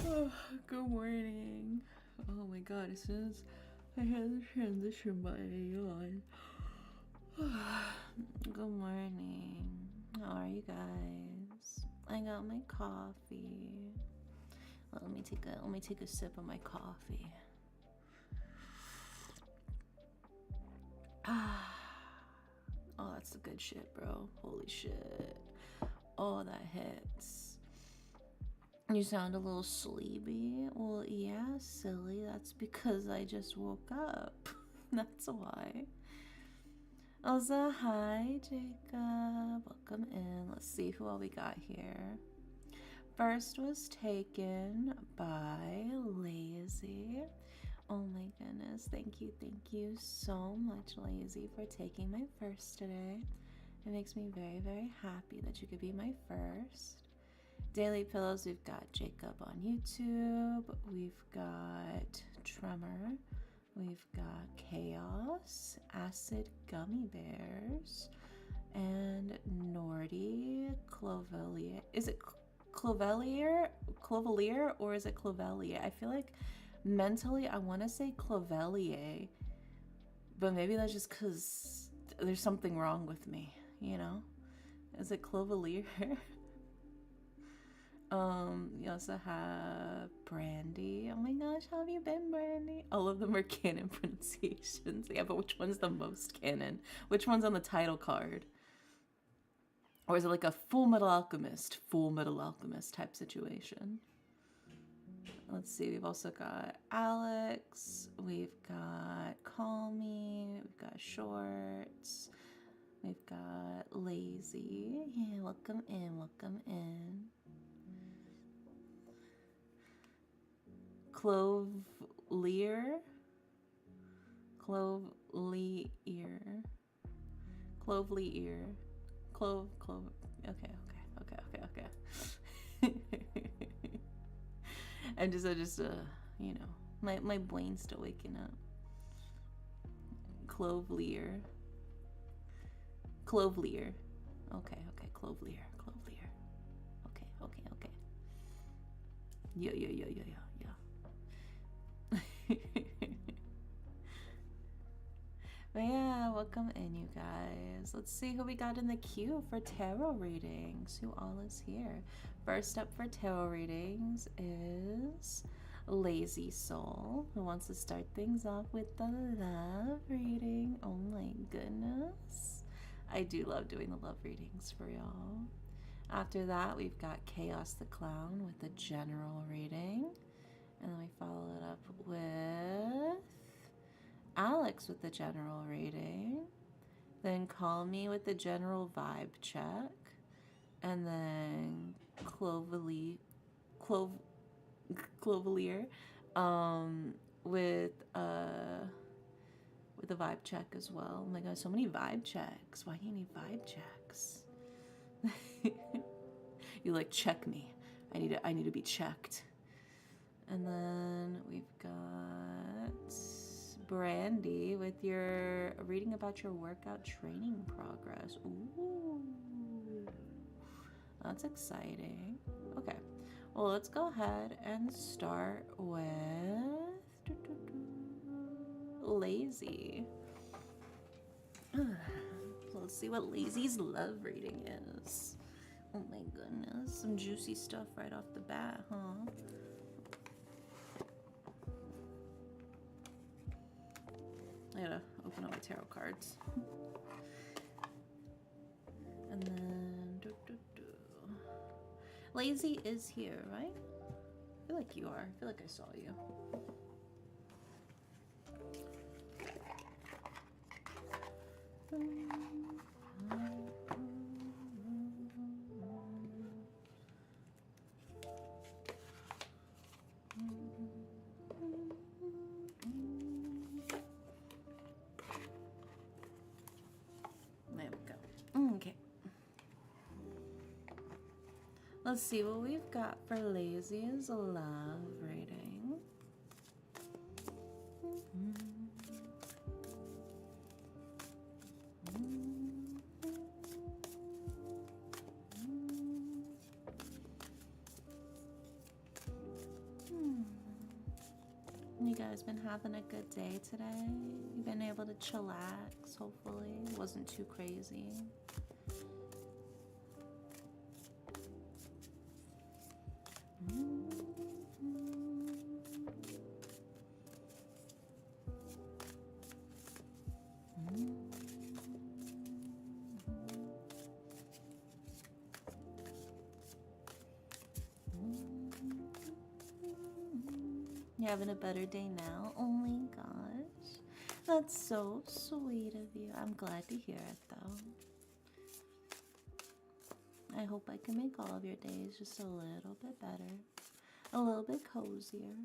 Oh, good morning. Oh my god, as soon as I had the transition button on. Good morning. How are you guys? I got my coffee. Let me take a sip of my coffee. Oh, that's the good shit, bro. Holy shit. Oh, that hits. You sound a little sleepy. Well, yeah, silly. That's because I just woke up. That's why. Also, hi, Jacob. Welcome in. Let's see who all we got here. First was taken by Lazy. Oh my goodness. Thank you so much, Lazy, for taking my first today. It makes me very, very happy that you could be my first. Daily Pillows, we've got Jacob on YouTube. We've got Tremor. We've got Chaos, Acid Gummy Bears, and Nordy Clovelier. Is it Clovelier? Clovelier or is it Clovelier? I feel like mentally I want to say Clovelier, but maybe that's just because there's something wrong with me, you know? Is it Clovelier? You also have Brandy. Oh my gosh, how have you been, Brandy? All of them are canon pronunciations. Yeah, but which one's the most canon? Which one's on the title card? Or is it like a Full Metal Alchemist type situation? Let's see, we've also got Alex, we've got Call Me, we've got Shorts, we've got Lazy. Yeah, welcome in. Clovelier. Clovely ear. Clovely ear. Clove. Okay. And just you know, my brain's still waking up. Clovelier. Okay. Clovelier. Okay. Yeah. But yeah, welcome in, you guys. Let's see who we got in the queue for tarot readings. Who all is here? First up for tarot readings is Lazy Soul, who wants to start things off with the love reading. Oh my goodness. I do love doing the love readings for y'all. After that, we've got Chaos the Clown with the general reading. And then we follow it up with Alex with the general rating, then Call Me with the general vibe check, and then Clovelier with a vibe check as well. Oh my god, so many vibe checks. Why do you need vibe checks? You like, check me. I need to be checked. And then we've got Brandy with your reading about your workout training progress. Ooh, that's exciting. Okay, well, let's go ahead and start with Lazy. So let's see what Lazy's love reading is. Oh my goodness, some juicy stuff right off the bat, huh? I gotta open up my tarot cards. And then Lazy is here, right? I feel like you are. I feel like I saw you. There we go. Okay. Let's see what we've got for Lazy's love reading. You guys been having a good day today? You've been able to chillax, hopefully. It wasn't too crazy. You're having a better day now? Oh my gosh. That's so sweet of you. I'm glad to hear it, though. I hope I can make all of your days just a little bit better. A little bit cozier.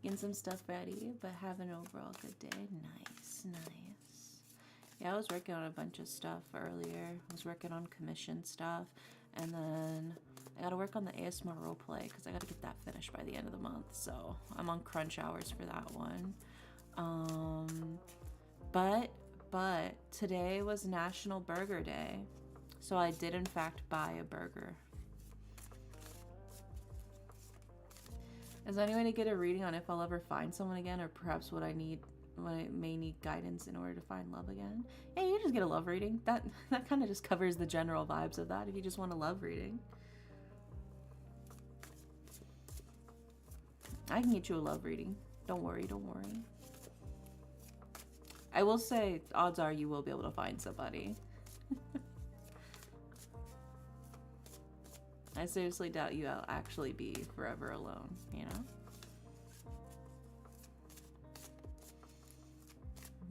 Getting some stuff ready, but have an overall good day. Nice. Yeah, I was working on a bunch of stuff earlier. I was working on commission stuff, and then I gotta work on the ASMR roleplay because I gotta get that finished by the end of the month. So I'm on crunch hours for that one. But today was National Burger Day, so I did in fact buy a burger. Is there any way to get a reading on if I'll ever find someone again, or perhaps what I may need guidance in order to find love again? Yeah, you just get a love reading. That kind of just covers the general vibes of that if you just want a love reading. I can get you a love reading. Don't worry. I will say, odds are you will be able to find somebody. I seriously doubt you'll actually be forever alone, you know?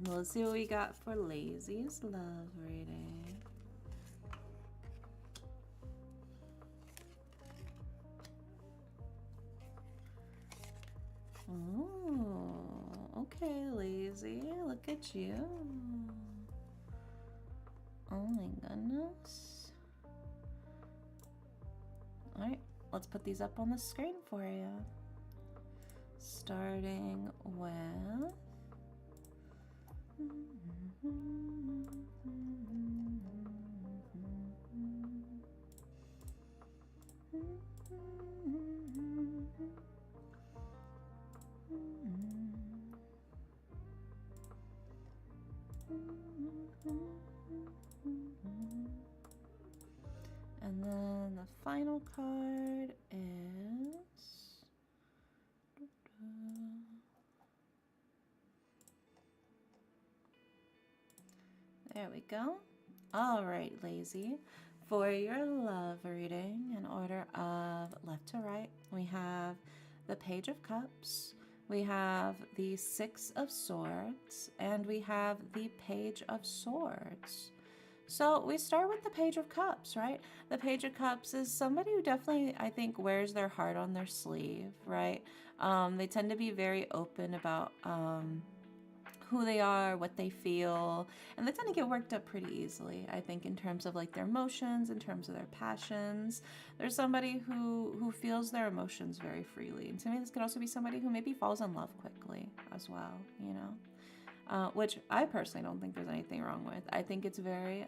Well, let's see what we got for Lazy's love reading. Ooh, okay, lazy. Look at you. Oh my goodness. Alright, let's put these up on the screen for you. Starting with... And then the final card is... There we go. All right, lazy. For your love reading, in order of left to right, we have the Page of Cups, we have the Six of Swords, and we have the Page of Swords. So we start with the Page of Cups, right? The Page of Cups is somebody who definitely, I think, wears their heart on their sleeve, right? They tend to be very open about who they are, what they feel, and they tend to get worked up pretty easily, I think, in terms of like their emotions, in terms of their passions. There's somebody who feels their emotions very freely. And to me, this could also be somebody who maybe falls in love quickly as well, you know? Which I personally don't think there's anything wrong with. I think it's very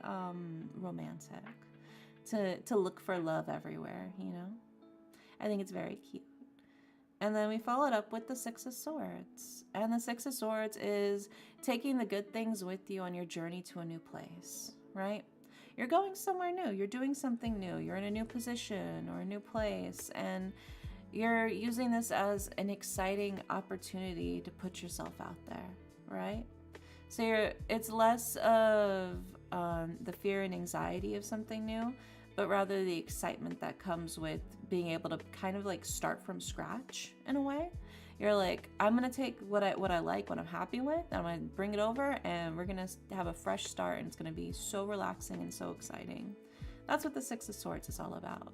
romantic to look for love everywhere, you know? I think it's very cute. And then we follow it up with the Six of Swords. And the Six of Swords is taking the good things with you on your journey to a new place, right? You're going somewhere new. You're doing something new. You're in a new position or a new place. And you're using this as an exciting opportunity to put yourself out there, right? So it's less of the fear and anxiety of something new, but rather the excitement that comes with being able to kind of like start from scratch in a way. You're like, I'm gonna take what I like, what I'm happy with, and I'm gonna bring it over, and we're gonna have a fresh start, and it's gonna be so relaxing and so exciting. That's what the Six of Swords is all about.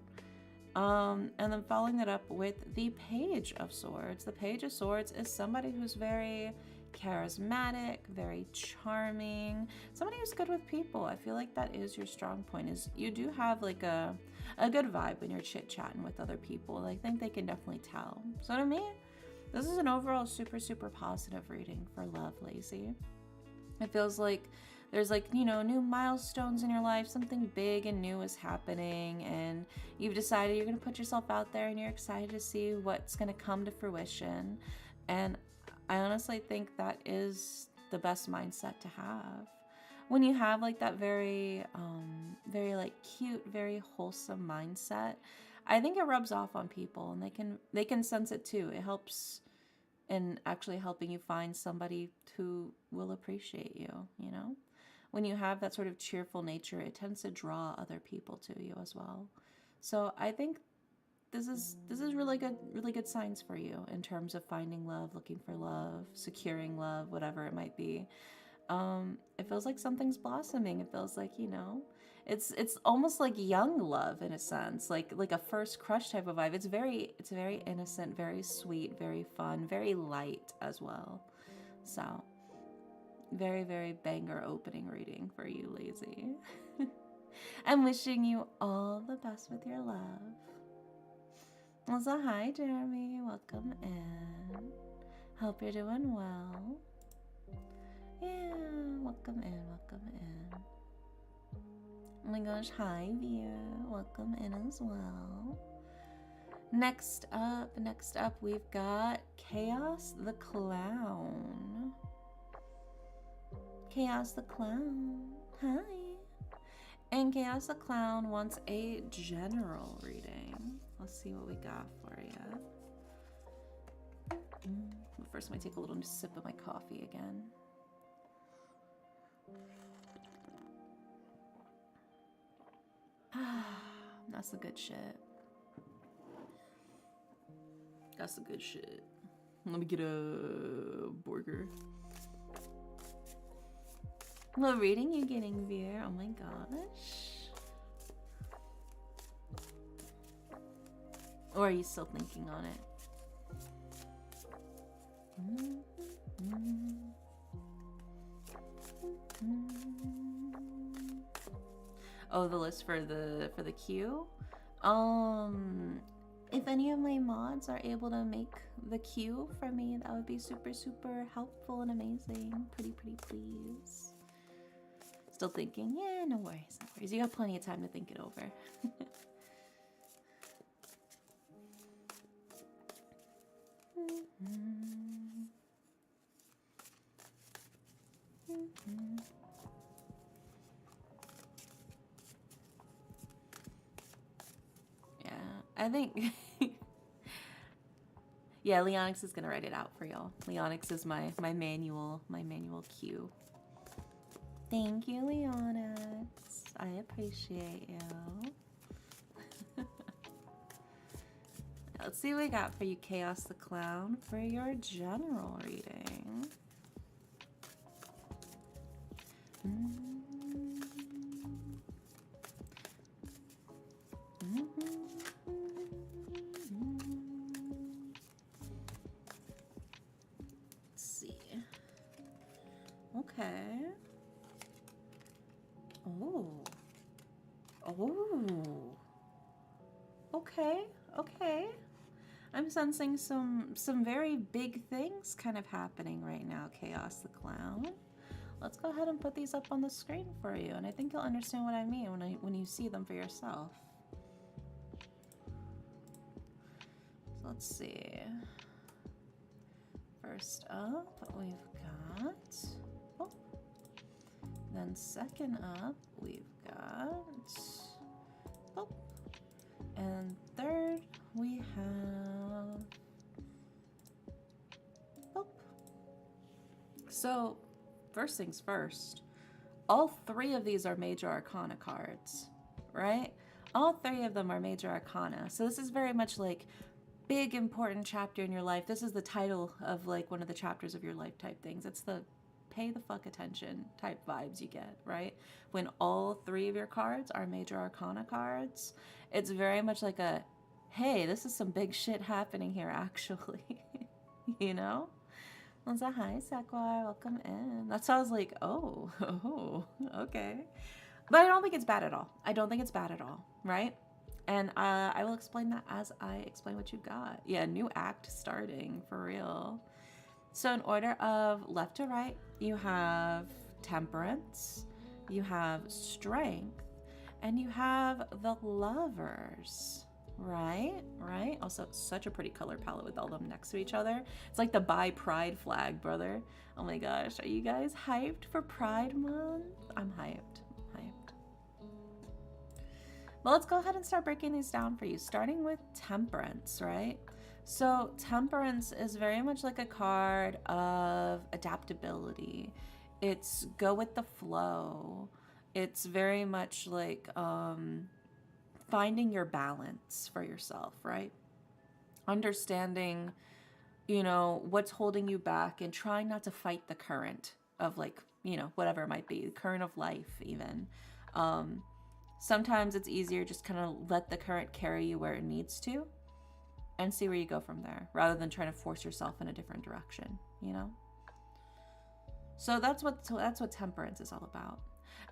And then following it up with the Page of Swords. The Page of Swords is somebody who's very charismatic, very charming, somebody who's good with people. I feel like that is your strong point, is you do have like a good vibe when you're chit-chatting with other people. I think they can definitely tell. So to me, this is an overall super, super positive reading for love, lazy. It feels like there's like, you know, new milestones in your life, something big and new is happening, and you've decided you're going to put yourself out there and you're excited to see what's going to come to fruition. And I honestly think that is the best mindset to have. When you have like that very like cute, very wholesome mindset, I think it rubs off on people, and they can sense it too. It helps in actually helping you find somebody who will appreciate you, you know? When you have that sort of cheerful nature, it tends to draw other people to you as well. So I think this is really good signs for you in terms of finding love, looking for love, securing love, whatever it might be. It feels like something's blossoming. It feels like, you know, it's almost like young love in a sense, like a first crush type of vibe. It's very innocent, very sweet, very fun, very light as well. So very, very banger opening reading for you, lazy. I'm wishing you all the best with your love. So hi, Jeremy. Welcome in. Hope you're doing well. Yeah, welcome in, welcome in. Oh my gosh, hi, Via. Welcome in as well. Next up, we've got Chaos the Clown. Chaos the Clown. Hi. And Chaos the Clown wants a general reading. Let's see what we got for you. But first, I'm going to take a little sip of my coffee again. That's the good shit. That's the good shit. Let me get a burger. What reading you getting, Veer? Oh my gosh. Or are you still thinking on it? Oh, the list for the queue. Um, if any of my mods are able to make the queue for me, that would be super, super helpful and amazing. Pretty please. Still thinking? Yeah, no worries, no worries. You got plenty of time to think it over. Yeah, I think. Yeah, Leonix is gonna write it out for y'all. Leonix is my manual cue. Thank you, Leonix. I appreciate you. Let's see what we got for you, Chaos the Clown, for your general reading. Let's see. Okay. Oh. Oh. Okay. Okay. I'm sensing some very big things kind of happening right now, Chaos the Clown. Let's go ahead and put these up on the screen for you, and I think you'll understand what I mean when you see them for yourself. So let's see. First up, we've got... Oh. Then second up, we've got... Oh. And third, we have... Oh. So, first things first, all three of these are major arcana cards, right? All three of them are major arcana. So this is very much like big important chapter in your life. This is the title of like one of the chapters of your life type things. It's the pay the fuck attention type vibes you get, right? When all three of your cards are major arcana cards, it's very much like a, hey, this is some big shit happening here actually, you know? What's that? Hi, Sakwar, welcome in. That sounds like, oh, okay. But I don't think it's bad at all. I don't think it's bad at all, right? And I will explain that as I explain what you got. Yeah, new act starting, for real. So in order of left to right, you have temperance, you have strength, and you have the lovers. Right? Also, such a pretty color palette with all of them next to each other. It's like the bi pride flag, brother. Oh my gosh, are you guys hyped for Pride Month? I'm hyped. Well, let's go ahead and start breaking these down for you, starting with temperance, right? So temperance is very much like a card of adaptability. It's go with the flow. It's very much like finding your balance for yourself, right? Understanding, you know, what's holding you back and trying not to fight the current of like, you know, whatever it might be, the current of life even. Sometimes it's easier just kind of let the current carry you where it needs to and see where you go from there rather than trying to force yourself in a different direction, you know? So that's what temperance is all about.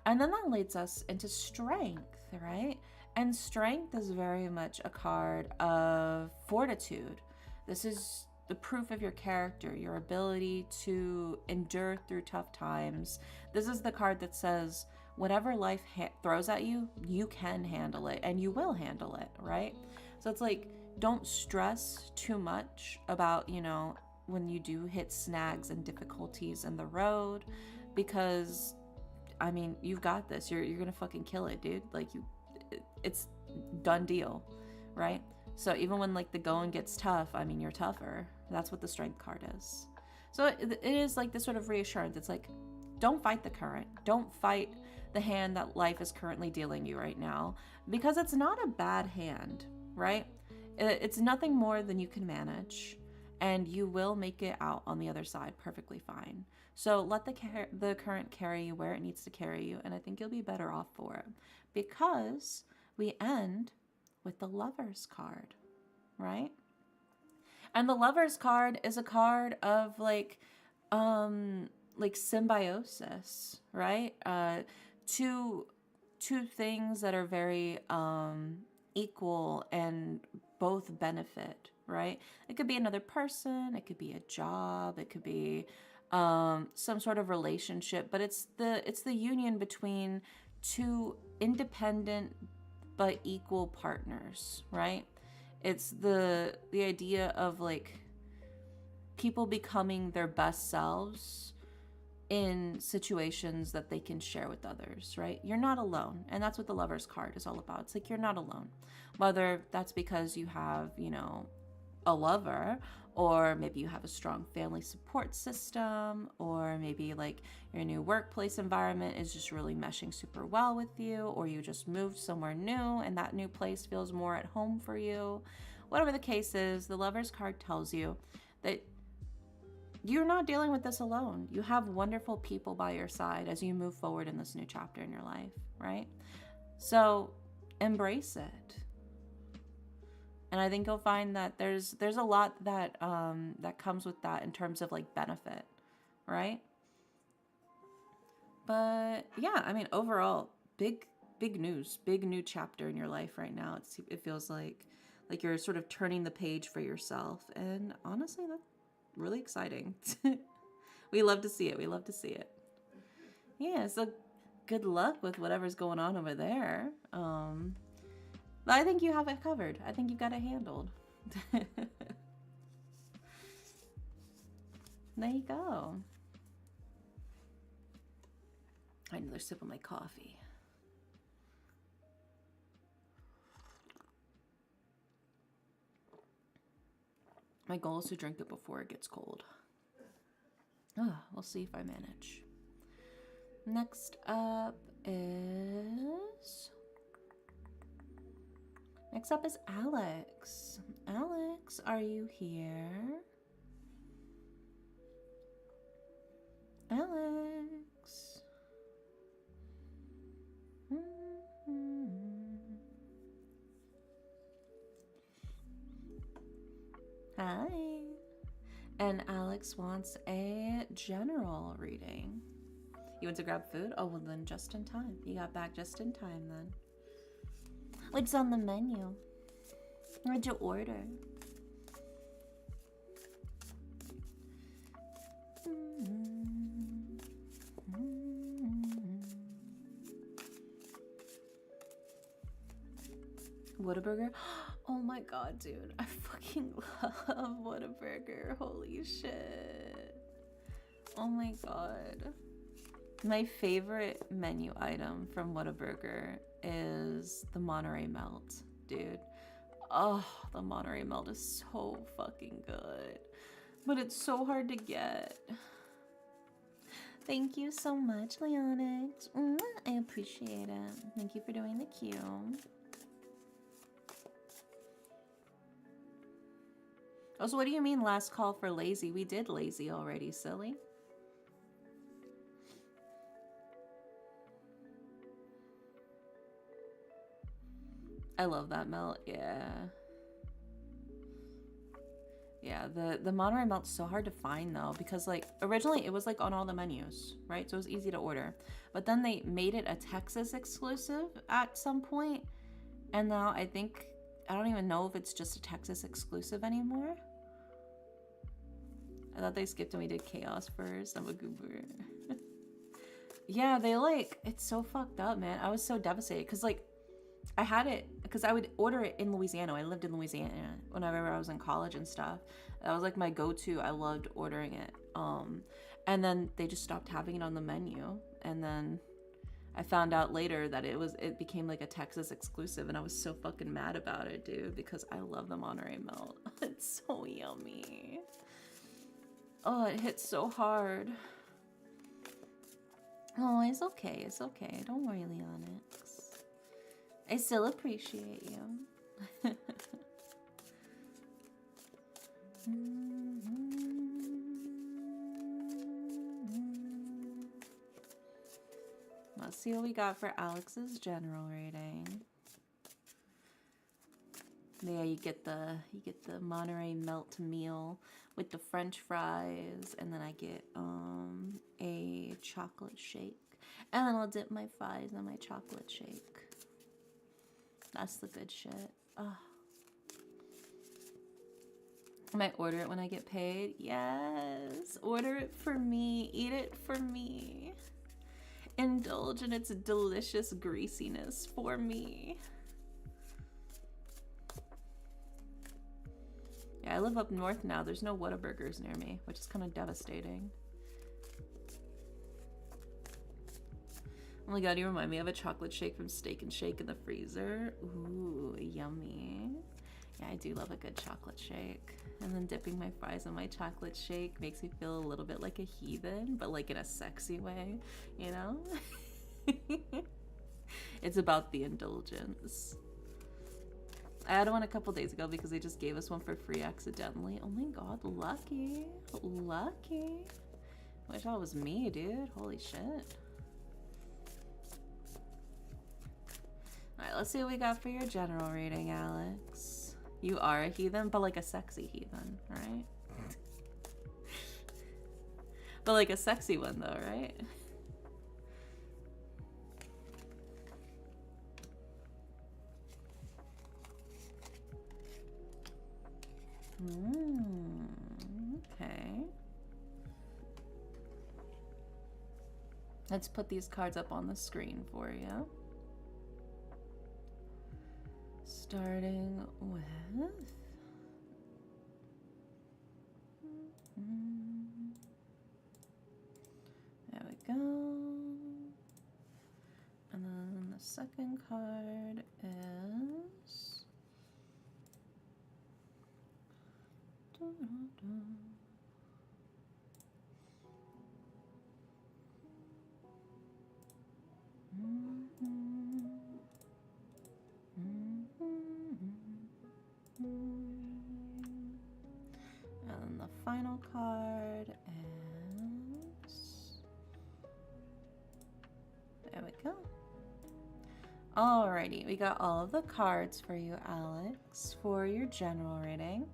And then that leads us into strength, right? And strength is very much a card of fortitude. This is the proof of your character, your ability to endure through tough times. This is the card that says, whatever life throws at you, you can handle it and you will handle it, right? So it's like, don't stress too much about, you know, when you do hit snags and difficulties in the road, because I mean, you've got this. You're gonna fucking kill it, dude. Like it's done deal, right? So even when like the going gets tough, I mean, you're tougher. That's what the strength card is. So it is like this sort of reassurance. It's like, don't fight the current. Don't fight the hand that life is currently dealing you right now, because it's not a bad hand, right? It's nothing more than you can manage, and you will make it out on the other side perfectly fine. So let the current carry you where it needs to carry you, and I think you'll be better off for it, because we end with the Lover's card, right? And the Lover's card is a card of like symbiosis, right? To two things that are very equal and both benefit, right? It could be another person, it could be a job, it could be some sort of relationship, but it's the union between two independent but equal partners, right? It's the idea of like people becoming their best selves in situations that they can share with others, right? You're not alone. And that's what the Lover's card is all about. It's like you're not alone. Whether that's because you have, a lover, or maybe you have a strong family support system, or maybe like your new workplace environment is just really meshing super well with you, or you just moved somewhere new and that new place feels more at home for you. Whatever the case is, the Lover's card tells you that you're not dealing with this alone. You have wonderful people by your side as you move forward in this new chapter in your life, right? So embrace it. And I think you'll find that there's a lot that that comes with that in terms of like benefit, right? But yeah, I mean overall, big news, big new chapter in your life right now. It feels like you're sort of turning the page for yourself, and honestly, that's really exciting. We love to see it. We love to see it. Yeah, so good luck with whatever's going on over there. But I think you have it covered. I think you've got it handled. There you go. I need another sip of my coffee. My goal is to drink it before it gets cold. We'll see if I manage. Next up is Alex. Alex, are you here? Alex. Hi. And Alex wants a general reading. You went to grab food? Oh, well then just in time. You got back just in time then. What's on the menu? What'd you order? Whataburger? Oh my god, dude. I fucking love Whataburger. Holy shit. Oh my god. My favorite menu item from Whataburger is the Monterey Melt, dude. Oh, the Monterey Melt is so fucking good. But it's so hard to get. Thank you so much, Leonix. I appreciate it. Thank you for doing the cue. Oh, so what do you mean last call for lazy? We did lazy already, silly. I love that melt, yeah. Yeah, the Monterey Melt's so hard to find though, because like originally it was like on all the menus, right? So it was easy to order. But then they made it a Texas exclusive at some point, and now I don't even know if it's just a Texas exclusive anymore. I thought they skipped and we did chaos first. I'm a goober. Yeah, it's so fucked up, man. I was so devastated because like I had it because I would order it in Louisiana. I lived in Louisiana whenever I was in college and stuff. That was like my go-to. I loved ordering it. And then they just stopped having it on the menu. And then I found out later that it became like a Texas exclusive, and I was so fucking mad about it, dude, because I love the Monterey Melt. It's so yummy. Oh, it hits so hard. Oh, it's okay. It's okay. Don't worry, Leonix. I still appreciate you. Let's see what we got for Alex's general rating. Yeah, you get the Monterey Melt meal with the French fries, and then I get a chocolate shake. And then I'll dip my thighs in my chocolate shake. That's the good shit. Oh. I might order it when I get paid. Yes. Order it for me. Eat it for me. Indulge in its delicious greasiness for me. Yeah, I live up north now. There's no Whataburgers near me, which is kind of devastating. Oh my god, you remind me of a chocolate shake from Steak and Shake in the freezer. Ooh, yummy. Yeah, I do love a good chocolate shake. And then dipping my fries in my chocolate shake makes me feel a little bit like a heathen, but like in a sexy way, you know? It's about the indulgence. I had one a couple days ago because they just gave us one for free accidentally. Oh my god, lucky. Lucky. Wish that was me, dude. Holy shit. Alright, let's see what we got for your general reading, Alex. You are a heathen, but like a sexy heathen, right? But like a sexy one though, right? Okay. Let's put these cards up on the screen for you. Starting with... There we go. And then the second card is... And then the final card is... There we go. Alrighty, we got all of the cards for you, Alex, for your general reading.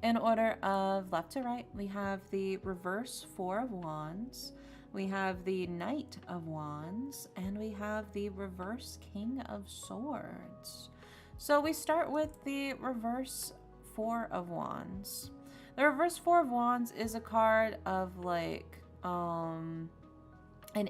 In order of left to right, we have the reverse Four of Wands, we have the Knight of Wands, and we have the reverse King of Swords. So we start with the reverse Four of Wands. The reverse Four of Wands is a card of like an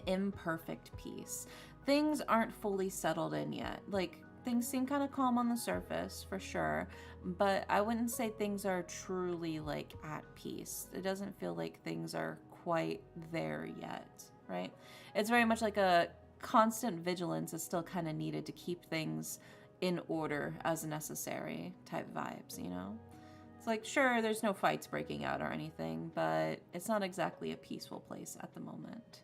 imperfect peace. Things aren't fully settled in yet. Like, things seem kind of calm on the surface, for sure, but I wouldn't say things are truly, like, at peace. It doesn't feel like things are quite there yet, right? It's very much like a constant vigilance is still kind of needed to keep things in order as necessary type vibes, you know? It's like, sure, there's no fights breaking out or anything, but it's not exactly a peaceful place at the moment.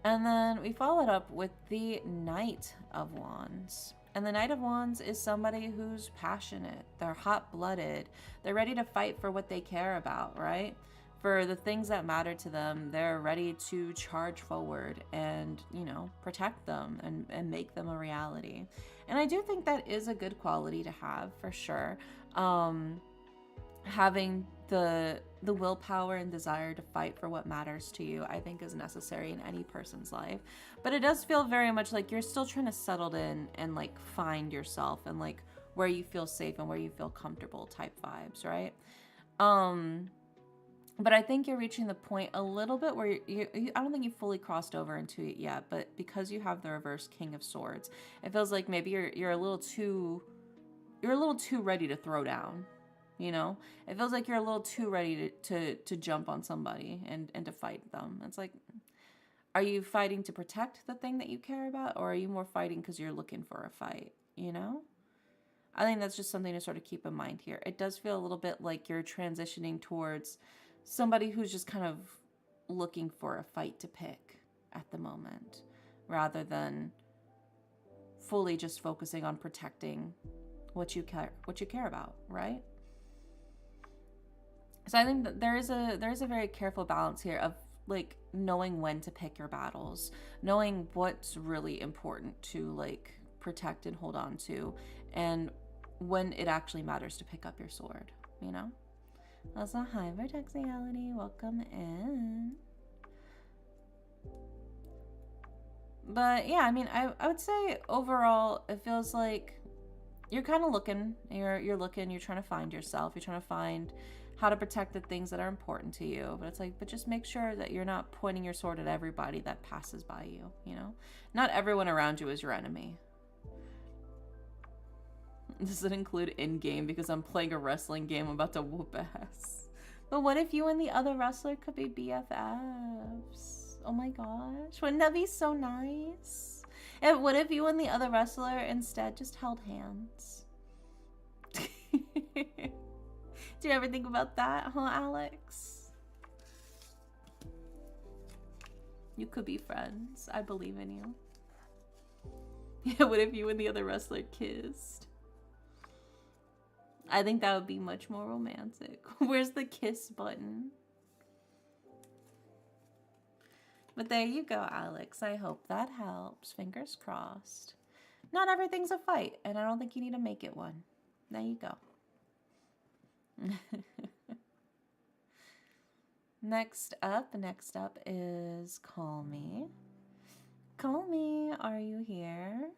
And then we followed up with the Knight of Wands. And the Knight of Wands is somebody who's passionate. They're hot-blooded. They're ready to fight for what they care about, right? For the things that matter to them, they're ready to charge forward and, you know, protect them and make them a reality. And I do think that is a good quality to have, for sure. Having the willpower and desire to fight for what matters to you, I think is necessary in any person's life. But it does feel very much like you're still trying to settle in and like find yourself and like where you feel safe and where you feel comfortable type vibes, right? But I think you're reaching the point a little bit where I don't think you fully crossed over into it yet, but because you have the reverse King of Swords, it feels like maybe you're a little too ready to throw down. You know, it feels like you're a little too ready to jump on somebody and to fight them. It's like, are you fighting to protect the thing that you care about, or are you more fighting because you're looking for a fight, you know? I think that's just something to sort of keep in mind here. It does feel a little bit like you're transitioning towards somebody who's just kind of looking for a fight to pick at the moment, rather than fully just focusing on protecting what you care about, right? So I think that there is a very careful balance here of like knowing when to pick your battles, knowing what's really important to like protect and hold on to, and when it actually matters to pick up your sword, you know? Also, hi Vertexiality, welcome in. But yeah, I mean, I would say overall, it feels like you're kind of looking. You're looking. You're trying to find yourself. You're trying to find how to protect the things that are important to you. But it's like, but just make sure that you're not pointing your sword at everybody that passes by you. You know, not everyone around you is your enemy. Does it include in-game because I'm playing a wrestling game? I'm about to whoop ass. But what if you and the other wrestler could be BFFs? Oh my gosh. Wouldn't that be so nice? And what if you and the other wrestler instead just held hands? Do you ever think about that, huh, Alex? You could be friends. I believe in you. Yeah, what if you and the other wrestler kissed? I think that would be much more romantic. Where's the kiss button? But there you go, Alex. I hope that helps. Fingers crossed. Not everything's a fight, and I don't think you need to make it one. There you go. Next up is Call Me. Call Me, are you here?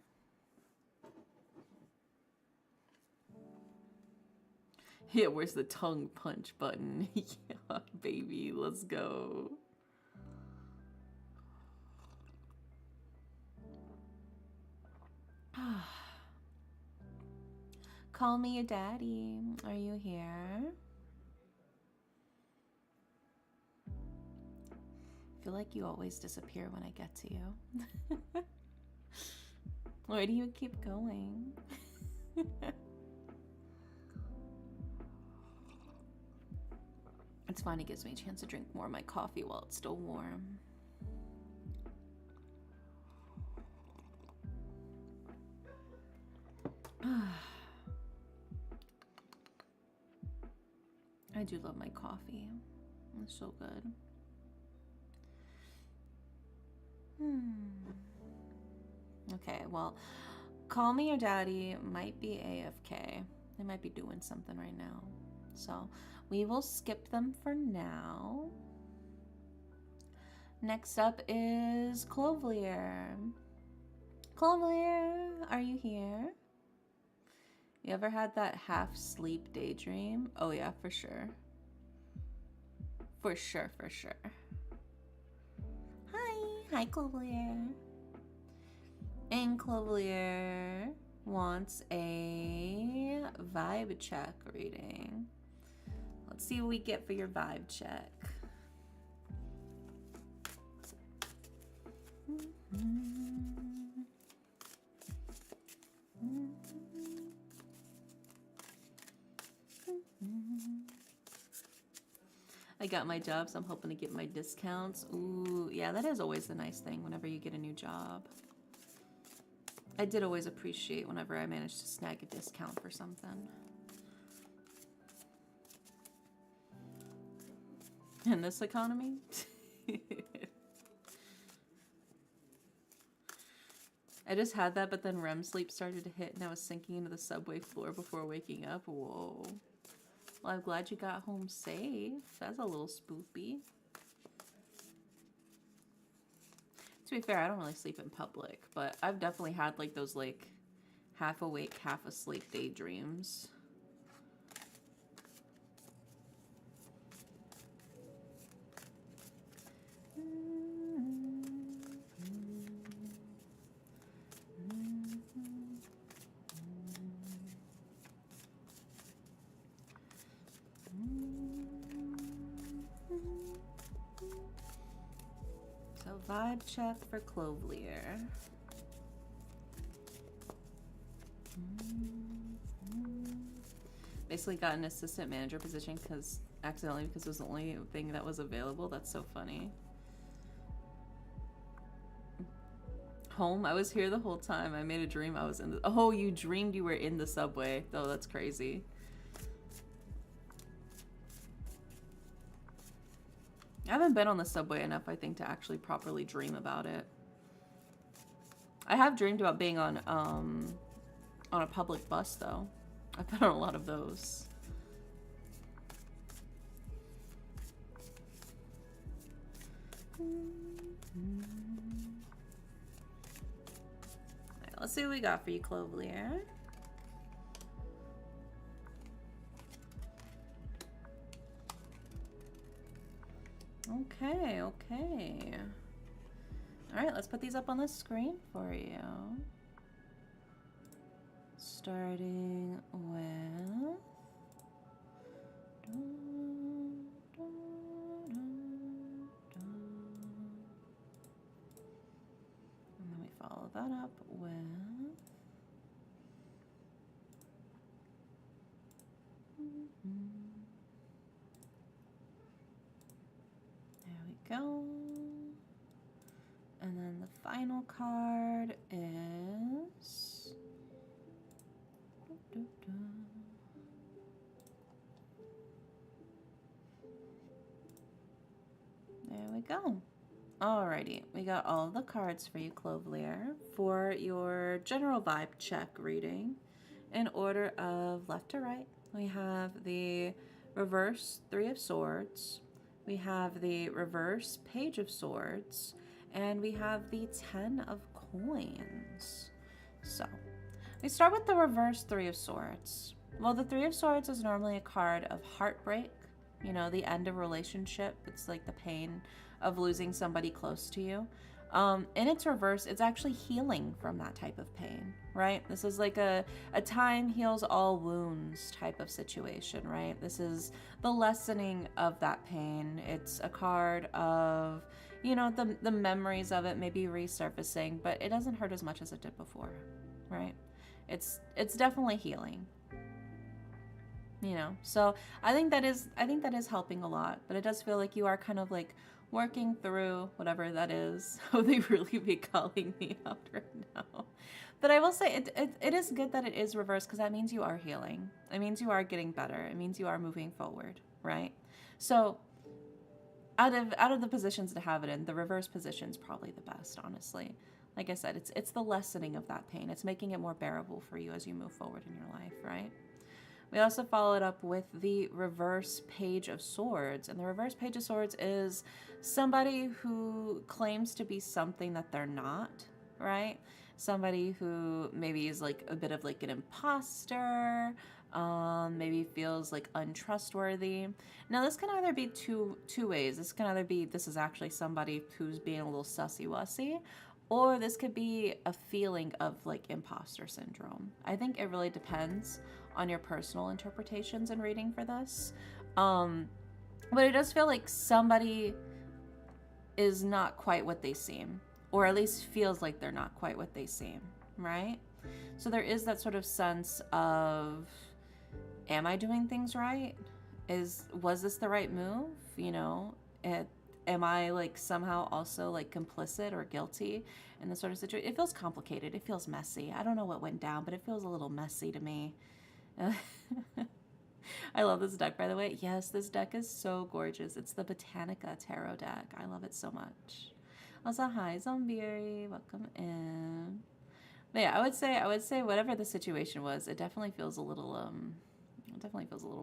Yeah, where's the tongue punch button? Yeah, baby, let's go. Call me your daddy. Are you here? I feel like you always disappear when I get to you. Why do you keep going? It's fine, it gives me a chance to drink more of my coffee while it's still warm. I do love my coffee. It's so good. Okay, well, Call Me Your Daddy might be AFK. They might be doing something right now. So we will skip them for now. Next up is Clovelier. Clovelier, are you here? You ever had that half-sleep daydream? Oh yeah, for sure. For sure, for sure. Hi, Clovelier. And Clovelier wants a vibe check reading. Let's see what we get for your vibe check. I got my job, so I'm hoping to get my discounts. Ooh, yeah, that is always the nice thing whenever you get a new job. I did always appreciate whenever I managed to snag a discount for something. In this economy? I just had that, but then REM sleep started to hit and I was sinking into the subway floor before waking up. Whoa. Well, I'm glad you got home safe. That's a little spoopy. To be fair, I don't really sleep in public, but I've definitely had like those like half awake, half asleep daydreams. So vibe check for Clovelier. Basically got an assistant manager position because accidentally, because it was the only thing that was available. That's so funny. Home, I was here the whole time. I made a dream I was in the— oh, you dreamed you were in the subway. Oh, that's crazy. I haven't been on the subway enough, I think, to actually properly dream about it. I have dreamed about being on a public bus, though. I've been on a lot of those. Let's see what we got for you, Clovelier. Okay, okay. All right, let's put these up on the screen for you. Starting with... And then we follow that up with... There we go. And then the final card is... There we go. Alrighty, we got all the cards for you, Clovelier, for your general vibe check reading. In order of left to right, we have the reverse Three of Swords, we have the reverse Page of Swords, and we have the 10 of Coins. So, we start with the reverse Three of Swords. Well, the Three of Swords is normally a card of heartbreak, you know, the end of a relationship. It's like the pain of losing somebody close to you. In its reverse, it's actually healing from that type of pain, right? This is like a time heals all wounds type of situation, right? This is the lessening of that pain. It's a card of, you know, the memories of it maybe resurfacing, but it doesn't hurt as much as it did before, right? It's definitely healing. You know, so I think that is helping a lot, but it does feel like you are kind of like working through whatever that is. Oh, they really be calling me out right now. But I will say it is good that it is reversed, because that means you are healing. It means you are getting better. It means you are moving forward, right? So out of the positions to have it in, the reverse position is probably the best, honestly. Like I said, it's the lessening of that pain. It's making it more bearable for you as you move forward in your life, right? We also followed up with the reverse Page of Swords. And the reverse Page of Swords is somebody who claims to be something that they're not, right? Somebody who maybe is like a bit of like an imposter, maybe feels like untrustworthy. Now this can either be two ways. This can either be this is actually somebody who's being a little sussy-wussy, or this could be a feeling of like imposter syndrome. I think it really depends on your personal interpretations and reading for this. But it does feel like somebody is not quite what they seem, or at least feels like they're not quite what they seem, right? So there is that sort of sense of, am I doing things right? Was this the right move? You know, am I like somehow also like complicit or guilty in this sort of situation? It feels complicated. It feels messy. I don't know what went down, but it feels a little messy to me. I love this deck, by the way. Yes, this deck is so gorgeous. It's the Botanica Tarot deck. I love it so much. Also, hi, Zombieri. Welcome in. But yeah, I would say whatever the situation was, it definitely feels a little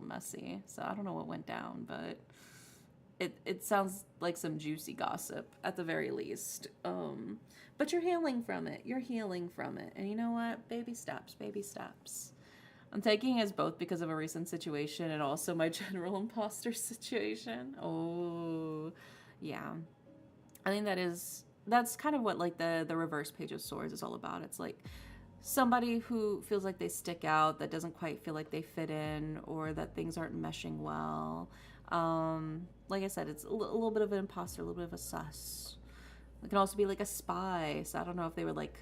messy. So I don't know what went down, but it sounds like some juicy gossip at the very least. But you're healing from it. You're healing from it. And you know what? Baby steps, baby steps. I'm taking it as both because of a recent situation and also my general imposter situation. Oh, yeah. I think that's kind of what like the reverse Page of Swords is all about. It's like somebody who feels like they stick out, that doesn't quite feel like they fit in, or that things aren't meshing well. Like I said, it's a little bit of an imposter, a little bit of a sus. It can also be like a spy. So I don't know if they were like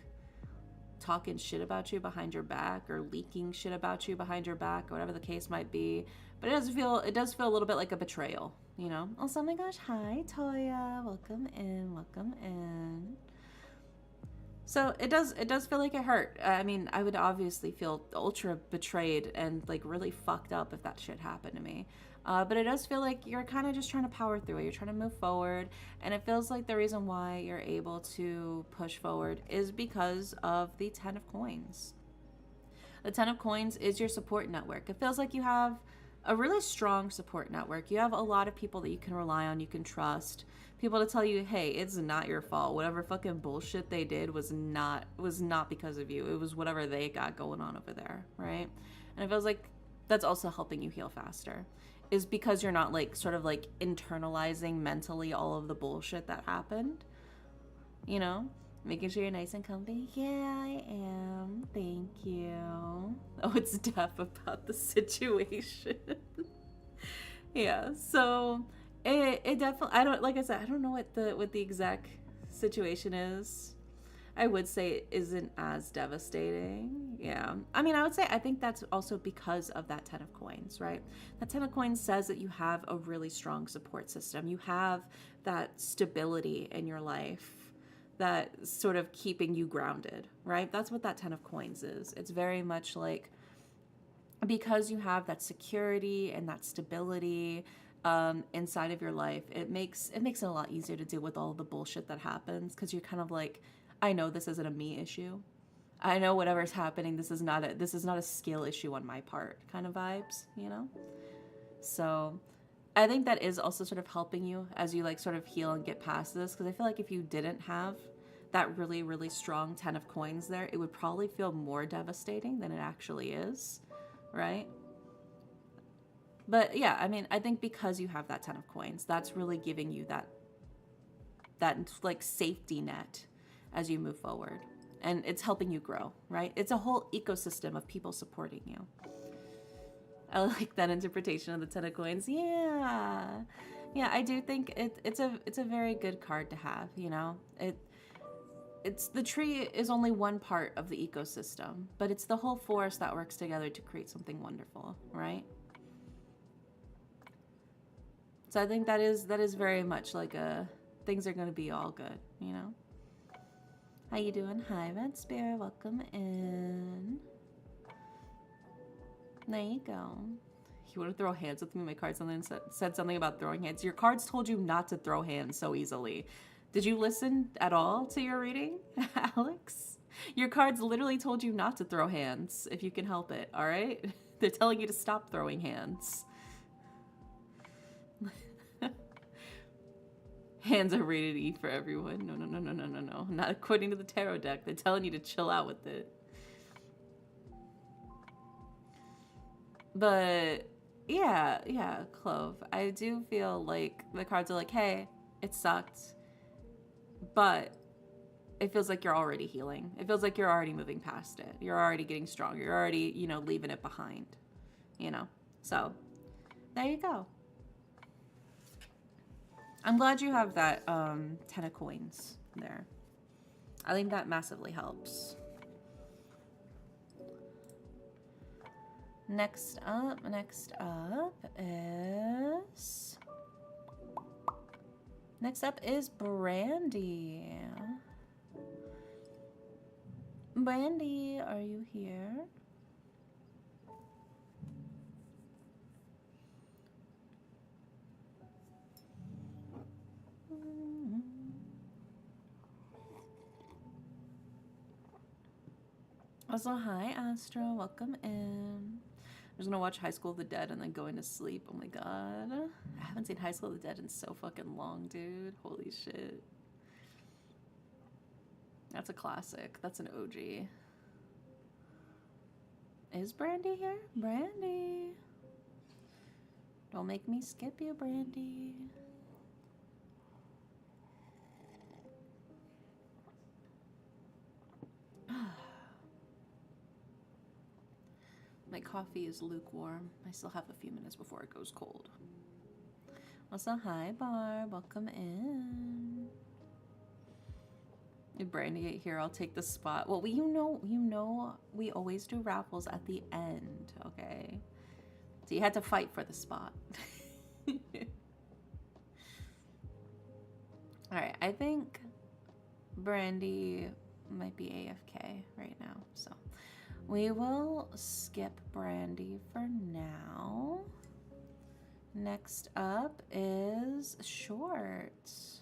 talking shit about you behind your back, or leaking shit about you behind your back, or whatever the case might be. But it does feel a little bit like a betrayal, you know? Also, oh my gosh, hi Toya, welcome in. So it does feel like it hurt. I mean, I would obviously feel ultra betrayed and like really fucked up if that shit happened to me. But it does feel like you're kind of just trying to power through it. You're trying to move forward. And it feels like the reason why you're able to push forward is because of the 10 of Coins. The 10 of Coins is your support network. It feels like you have a really strong support network. You have a lot of people that you can rely on, you can trust. People to tell you, hey, it's not your fault. Whatever fucking bullshit they did was not because of you. It was whatever they got going on over there, right? And it feels like that's also helping you heal faster. Is because you're not like sort of like internalizing mentally all of the bullshit that happened. You know? Making sure you're nice and comfy. Yeah, I am. Thank you. Oh, it's deaf about the situation. Yeah, so it definitely, I don't, like I said, I don't know what the exact situation is. I would say it isn't as devastating. Yeah. I mean, I would say I think that's also because of that 10 of coins, right? That 10 of coins says that you have a really strong support system. You have that stability in your life that sort of keeping you grounded, right? That's what that 10 of coins is. It's very much like, because you have that security and that stability inside of your life, it makes it a lot easier to deal with all the bullshit that happens, because you're kind of like, I know this isn't a me issue. I know whatever's happening, this is not a skill issue on my part, kind of vibes, you know? So I think that is also sort of helping you as you like sort of heal and get past this, because I feel like if you didn't have that really, really strong 10 of coins there, it would probably feel more devastating than it actually is, right? But yeah, I mean, I think because you have that 10 of coins, that's really giving you that like safety net as you move forward. And it's helping you grow, right? It's a whole ecosystem of people supporting you. I like that interpretation of the 10 of coins. Yeah. Yeah, I do think it's a very good card to have, you know? It's the tree is only one part of the ecosystem, but it's the whole forest that works together to create something wonderful, right? So I think that is very much like things are going to be all good, you know? How you doing? Hi, Red Spirit. Welcome in. There you go. You want to throw hands with me? My card said something about throwing hands. Your cards told you not to throw hands so easily. Did you listen at all to your reading, Alex? Your cards literally told you not to throw hands if you can help it, all right? They're telling you to stop throwing hands. Hands are rated E for everyone. No. Not according to the tarot deck. They're telling you to chill out with it. But yeah, Clove. I do feel like the cards are like, hey, it sucked, but it feels like you're already healing. It feels like you're already moving past it. You're already getting stronger. You're already, you know, leaving it behind, you know? So there you go. I'm glad you have that 10 of coins there. I think that massively helps. Next up is Brandy. Brandy, are you here? Also, hi Astro, welcome in. I'm just gonna watch High School of the Dead and then going to sleep. Oh my god. I haven't seen High School of the Dead in so fucking long, dude. Holy shit. That's a classic. That's an OG. Is Brandy here? Brandy. Don't make me skip you, Brandy. My coffee is lukewarm. I still have a few minutes before it goes cold. Also, hi, Barb. Welcome in. If Brandy get here, I'll take the spot. Well, you know, we always do raffles at the end, okay? So you had to fight for the spot. All right, I think Brandy might be AFK right now, so we will skip Brandy for now. Next up is Shorts.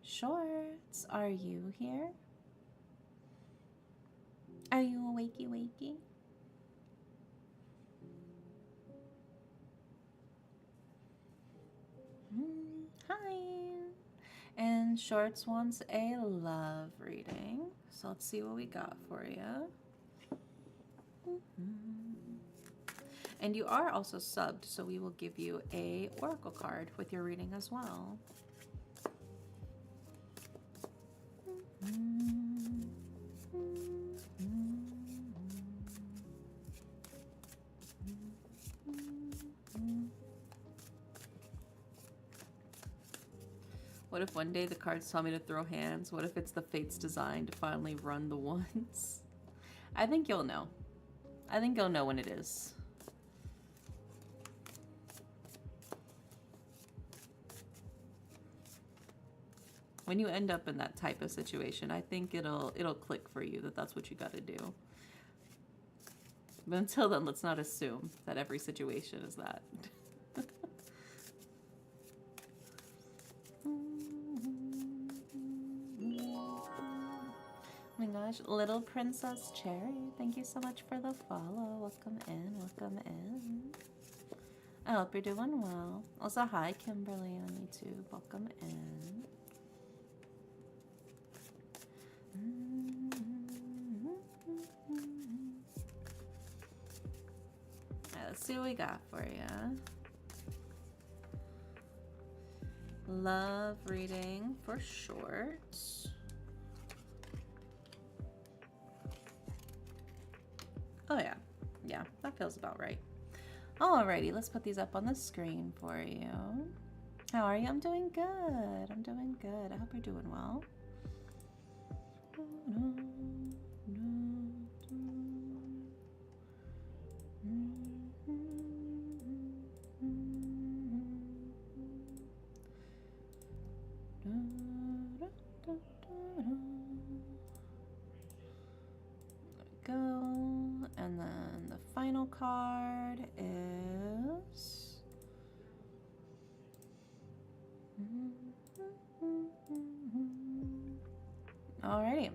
Shorts, are you here? Are you wakey? Hi. And Shorts wants a love reading. So let's see what we got for you. And you are also subbed, so we will give you a oracle card with your reading as well. What if one day the cards tell me to throw hands? What if it's the fate's design to finally run the ones? I think you'll know. I think you'll know when it is. When you end up in that type of situation, I think it'll click for you that that's what you got to do. But until then, let's not assume that every situation is that. Oh my gosh, Little Princess Cherry, thank you so much for the follow. Welcome in, welcome in. I hope you're doing well. Also, hi Kimberly on YouTube, welcome in. Alright, let's see what we got for you. Love reading for Shorts. Oh yeah, yeah, that feels about right. Alrighty, let's put these up on the screen for you. How are you? I'm doing good. I'm doing good. I hope you're doing well. Go, and then the final card is alrighty.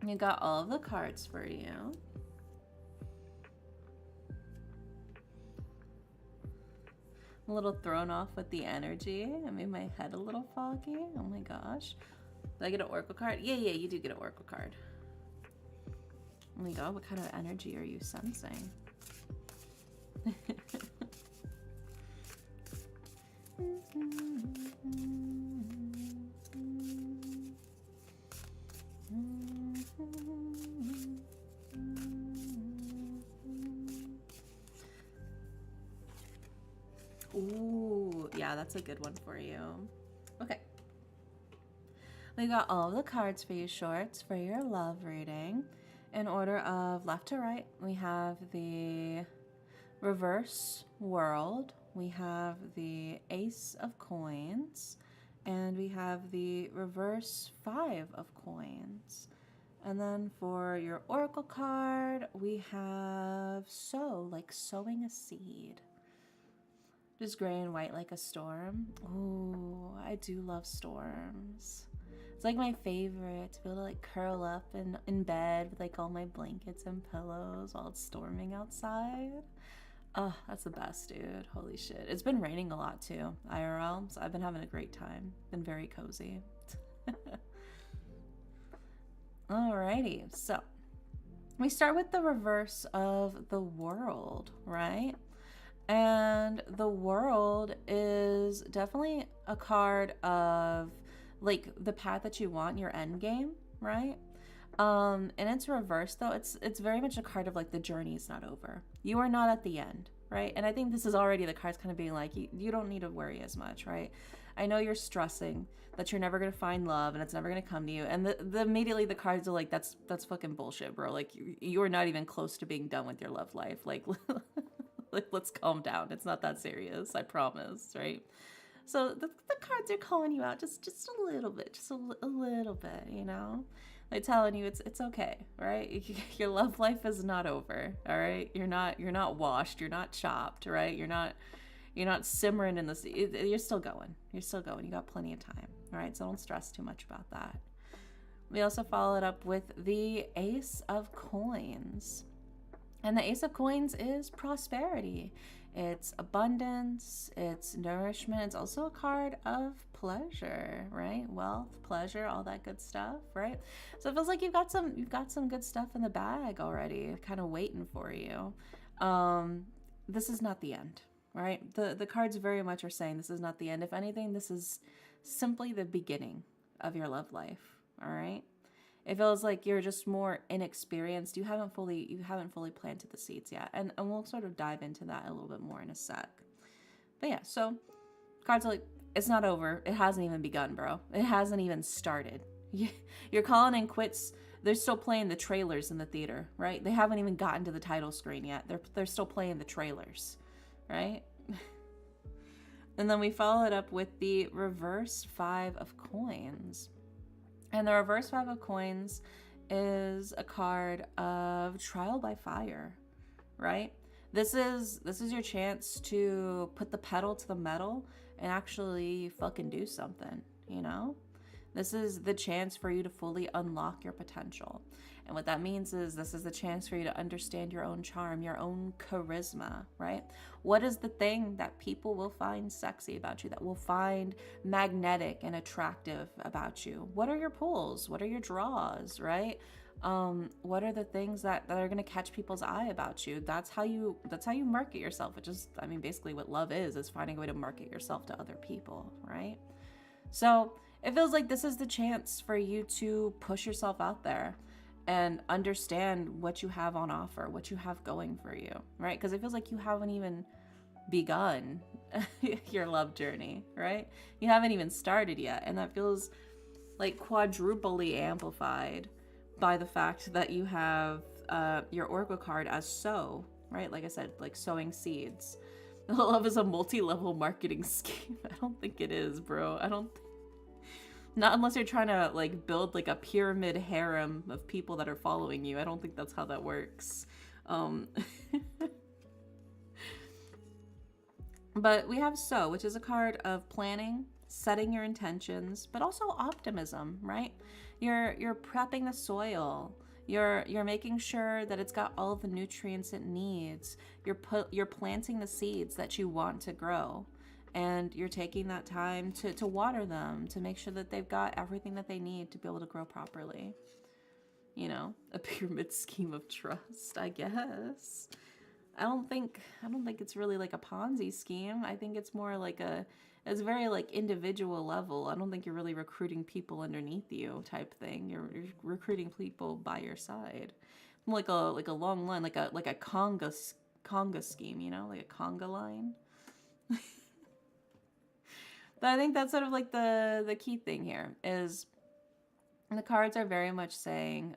You got all of the cards for you. I'm a little thrown off with the energy. I made my head a little foggy. Oh my gosh. Did I get an oracle card? Yeah, you do get an oracle card. Oh my god, what kind of energy are you sensing? Ooh, yeah, that's a good one for you. Okay. We got all the cards for you, Shorts, for your love reading. In order of left to right, we have the reverse world, we have the Ace of Coins, and we have the reverse 5 of coins. And then for your oracle card, we have sow, like sowing a seed. Just gray and white like a storm. Oh, I do love storms. It's like my favorite, to be able to like curl up in bed with like all my blankets and pillows while it's storming outside. Oh, that's the best, dude. Holy shit. It's been raining a lot too, IRL, so I've been having a great time. Been very cozy. Alrighty, so we start with the reverse of the world, right? And the world is definitely a card of like the path that you want, your end game, right? And it's reversed though. It's very much a card of like the journey is not over. You are not at the end, right? And I think this is already the cards kind of being like, you don't need to worry as much, right? I know you're stressing that you're never gonna find love and it's never gonna come to you. And the immediately the cards are like, that's fucking bullshit, bro. Like you are not even close to being done with your love life. Like, like let's calm down. It's not that serious, I promise, right? So the cards are calling you out just a little bit, just a little bit, you know? They're telling you it's okay, right? Your love life is not over, all right? You're not washed, you're not chopped, right? You're not simmering in this. You're still going. You're still going. You got plenty of time, all right? So don't stress too much about that. We also follow it up with the Ace of Coins. And the Ace of Coins is prosperity. It's abundance, it's nourishment. It's also a card of pleasure, right? Wealth, pleasure, all that good stuff, right? So it feels like you've got some good stuff in the bag already, kind of waiting for you. Um, this is not the end, right? The cards very much are saying this is not the end. If anything, this is simply the beginning of your love life, all right? It feels like you're just more inexperienced. You haven't fully planted the seeds yet. And we'll sort of dive into that a little bit more in a sec. But yeah, so cards are like, it's not over. It hasn't even begun, bro. It hasn't even started. You're calling in quits. They're still playing the trailers in the theater, right? They haven't even gotten to the title screen yet. They're still playing the trailers, right? And then we follow it up with the reverse 5 of coins. And the reverse 5 of coins is a card of trial by fire, right? This is your chance to put the pedal to the metal and actually fucking do something, you know? This is the chance for you to fully unlock your potential. And what that means is this is the chance for you to understand your own charm, your own charisma, right? What is the thing that people will find sexy about you, that will find magnetic and attractive about you? What are your pulls? What are your draws, right? What are the things that are going to catch people's eye about you? That's how you market yourself, which is, I mean, basically what love is finding a way to market yourself to other people, right? So it feels like this is the chance for you to push yourself out there and understand what you have on offer, what you have going for you, right? Because it feels like you haven't even begun your love journey, right? You haven't even started yet. And that feels like quadruply amplified by the fact that you have your Oracle card as sow, right? Like I said, like sowing seeds. Love is a multi-level marketing scheme. I don't think it is, bro. I don't not unless you're trying to like build like a pyramid harem of people that are following you. I don't think that's how that works. But we have sow, which is a card of planning, setting your intentions, but also optimism, right? You're prepping the soil. You're making sure that it's got all of the nutrients it needs. You're planting the seeds that you want to grow. And you're taking that time to water them, to make sure that they've got everything that they need to be able to grow properly. You know, a pyramid scheme of trust, I guess. I don't think it's really like a Ponzi scheme. I think it's more like it's very like individual level. I don't think you're really recruiting people underneath you type thing. You're recruiting people by your side. Like a long line, like a conga scheme, you know, like a conga line. But I think that's sort of like the key thing here is the cards are very much saying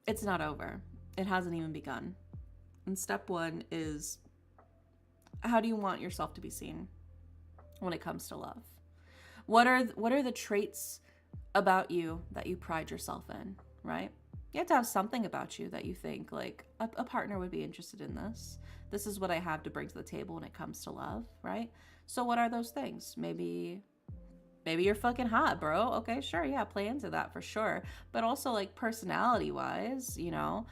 it's not over. It hasn't even begun. And step one is, how do you want yourself to be seen when it comes to love? What are the traits about you that you pride yourself in, right? You have to have something about you that you think like a partner would be interested in this. This is what I have to bring to the table when it comes to love, right? So what are those things? Maybe you're fucking hot, bro. Okay, sure, yeah, play into that for sure. But also like personality wise, you know,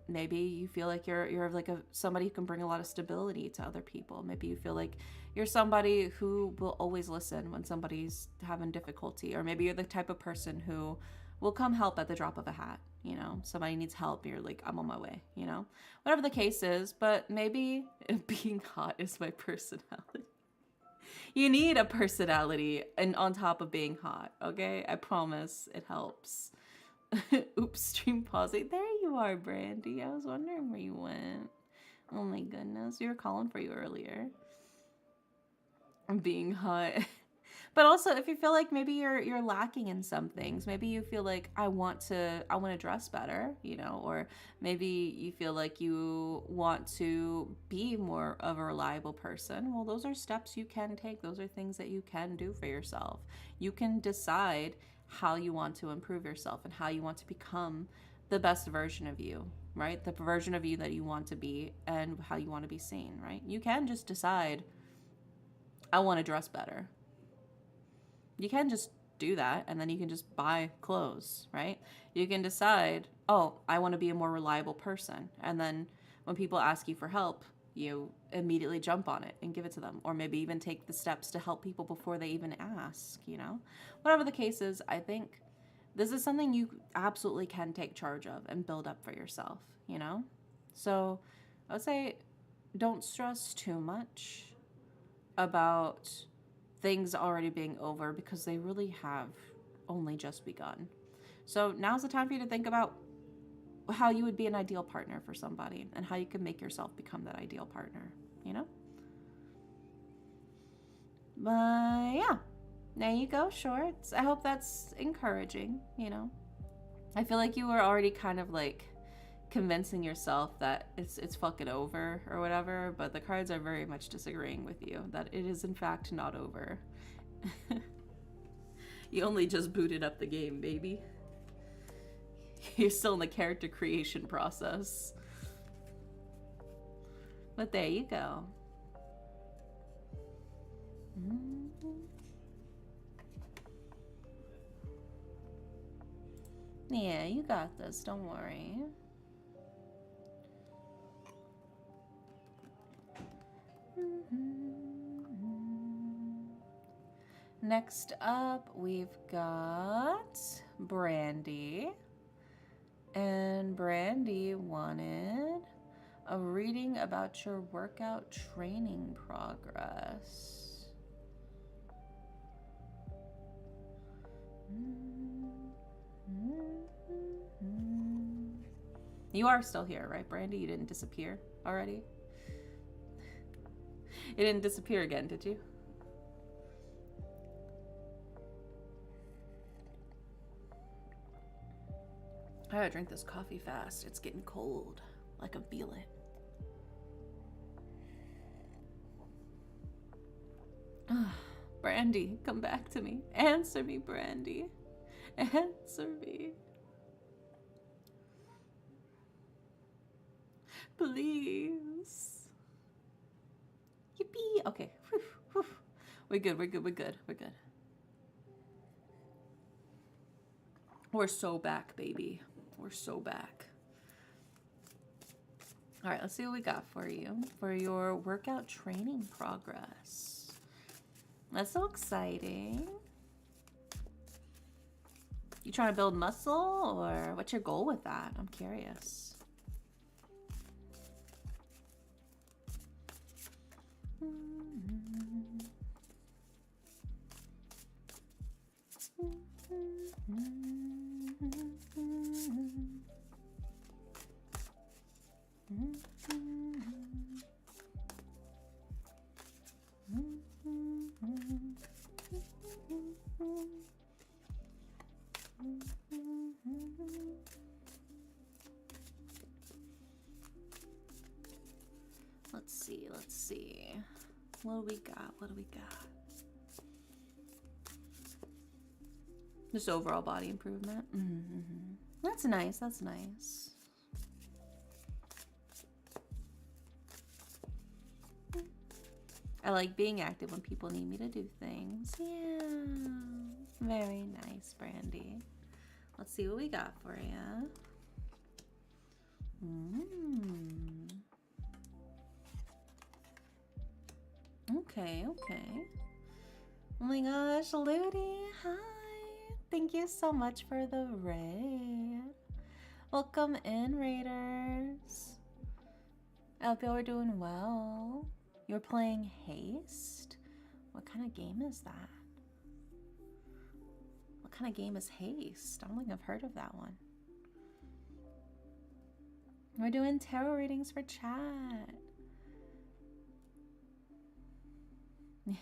maybe you feel like you're like somebody who can bring a lot of stability to other people. Maybe you feel like you're somebody who will always listen when somebody's having difficulty, or maybe you're the type of person who will come help at the drop of a hat. You know, somebody needs help, you're like, I'm on my way, you know, whatever the case is. But maybe being hot is my personality. You need a personality and on top of being hot, okay? I promise it helps. Oops, stream pausing. There you are, Brandy. I was wondering where you went. Oh my goodness, we were calling for you earlier. Being hot. But also, if you feel like maybe you're lacking in some things, maybe you feel like I want to dress better, you know, or maybe you feel like you want to be more of a reliable person. Well, those are steps you can take. Those are things that you can do for yourself. You can decide how you want to improve yourself and how you want to become the best version of you, right? The version of you that you want to be and how you want to be seen, right? You can just decide, I want to dress better. You can just do that, and then you can just buy clothes, right? You can decide, oh, I want to be a more reliable person, and then When people ask you for help, you immediately jump on it and give it to them, or maybe even take the steps to help people before they even ask, you know? Whatever the case is, I think this is something you absolutely can take charge of and build up for yourself, you know? So I would say don't stress too much about things already being over, because they really have only just begun. So now's the time for you to think about how you would be an ideal partner for somebody and how you can make yourself become that ideal partner, you know? But yeah, there you go, shorts. I hope that's encouraging, you know? I feel like you were already kind of like convincing yourself that it's fucking over or whatever, but the cards are very much disagreeing with you that it is in fact not over. You only just booted up the game, baby. You're still in the character creation process. But there you go. Yeah, you got this, don't worry. Next up, we've got Brandy. And Brandy wanted a reading about your workout training progress. You are still here, right, Brandy? You didn't disappear already? You didn't disappear again, did you? I gotta drink this coffee fast. It's getting cold. I can feel it. Brandy, come back to me. Answer me, Brandy. Answer me. Please. Yippee. Okay. Whew, whew. We're good, we're good, we're good, we're good. We're so back, baby. We're so back. All right, let's see what we got for you for your workout training progress. That's so exciting. You trying to build muscle, or what's your goal with that? I'm curious. Let's see. What do we got? What do we got? Just overall body improvement. That's nice. That's nice. I like being active when people need me to do things. Yeah. Very nice, Brandy. Let's see what we got for you. Okay, okay. Oh my gosh, Ludi, hi. Thank you so much for the raid. Welcome in, raiders. I hope y'all are doing well. You're playing Haste? What kind of game is that? What kind of game is Haste? I don't think I've heard of that one. We're doing tarot readings for chat.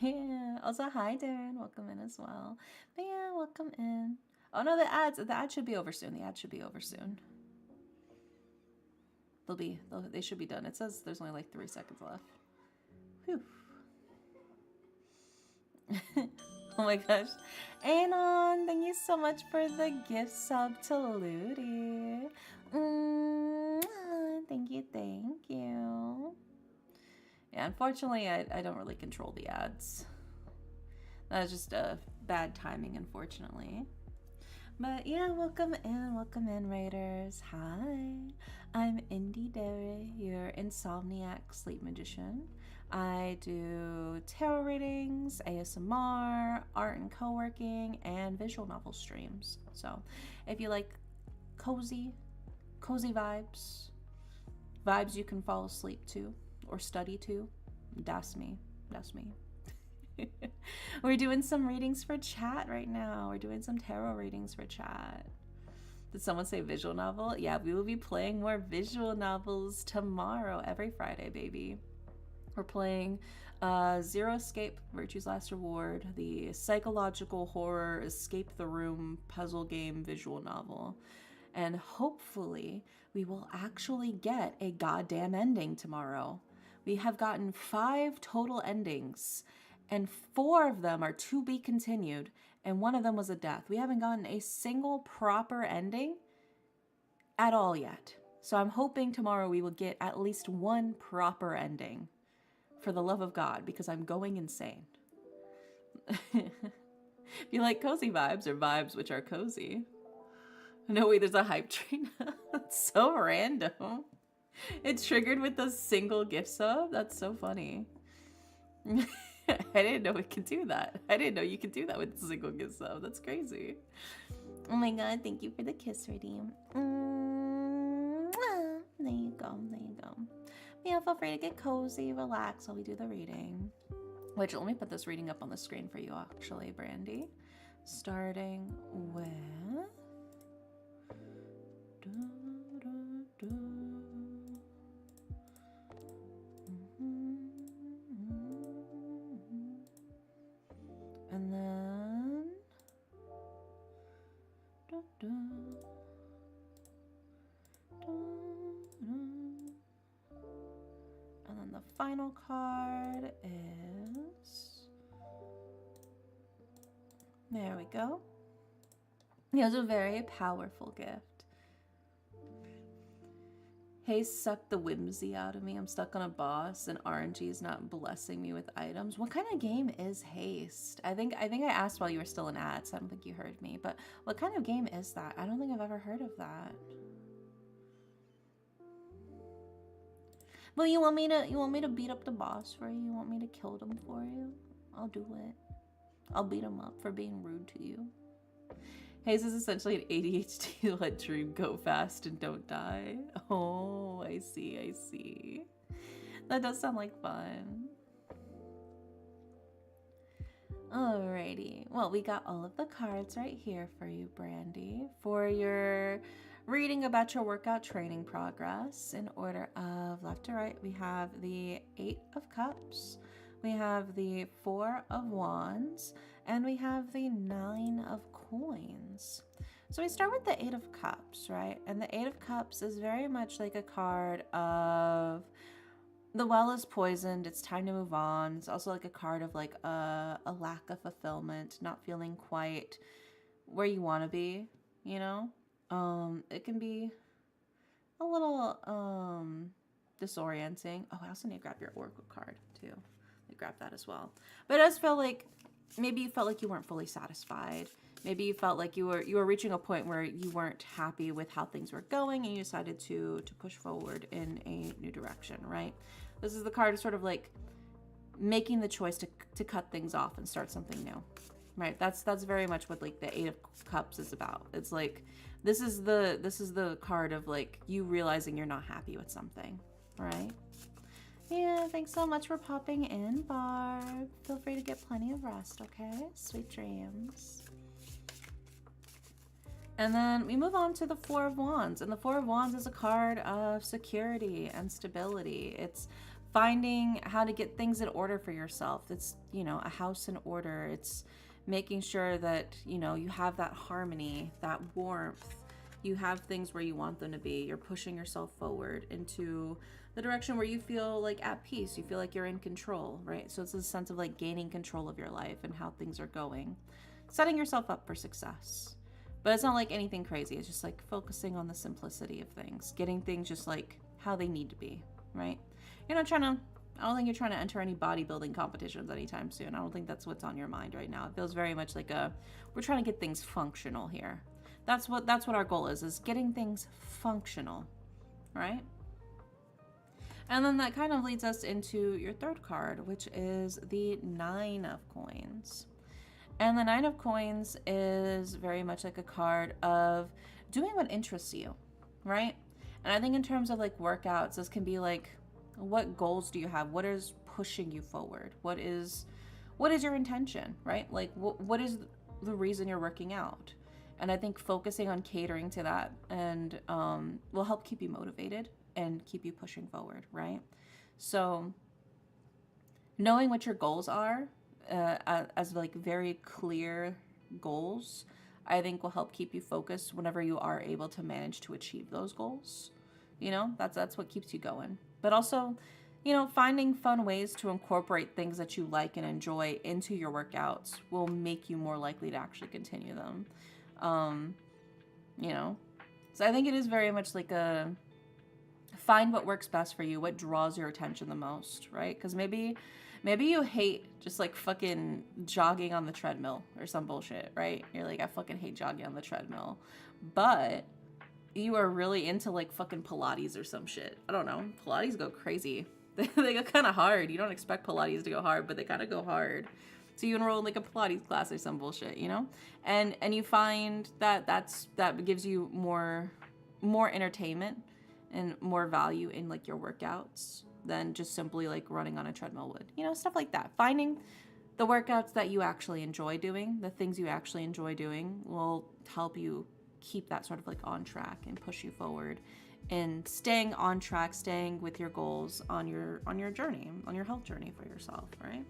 Yeah. Also, hi, Darren. Welcome in as well. But yeah, welcome in. Oh no, the ads should be over soon. The ads should be over soon. They should be done. It says there's only like 3 seconds left. Whew. Oh my gosh. Anon, thank you so much for the gift sub to Ludi. Thank you, thank you. Yeah, unfortunately, I don't really control the ads. That was just bad timing, unfortunately. But yeah, welcome in, Raiders. Hi, I'm Indy Dairy, your insomniac sleep magician. I do tarot readings, ASMR, art and co-working, and visual novel streams. So if you like cozy vibes, vibes you can fall asleep to or study to, that's me. That's me. We're doing some readings for chat right now. We're doing some tarot readings for chat. Did someone say visual novel? Yeah, we will be playing more visual novels tomorrow, every Friday, baby. We're playing Zero Escape, Virtue's Last Reward, the psychological horror escape the room puzzle game visual novel. And hopefully, we will actually get a goddamn ending tomorrow. We have gotten 5 total endings, and 4 of them are to be continued, and 1 of them was a death. We haven't gotten a single proper ending at all yet. So I'm hoping tomorrow we will get at least 1 proper ending. For the love of God, because I'm going insane. If you like cozy vibes or vibes which are cozy. No way, there's a hype train. That's so random. It's triggered with a single gift sub. That's so funny. I didn't know it could do that. I didn't know you could do that with a single gift sub. That's crazy. Oh my god, thank you for the kiss redeem. There you go, there you go. Yeah, feel free to get cozy, relax while we do the reading. Which, let me put this reading up on the screen for you actually, Brandy. Starting with... And then... And then the final card is... There we go. It was a very powerful gift. Haste sucked the whimsy out of me. I'm stuck on a boss and RNG is not blessing me with items. What kind of game is Haste? I think I asked while you were still in ads. I don't think you heard me. But what kind of game is that? I don't think I've ever heard of that. Well, you want me to beat up the boss for you? You want me to kill them for you? I'll do it. I'll beat him up for being rude to you. Haze is essentially an ADHD. Let dream go fast and don't die. Oh, I see, I see. That does sound like fun. Alrighty. Well, we got all of the cards right here for you, Brandy, for your reading about your workout training progress. In order of left to right, we have the 8 of Cups, we have the 4 of Wands, and we have the 9 of Coins. So we start with the 8 of Cups, right? And the 8 of Cups is very much like a card of the well is poisoned, it's time to move on. It's also like a card of like a lack of fulfillment, not feeling quite where you want to be, you know? It can be a little disorienting. Oh, I also need to grab your Oracle card too. I grab that as well. But it does feel like maybe you felt like you weren't fully satisfied. Maybe you felt like you were reaching a point where you weren't happy with how things were going and you decided to push forward in a new direction, right? This is the card of sort of like making the choice to cut things off and start something new, right? That's very much what like the 8 of Cups is about. It's like this is the card of like you realizing you're not happy with something, right? Yeah, thanks so much for popping in, Barb. Feel free to get plenty of rest, okay? Sweet dreams. And then we move on to the 4 of Wands. And the 4 of Wands is a card of security and stability. It's finding how to get things in order for yourself. It's, you know, a house in order. It's making sure that, you know, you have that harmony, that warmth. You have things where you want them to be. You're pushing yourself forward into the direction where you feel like at peace. You feel like you're in control, right? So it's a sense of like gaining control of your life and how things are going. Setting yourself up for success. But it's not like anything crazy. It's just like focusing on the simplicity of things. Getting things just like how they need to be, right? You're not trying to, I don't think you're trying to enter any bodybuilding competitions anytime soon. I don't think that's what's on your mind right now. It feels very much like we're trying to get things functional here. That's what our goal is getting things functional, right? And then that kind of leads us into your third card, which is the Nine of Coins. And the Nine of Coins is very much like a card of doing what interests you, right? And I think in terms of like workouts, this can be like, what goals do you have? What is pushing you forward? What is your intention, right? Like what is the reason you're working out? And I think focusing on catering to that and will help keep you motivated and keep you pushing forward, right? So knowing what your goals are as like very clear goals, I think will help keep you focused whenever you are able to manage to achieve those goals. You know, that's what keeps you going. But also, you know, finding fun ways to incorporate things that you like and enjoy into your workouts will make you more likely to actually continue them. You know, so I think it is very much like a find what works best for you, what draws your attention the most, right? Because maybe you hate just like fucking jogging on the treadmill or some bullshit, right? You're like, I fucking hate jogging on the treadmill, but you are really into like fucking Pilates or some shit. I don't know. Pilates go crazy. They go kind of hard. You don't expect Pilates to go hard, but they kind of go hard. So you enroll in like a Pilates class or some bullshit, you know? And you find that that gives you more entertainment and more value in like your workouts than just simply like running on a treadmill would. You know, stuff like that. Finding the workouts that you actually enjoy doing, the things you actually enjoy doing will help you keep that sort of like on track and push you forward and staying on track, staying with your goals on your journey, on your health journey for yourself, right?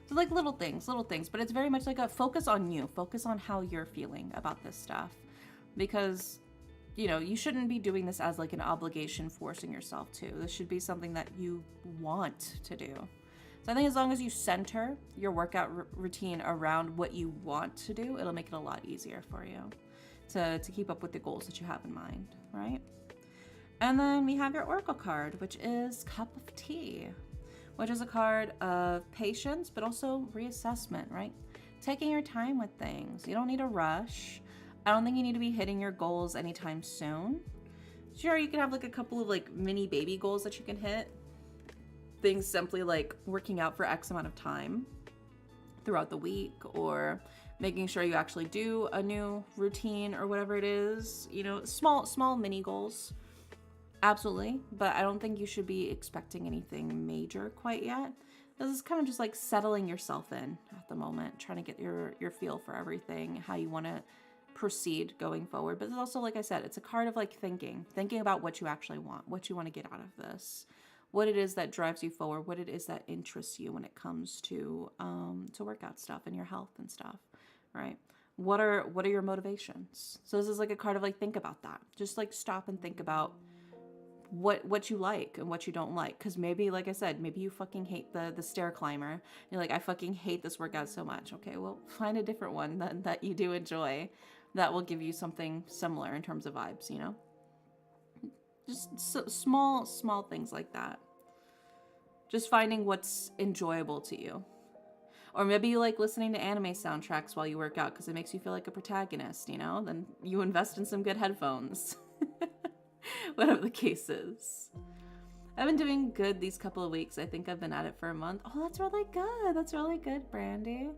So like little things, but it's very much like a focus on you, focus on how you're feeling about this stuff, because you know, you shouldn't be doing this as like an obligation, forcing yourself to. This should be something that you want to do. So I think as long as you center your workout routine around what you want to do, it'll make it a lot easier for you to keep up with the goals that you have in mind, right? And then we have your Oracle card, which is Cup of Tea, which is a card of patience, but also reassessment, right? Taking your time with things. You don't need a rush. I don't think you need to be hitting your goals anytime soon. Sure, you can have like a couple of like mini baby goals that you can hit. Things simply like working out for X amount of time throughout the week, or making sure you actually do a new routine or whatever it is. You know, small mini goals. Absolutely. But I don't think you should be expecting anything major quite yet. This is kind of just like settling yourself in at the moment, trying to get your feel for everything, how you want to proceed going forward. But it's also, like I said, it's a card of like thinking about what you actually want, what you want to get out of this, what it is that drives you forward, what it is that interests you when it comes to workout stuff and your health and stuff, right? What are your motivations? So this is like a card of like, think about that. Just like stop and think about what you like and what you don't like. Because maybe, like I said, maybe you fucking hate the stair climber. You're like, I fucking hate this workout so much. Okay, well, find a different one that you do enjoy that will give you something similar in terms of vibes, you know? Just small things like that. Just finding what's enjoyable to you. Or maybe you like listening to anime soundtracks while you work out because it makes you feel like a protagonist, you know? Then you invest in some good headphones. Whatever the case is. I've been doing good these couple of weeks. I think I've been at it for a month. Oh, that's really good. That's really good, Brandy.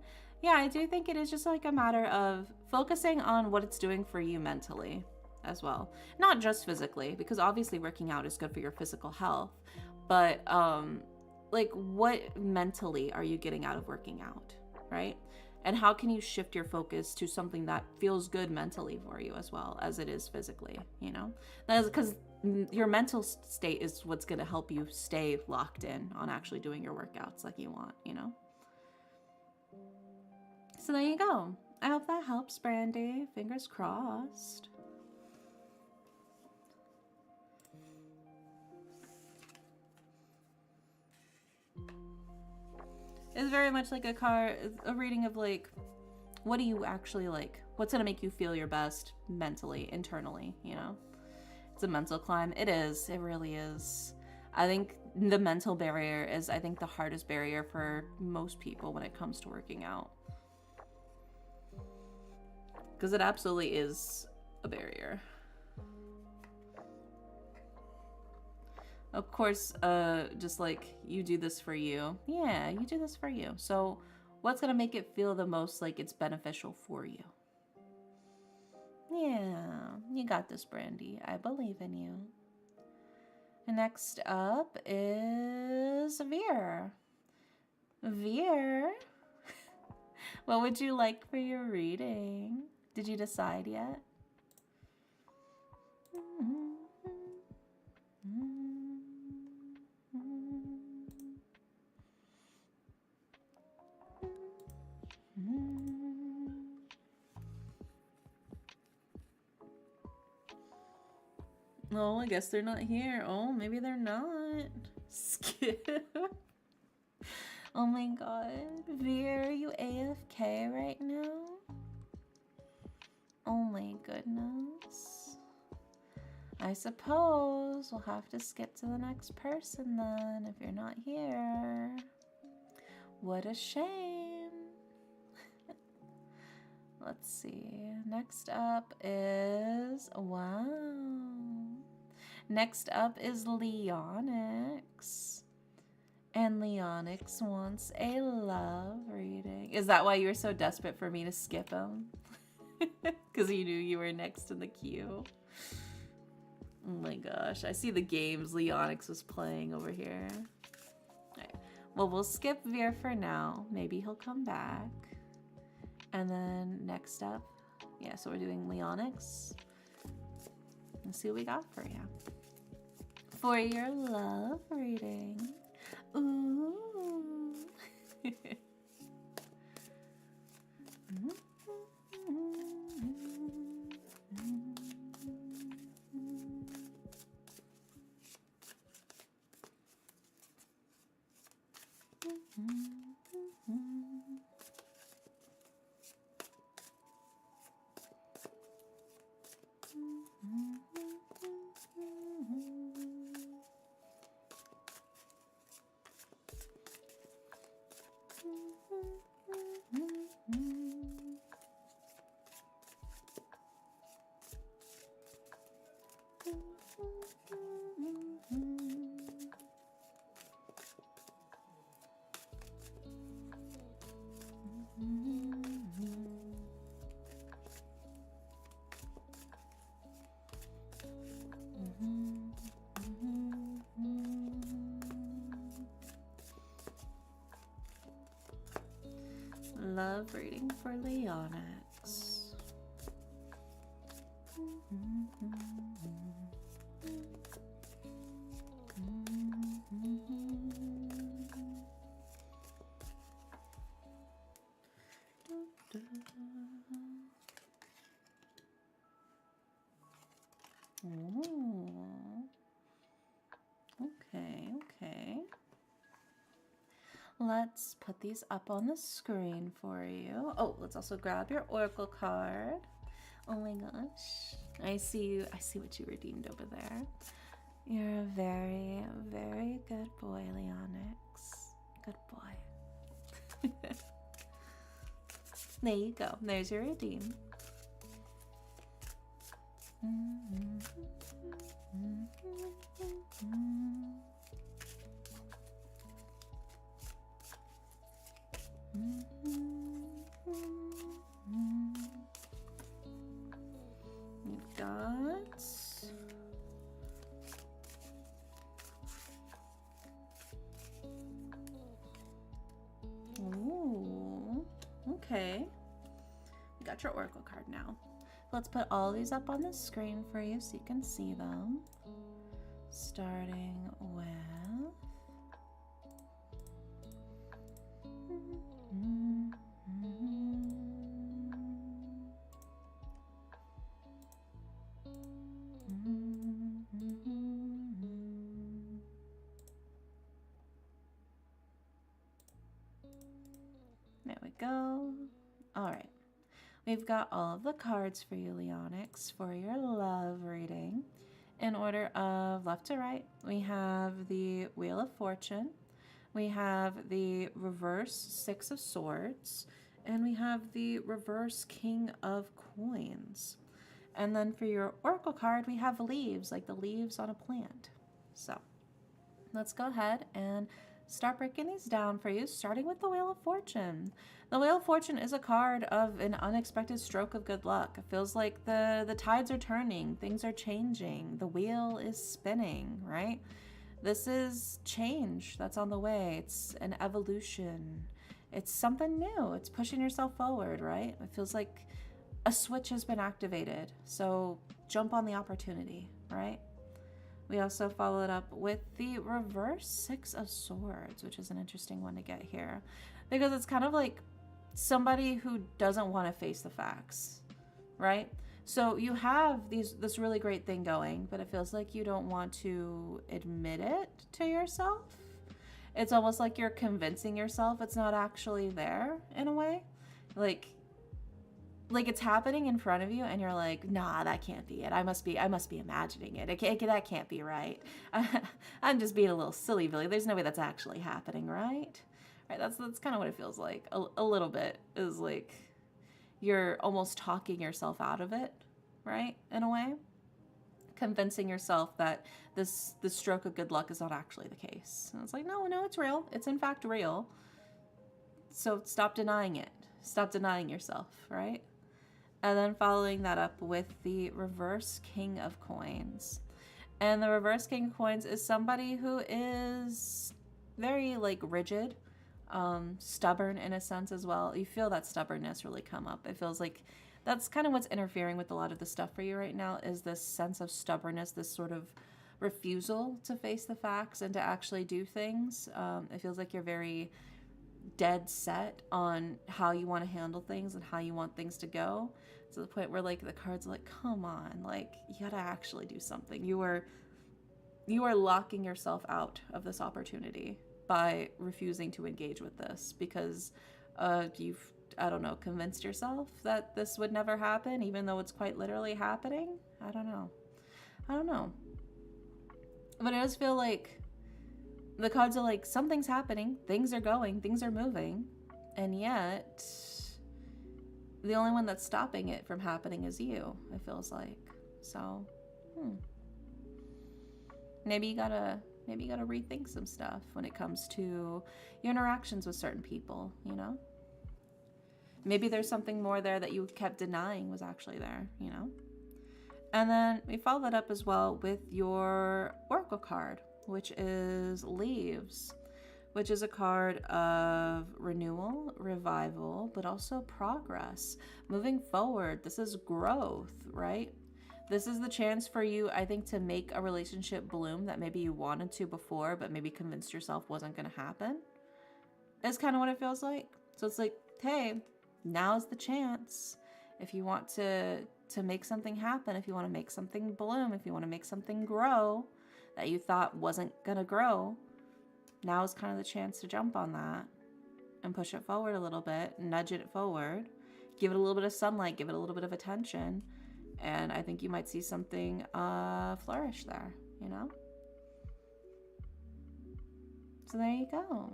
Yeah, I do think it is just like a matter of focusing on what it's doing for you mentally as well. Not just physically, because obviously working out is good for your physical health, but like what mentally are you getting out of working out, right? And how can you shift your focus to something that feels good mentally for you as well as it is physically, you know? That is because your mental state is what's going to help you stay locked in on actually doing your workouts like you want, you know? So there you go. I hope that helps, Brandy. Fingers crossed. It's very much like a reading of like, what do you actually like? What's going to make you feel your best mentally, internally, you know? It's a mental climb. It is. It really is. I think the mental barrier is, I think, the hardest barrier for most people when it comes to working out. Because it absolutely is a barrier. Of course, just like you do this for you. Yeah, you do this for you. So what's gonna make it feel the most like it's beneficial for you? Yeah, you got this, Brandy. I believe in you. And next up is Veer. Veer, what would you like for your reading? Did you decide yet? Oh, I guess they're not here. Oh, maybe they're not. Skip. Oh my god. Veer, are you AFK right now? Oh my goodness. I suppose we'll have to skip to the next person then if you're not here. What a shame. Let's see. Next up is... Wow. Next up is Leonix. And Leonix wants a love reading. Is that why you were so desperate for me to skip him? Because you knew you were next in the queue. Oh my gosh. I see the games Leonix was playing over here. Alright. Well, we'll skip Veer for now. Maybe he'll come back. And then next up, yeah, so we're doing Leonix. Let's see what we got for you. For your love reading. Ooh. Love reading for Leonix. Okay. Let's put these up on the screen for you. Oh, let's also grab your Oracle card. Oh my gosh. I see what you redeemed over there. You're a very, very good boy, Leonix. Good boy. There you go. There's your redeem. You've got ooh, okay. You got your Oracle card now. Let's put all these up on the screen for you so you can see them. Starting with there we go. All right. We've got all of the cards for you, Leonix, for your love reading. In order of left to right, we have the Wheel of Fortune. We have the reverse Six of Swords. And we have the reverse King of Coins. And then for your Oracle card, we have leaves, like the leaves on a plant. So let's go ahead and start breaking these down for you, starting with the Wheel of Fortune. The Wheel of Fortune is a card of an unexpected stroke of good luck. It feels like the tides are turning, things are changing, the wheel is spinning, right? This is change that's on the way. It's an evolution. It's something new. It's pushing yourself forward, right? It feels like a switch has been activated. So jump on the opportunity, right? We also follow it up with the reverse Six of Swords, which is an interesting one to get here, because it's kind of like somebody who doesn't want to face the facts, right? So you have this really great thing going, but it feels like you don't want to admit it to yourself. It's almost like you're convincing yourself it's not actually there in a way. Like it's happening in front of you and you're like, nah, that can't be it. I must be imagining it. That can't be right. I'm just being a little silly, Billy. There's no way that's actually happening, right? Right, that's kind of what it feels like. A little bit is like you're almost talking yourself out of it, right? In a way. Convincing yourself that this stroke of good luck is not actually the case. And it's like, no, it's real. It's in fact real. So stop denying it. Stop denying yourself, right? And then following that up with the reverse King of Coins. And the reverse King of Coins is somebody who is very like rigid, stubborn in a sense as well. You feel that stubbornness really come up. It feels like that's kind of what's interfering with a lot of the stuff for you right now, is this sense of stubbornness, this sort of refusal to face the facts and to actually do things. It feels like you're very dead set on how you want to handle things and how you want things to go, to the point where like the cards are like, come on, like you gotta actually do something. You are locking yourself out of this opportunity by refusing to engage with this because you've, I don't know, convinced yourself that this would never happen, even though it's quite literally happening. I don't know. But it does feel like the cards are like, something's happening, things are going, things are moving, and yet the only one that's stopping it from happening is you, it feels like. So, maybe you gotta rethink some stuff when it comes to your interactions with certain people, you know? Maybe there's something more there that you kept denying was actually there, you know? And then we follow that up as well with your Oracle card, which is Leaves, which is a card of renewal, revival, but also progress, moving forward. This is growth, right? This is the chance for you, I think, to make a relationship bloom that maybe you wanted to before, but maybe convinced yourself wasn't going to happen. Is kind of what it feels like. So it's like, hey, now's the chance. If you want to make something happen, if you want to make something bloom, if you want to make something grow that you thought wasn't going to grow, now is kind of the chance to jump on that and push it forward a little bit, nudge it forward, give it a little bit of sunlight, give it a little bit of attention, and I think you might see something flourish there, you know? So there you go.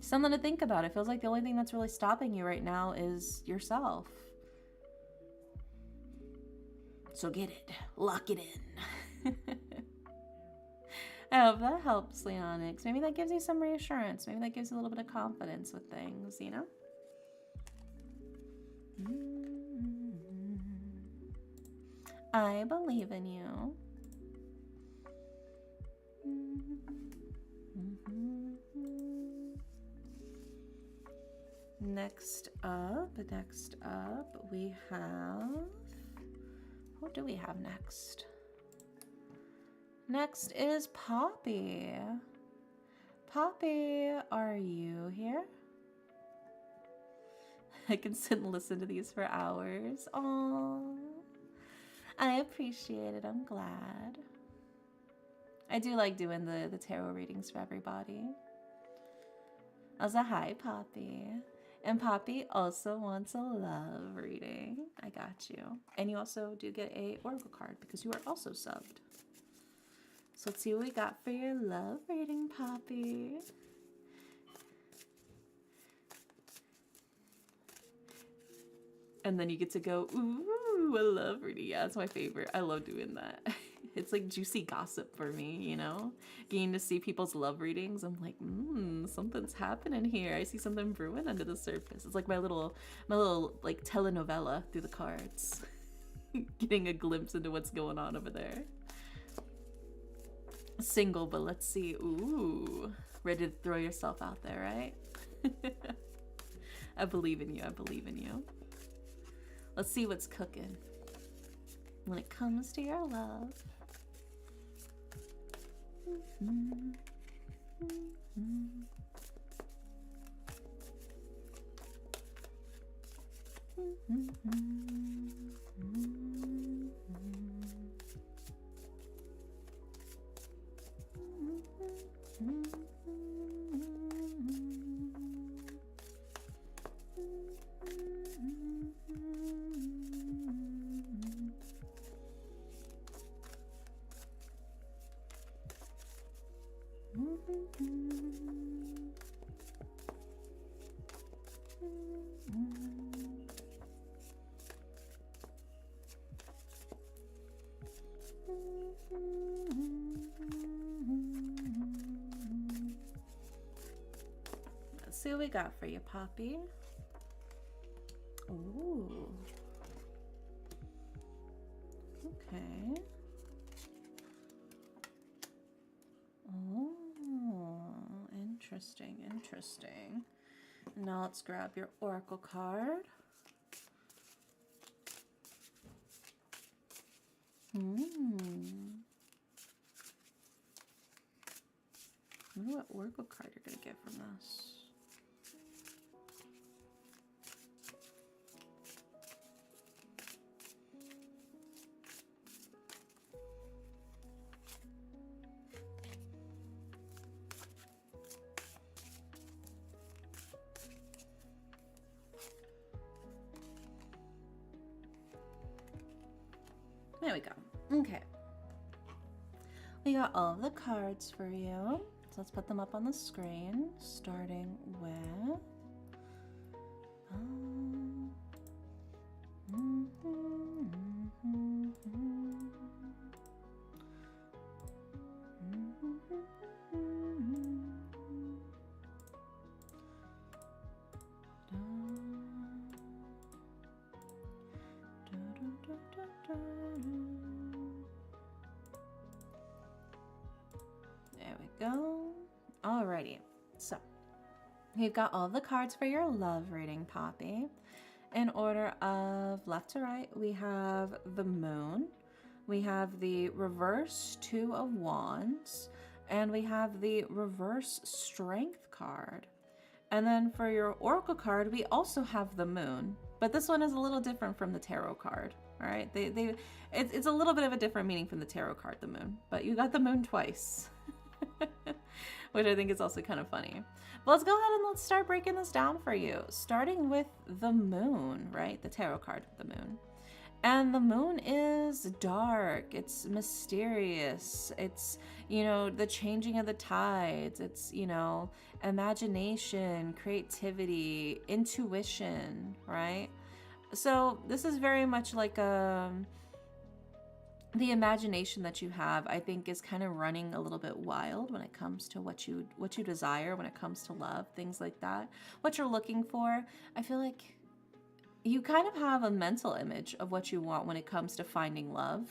Something to think about. It feels like the only thing that's really stopping you right now is yourself. So get it. Lock it in. I hope that helps, Leonix. Maybe that gives you some reassurance. Maybe that gives you a little bit of confidence with things, you know? I believe in you. Next up, we have... What do we have next? Next is Poppy. Poppy, are you here? I can sit and listen to these for hours. Aww. I appreciate it. I'm glad. I do like doing the tarot readings for everybody. Also, hi, Poppy. And Poppy also wants a love reading. I got you. And you also do get a oracle card because you are also subbed. So let's see what we got for your love reading, Poppy. And then you get to go, ooh, I love reading. Yeah, it's my favorite. I love doing that. It's like juicy gossip for me, you know? Getting to see people's love readings. I'm like, something's happening here. I see something brewing under the surface. It's like my little like telenovela through the cards. Getting a glimpse into what's going on over there. Single, but let's see. Ooh. Ready to throw yourself out there, right? I believe in you. I believe in you. Let's see what's cooking when it comes to your love. Let's see what we got for you, Poppy. Ooh. Okay. Oh, interesting, interesting. Now let's grab your oracle card. I wonder what oracle card you're gonna get from this. There we go. Okay. We got all of the cards for you. So let's put them up on the screen, starting with there we go. Alrighty, so you've got all the cards for your love reading, Poppy. In order of left to right, we have the Moon, we have the reverse Two of Wands, and we have the reverse Strength card. And then for your Oracle card, we also have the Moon, but this one is a little different from the Tarot card. All right, it's a little bit of a different meaning from the Tarot card, the Moon, but you got the Moon twice, which I think is also kind of funny. But let's go ahead and let's start breaking this down for you, starting with the Moon, right? The Tarot card, the Moon. And the Moon is dark, it's mysterious, it's, you know, the changing of the tides, it's, you know, imagination, creativity, intuition, right? So this is very much like the imagination that you have, I think, is kind of running a little bit wild when it comes to what you desire, when it comes to love, things like that, what you're looking for. I feel like you kind of have a mental image of what you want when it comes to finding love.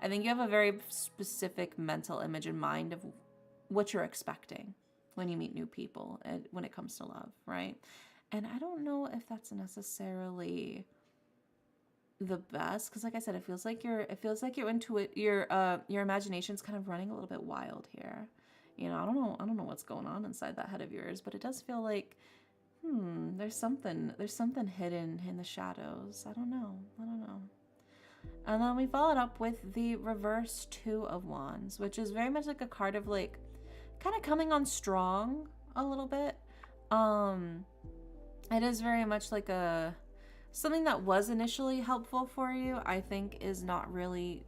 I think you have a very specific mental image in mind of what you're expecting when you meet new people and when it comes to love, right? And I don't know if that's necessarily the best, because like I said, it feels like your imagination's kind of running a little bit wild here. You know, I don't know what's going on inside that head of yours, but it does feel like there's something hidden in the shadows. I don't know. And then we followed up with the reverse Two of Wands, which is very much like a card of like kind of coming on strong a little bit. It is very much like something that was initially helpful for you, I think, is not really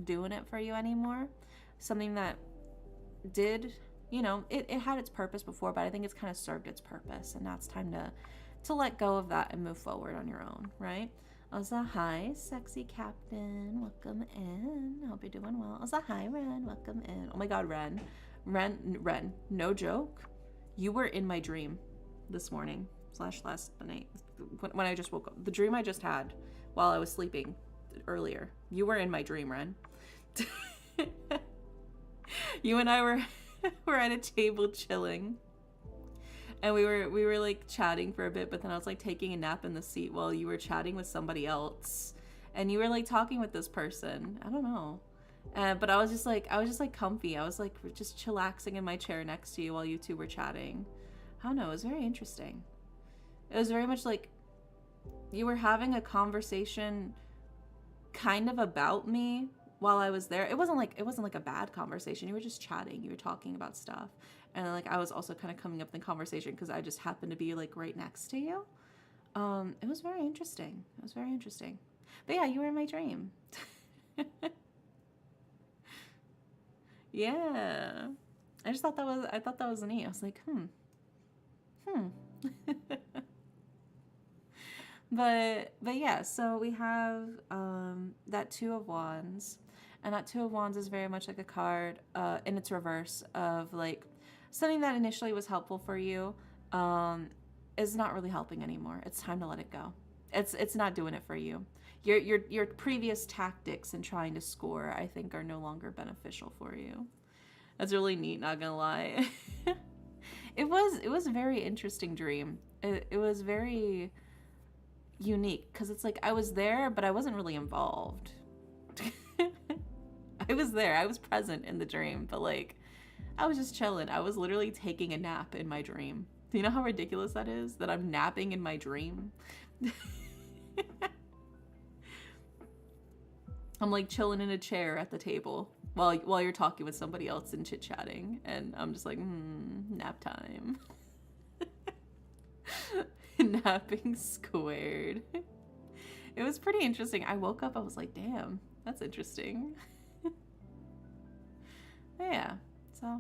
doing it for you anymore. Something that did, you know, it had its purpose before, but I think it's kind of served its purpose, and now it's time to let go of that and move forward on your own, right? Oza, hi, sexy captain. Welcome in. Hope you're doing well. Oza, hi, Ren. Welcome in. Oh my God, Ren. Ren, no joke. You were in my dream this morning / last night when I just woke up. The dream I just had while I was sleeping earlier. You were in my dream, Ren. You and I were at a table chilling. And we were like chatting for a bit, but then I was like taking a nap in the seat while you were chatting with somebody else. And you were like talking with this person. I don't know. But I was just like comfy. I was like just chillaxing in my chair next to you while you two were chatting. I don't know. It was very interesting. It was very much like you were having a conversation kind of about me while I was there. It wasn't like a bad conversation. You were just chatting. You were talking about stuff. And then, like, I was also kind of coming up in the conversation because I just happened to be like right next to you. It was very interesting. It was very interesting. But yeah, you were in my dream. Yeah. I thought that was neat. I was like, But yeah, so we have that Two of Wands. And that Two of Wands is very much like a card in its reverse of like something that initially was helpful for you is not really helping anymore. It's time to let it go. It's not doing it for you. Your previous tactics in trying to score, I think, are no longer beneficial for you. That's really neat, not gonna lie. It was a very interesting dream. It was very unique because it's like I was there, but I wasn't really involved. I was there. I was present in the dream, but like I was just chilling. I was literally taking a nap in my dream. Do you know how ridiculous that is? That I'm napping in my dream? I'm like chilling in a chair at the table while you're talking with somebody else and chit-chatting, and I'm just like, nap time. Napping squared. It was pretty interesting. I woke up, I was like, damn, that's interesting. Yeah, so,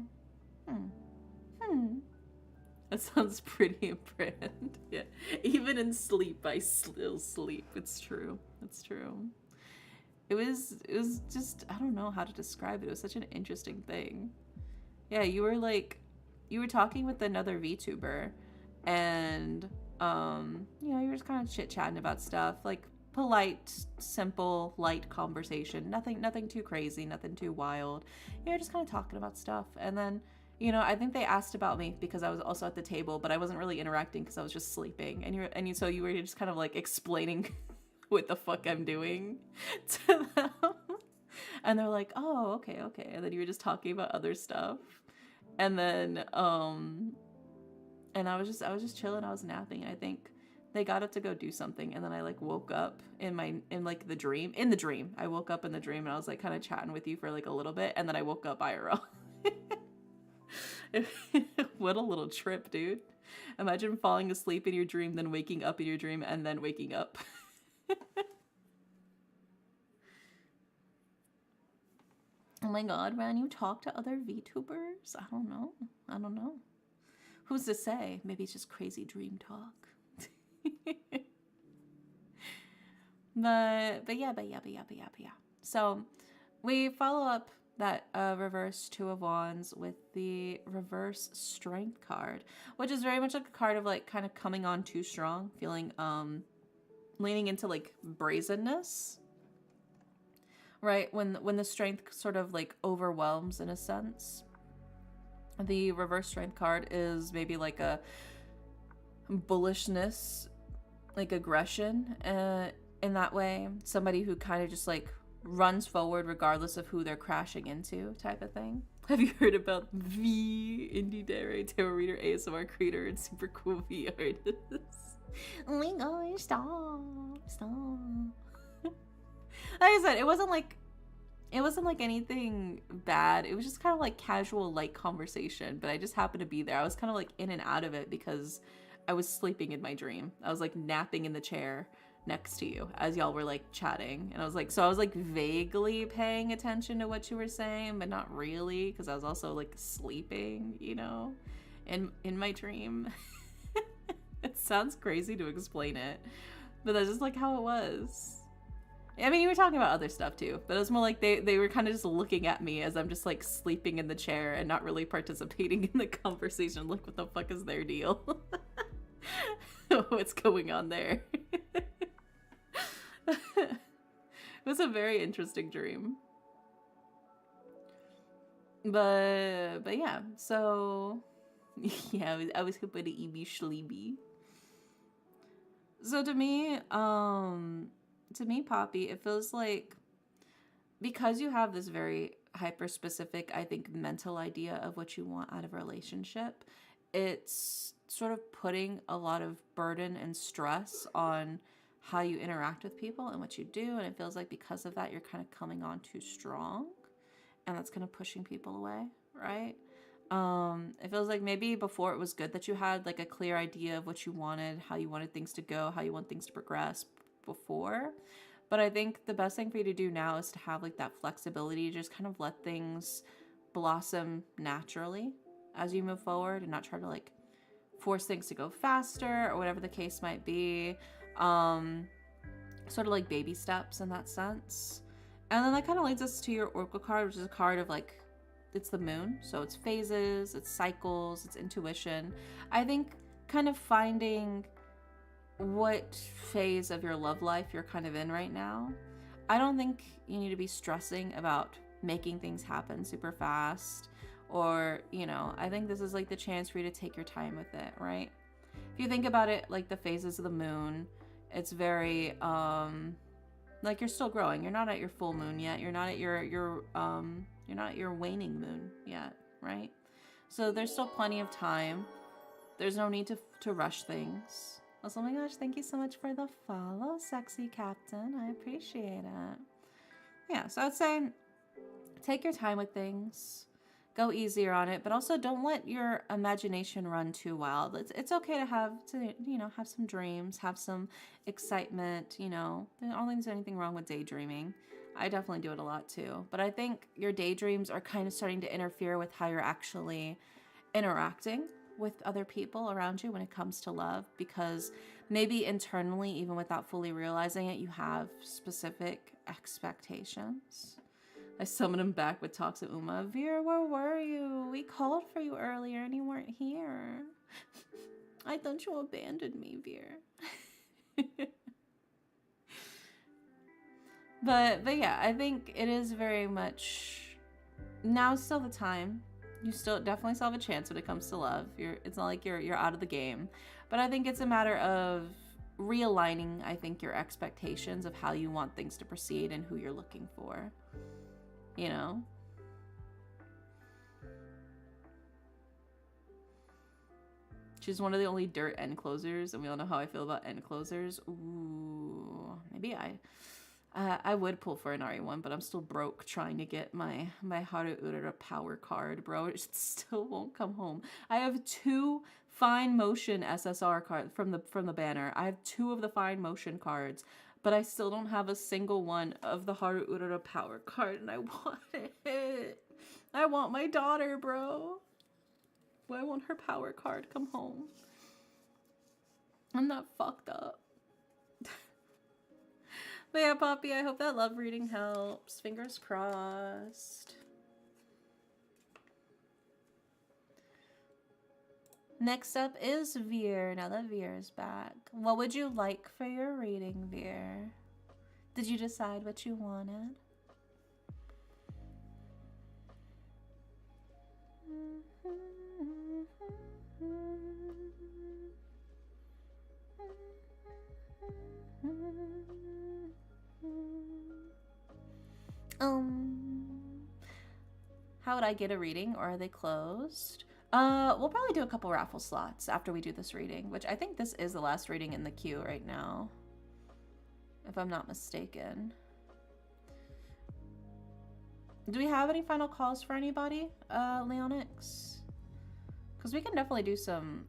That sounds pretty important. Yeah, even in sleep, I still sleep. It's true. It's true. It was just, I don't know how to describe it. It was such an interesting thing. Yeah, you were talking with another VTuber, and you know, you were just kind of chit-chatting about stuff, like polite, simple, light conversation. Nothing too crazy, nothing too wild. You're just kind of talking about stuff. And then, you know, I think they asked about me because I was also at the table, but I wasn't really interacting because I was just sleeping. And so you were just kind of like explaining what the fuck I'm doing to them. And they're like, oh, okay. And then you were just talking about other stuff. And then and I was just chilling. I was napping. I think they got up to go do something, and then I like woke up in the dream. I woke up in the dream, and I was like kind of chatting with you for like a little bit, and then I woke up IRL. What a little trip, dude. Imagine falling asleep in your dream, then waking up in your dream, and then waking up. Oh my god, man, you talk to other VTubers? I don't know. Who's to say? Maybe it's just crazy dream talk. But yeah. So we follow up that reverse Two of Wands with the reverse Strength card, which is very much like a card of like kind of coming on too strong, feeling leaning into like brazenness. Right? When the Strength sort of like overwhelms in a sense. The reverse Strength card is maybe like a bullishness, like aggression in that way. Somebody who kind of just like runs forward regardless of who they're crashing into type of thing. Have you heard about V Indie Dare Tarot Reader ASMR creator and super cool V artist? Oh my gosh, stop. Like I said, it wasn't like anything bad. It was just kind of like casual, light conversation, but I just happened to be there. I was kind of like in and out of it because I was sleeping in my dream. I was like napping in the chair next to you as y'all were like chatting. And I was like vaguely paying attention to what you were saying, but not really, because I was also like sleeping, you know, in my dream. It sounds crazy to explain it, but that's just like how it was. I mean, you were talking about other stuff too, but it was more like they were kind of just looking at me as I'm just like sleeping in the chair and not really participating in the conversation. Like, what the fuck is their deal? What's going on there? It was a very interesting dream. But yeah, so yeah, I was hoping to be sleepy. So to me, Poppy, it feels like because you have this very hyper specific, I think, mental idea of what you want out of a relationship, it's sort of putting a lot of burden and stress on how you interact with people and what you do. And it feels like because of that, you're kind of coming on too strong, and that's kind of pushing people away, right? It feels like maybe before it was good that you had like a clear idea of what you wanted, how you wanted things to go, how you want things to progress before. But I think the best thing for you to do now is to have like that flexibility to just kind of let things blossom naturally as you move forward and not try to like force things to go faster or whatever the case might be. Sort of like baby steps in that sense. And then that kind of leads us to your Oracle card, which is a card of like, it's the moon. So it's phases, it's cycles, it's intuition. I think kind of finding what phase of your love life you're kind of in right now. I don't think you need to be stressing about making things happen super fast, or, you know, I think this is like the chance for you to take your time with it, right? If you think about it like the phases of the moon, it's very like you're still growing. You're not at your full moon yet. You're not at you're not at your waning moon yet, right? So there's still plenty of time. There's no need to rush things. Oh my gosh, thank you so much for the follow, sexy captain. I appreciate it. Yeah, so I'd say take your time with things. Go easier on it, but also don't let your imagination run too wild. It's okay to have some dreams, have some excitement, you know. I don't think there's anything wrong with daydreaming. I definitely do it a lot too. But I think your daydreams are kind of starting to interfere with how you're actually interacting with other people around you when it comes to love, because maybe internally, even without fully realizing it, you have specific expectations. I summoned him back with Toxic Uma. Veer, where were you? We called for you earlier and you weren't here. I thought you abandoned me, Veer. But yeah, I think it is very much, now's still the time. You still definitely still have a chance when it comes to love. It's not like you're out of the game. But I think it's a matter of realigning, I think, your expectations of how you want things to proceed and who you're looking for. You know? She's one of the only dirt end closers, and we all know how I feel about end closers. Ooh, maybe I would pull for an RE1, but I'm still broke trying to get my Haru Urara power card, bro. It still won't come home. I have 2 fine motion SSR cards from the banner. I have 2 of the fine motion cards, but I still don't have a single one of the Haru Urara power card, and I want it. I want my daughter, bro. I want her power card. Come home. I'm not fucked up. But yeah, Poppy, I hope that love reading helps. Fingers crossed. Next up is Veer. Now that Veer is back. What would you like for your reading, Veer? Did you decide what you wanted? How would I get a reading, or are they closed? We'll probably do a couple raffle slots after we do this reading, which I think this is the last reading in the queue right now, if I'm not mistaken. Do we have any final calls for anybody, Leonix? Because we can definitely do some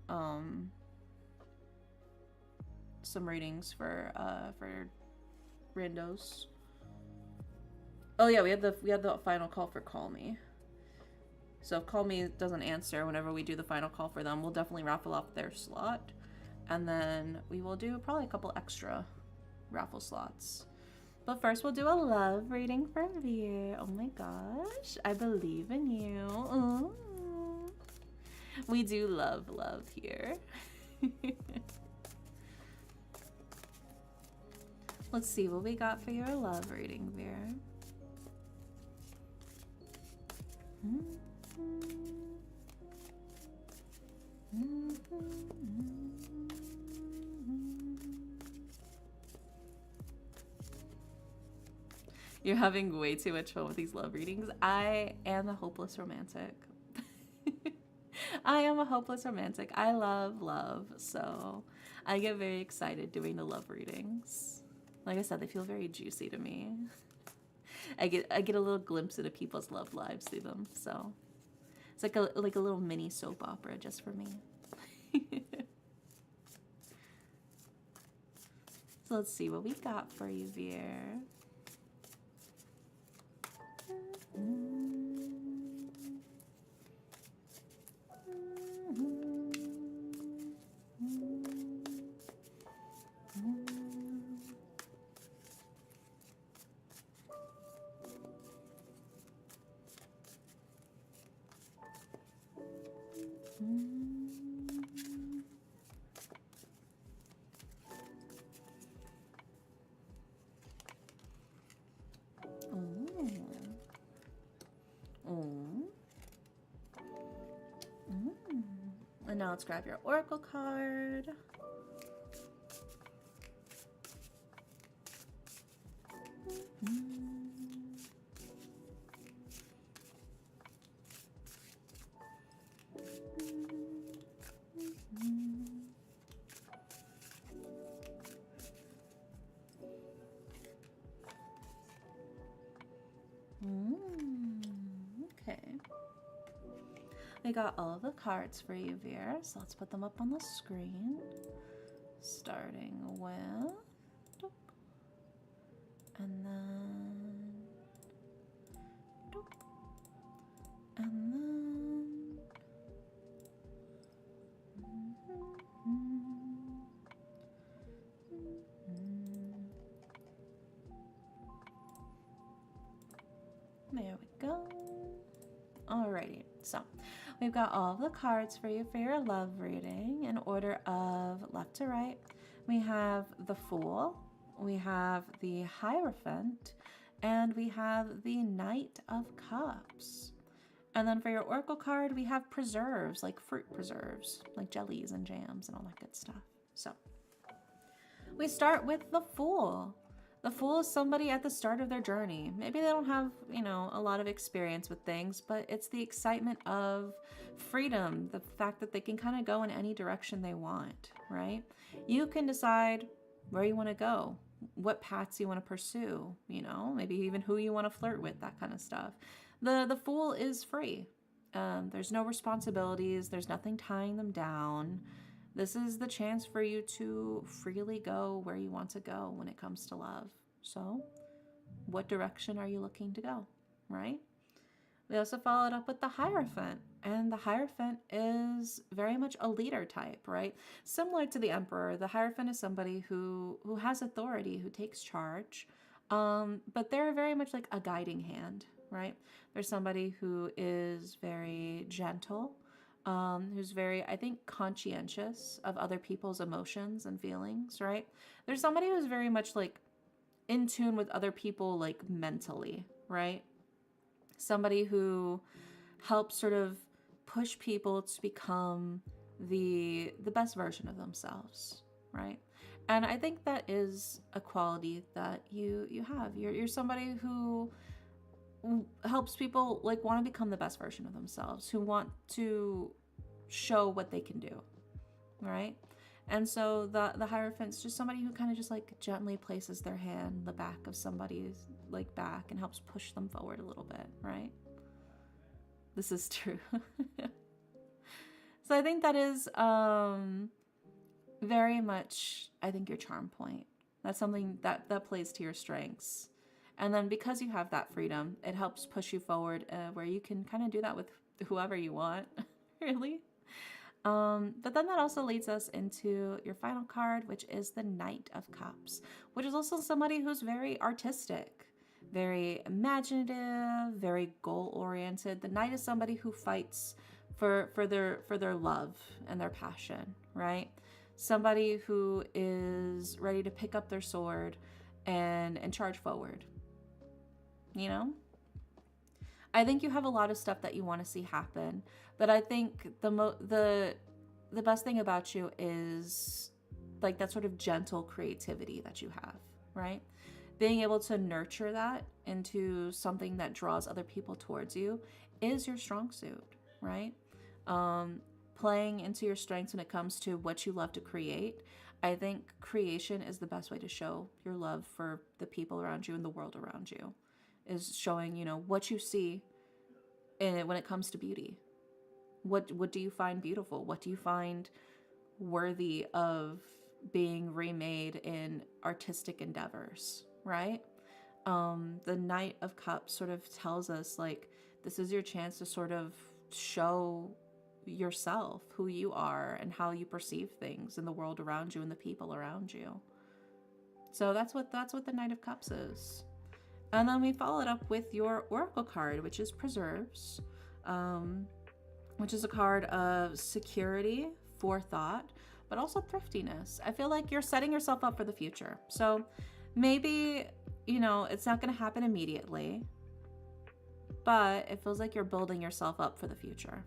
readings for randos. Oh yeah, we had the final call for Call Me. So if Call Me doesn't answer whenever we do the final call for them, we'll definitely raffle off their slot. And then we will do probably a couple extra raffle slots. But first we'll do a love reading for Veer. Oh my gosh, I believe in you. Ooh. We do love here. Let's see what we got for your love reading, Veer. You're having way too much fun with these love readings. I am a hopeless romantic. I am a hopeless romantic. I love love, so I get very excited doing the love readings. Like I said, they feel very juicy to me. I get a little glimpse into people's love lives through them, so it's like a little mini soap opera just for me. So let's see what we got for you, Veer. And now let's grab your oracle card. Okay. We got all the cards for you, Veer, so let's put them up on the screen. Starting with, and then, and then, there we go. Alrighty, so we've got all of the cards for you for your love reading in order of left to right. We have the Fool, we have the Hierophant, and we have the Knight of Cups. And then for your oracle card, we have preserves, like fruit preserves, like jellies and jams and all that good stuff. So we start with the Fool. The Fool is somebody at the start of their journey. Maybe they don't have, a lot of experience with things, but it's the excitement of freedom, the fact that they can kind of go in any direction they want, right? You can decide where you want to go, what paths you want to pursue, maybe even who you want to flirt with, that kind of stuff. The Fool is free. There's no responsibilities. There's nothing tying them down. This is the chance for you to freely go where you want to go when it comes to love. So, what direction are you looking to go, right? We also followed up with the Hierophant, and the Hierophant is very much a leader type, right? Similar to the Emperor, the Hierophant is somebody who has authority, who takes charge, but they're very much like a guiding hand, right? There's somebody who is very gentle, who's very, I think, conscientious of other people's emotions and feelings, right? There's somebody who's very much like in tune with other people, like mentally, right? Somebody who helps sort of push people to become the best version of themselves, right? And I think that is a quality that you have. You're somebody who helps people like want to become the best version of themselves, who want to show what they can do, right? And so the Hierophant's just somebody who kind of just like gently places their hand in the back of somebody's like back and helps push them forward a little bit, right? This is true. So I think that is very much, I think, your charm point. That's something that plays to your strengths. And then because you have that freedom, it helps push you forward where you can kind of do that with whoever you want, really. But then that also leads us into your final card, which is the Knight of Cups, which is also somebody who's very artistic, very imaginative, very goal oriented. The Knight is somebody who fights for their love and their passion, right? Somebody who is ready to pick up their sword and charge forward. You know? I think you have a lot of stuff that you want to see happen, but I think the best thing about you is like that sort of gentle creativity that you have, right? Being able to nurture that into something that draws other people towards you is your strong suit, right? Playing into your strengths when it comes to what you love to create. I think creation is the best way to show your love for the people around you and the world around you, is showing, you know, what you see in it when it comes to beauty. What do you find beautiful? What do you find worthy of being remade in artistic endeavors, right? The Knight of Cups sort of tells us, like, this is your chance to sort of show yourself, who you are and how you perceive things in the world around you and the people around you. So that's what the Knight of Cups is. And then we followed up with your Oracle card, which is Preserves, which is a card of security, forethought, but also thriftiness. I feel like you're setting yourself up for the future. So maybe, you know, it's not going to happen immediately, but it feels like you're building yourself up for the future.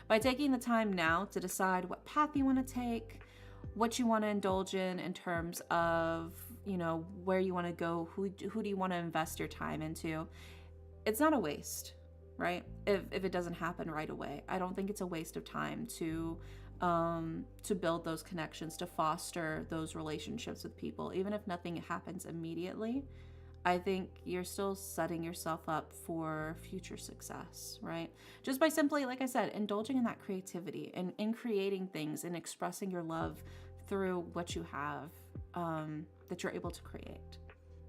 By taking the time now to decide what path you want to take, what you want to indulge in terms of, you know, where you want to go, who do you want to invest your time into, it's not a waste, right? If it doesn't happen right away. I don't think it's a waste of time to build those connections, to foster those relationships with people. Even if nothing happens immediately, I think you're still setting yourself up for future success, right? Just by simply, like I said, indulging in that creativity and in creating things and expressing your love through what you have that you're able to create,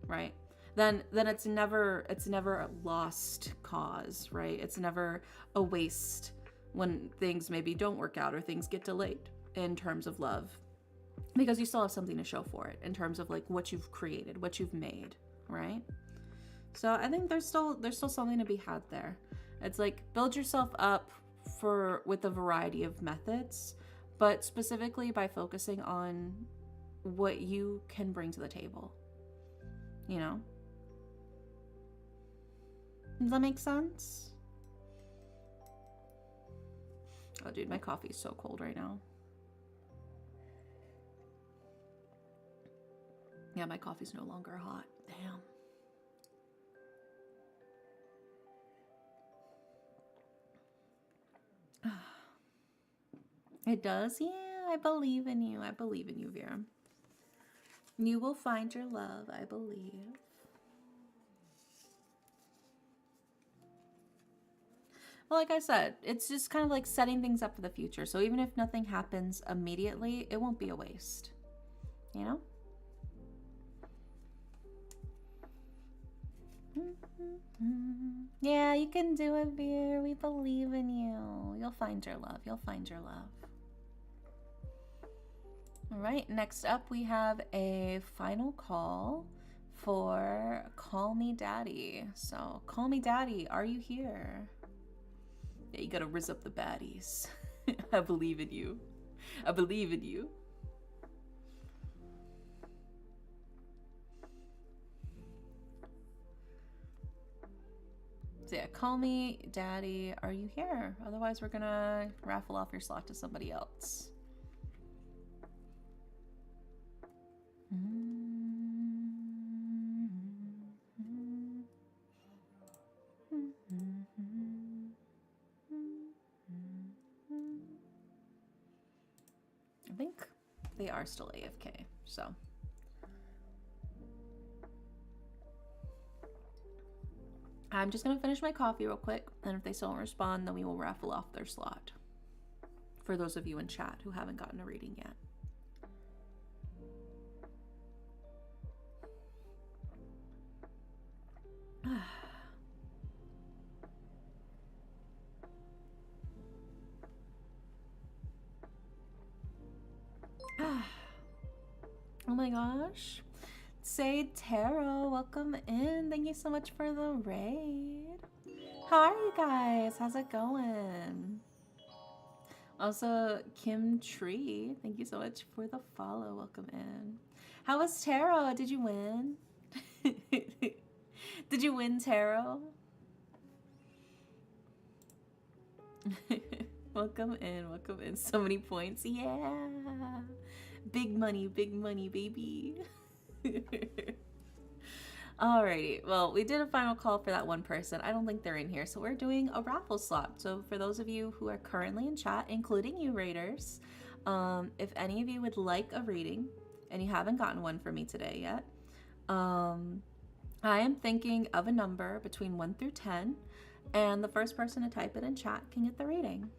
right? Then it's never a lost cause, right? It's never a waste when things maybe don't work out or things get delayed in terms of love, because you still have something to show for it in terms of like what you've created, what you've made, right? So I think there's still something to be had there. It's like build yourself up with a variety of methods, but specifically by focusing on what you can bring to the table, you know? Does that make sense? Oh, dude, my coffee is so cold right now. Yeah, my coffee's no longer hot. Damn. It does? Yeah, I believe in you. I believe in you, Vera. You will find your love, I believe. Well, like I said, it's just kind of like setting things up for the future. So even if nothing happens immediately, it won't be a waste. You know? Yeah, you can do it, Veer. We believe in you. You'll find your love. You'll find your love. All right, next up we have a final call for Call Me Daddy. So, Call Me Daddy, are you here? Yeah, you gotta rizz up the baddies. I believe in you. I believe in you. So yeah, Call Me Daddy, are you here? Otherwise we're gonna raffle off your slot to somebody else. I think they are still AFK, so. I'm just gonna finish my coffee real quick, and if they still don't respond, then we will raffle off their slot. For those of you in chat who haven't gotten a reading yet. Oh my gosh. Say Taro, welcome in. Thank you so much for the raid. How are you guys? How's it going? Also, Kim Tree, thank you so much for the follow. Welcome in. How was Taro? Did you win? Did you win, Taro? Welcome in, welcome in. So many points. Yeah. Big money, baby. Alrighty, well, we did a final call for that one person. I don't think they're in here, so we're doing a raffle slot. So for those of you who are currently in chat, including you raiders, if any of you would like a reading and you haven't gotten one from me today yet, I am thinking of a number between 1 through 10, and the first person to type it in chat can get the reading.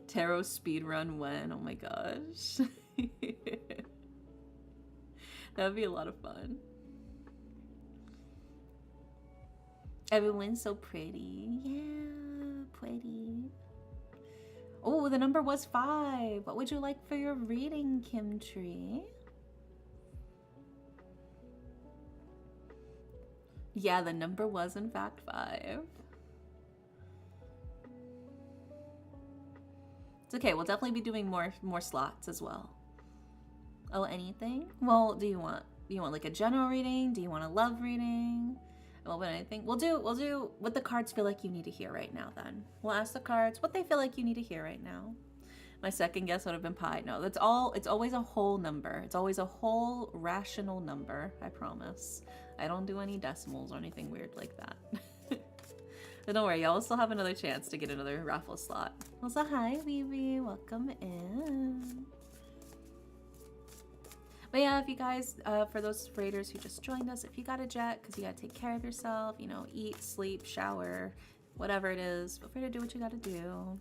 Tarot speedrun when? Oh my gosh. That would be a lot of fun. Everyone's so pretty. Yeah, pretty. Oh, the number was 5. What would you like for your reading, Kim Tree? Yeah, the number was in fact 5. It's okay, we'll definitely be doing more slots as well. Oh, anything? Well, do you want like a general reading? Do you want a love reading? Well, anything. We'll do what the cards feel like you need to hear right now then. We'll ask the cards what they feel like you need to hear right now. My second guess would have been pi. No, it's always a whole number. It's always a whole rational number, I promise. I don't do any decimals or anything weird like that. But don't worry, y'all will still have another chance to get another raffle slot. Well, so hi, Vivi. Welcome in. But yeah, if you guys, for those raiders who just joined us, if you got a jet because you got to take care of yourself, you know, eat, sleep, shower, whatever it is, feel free to do what you got to do.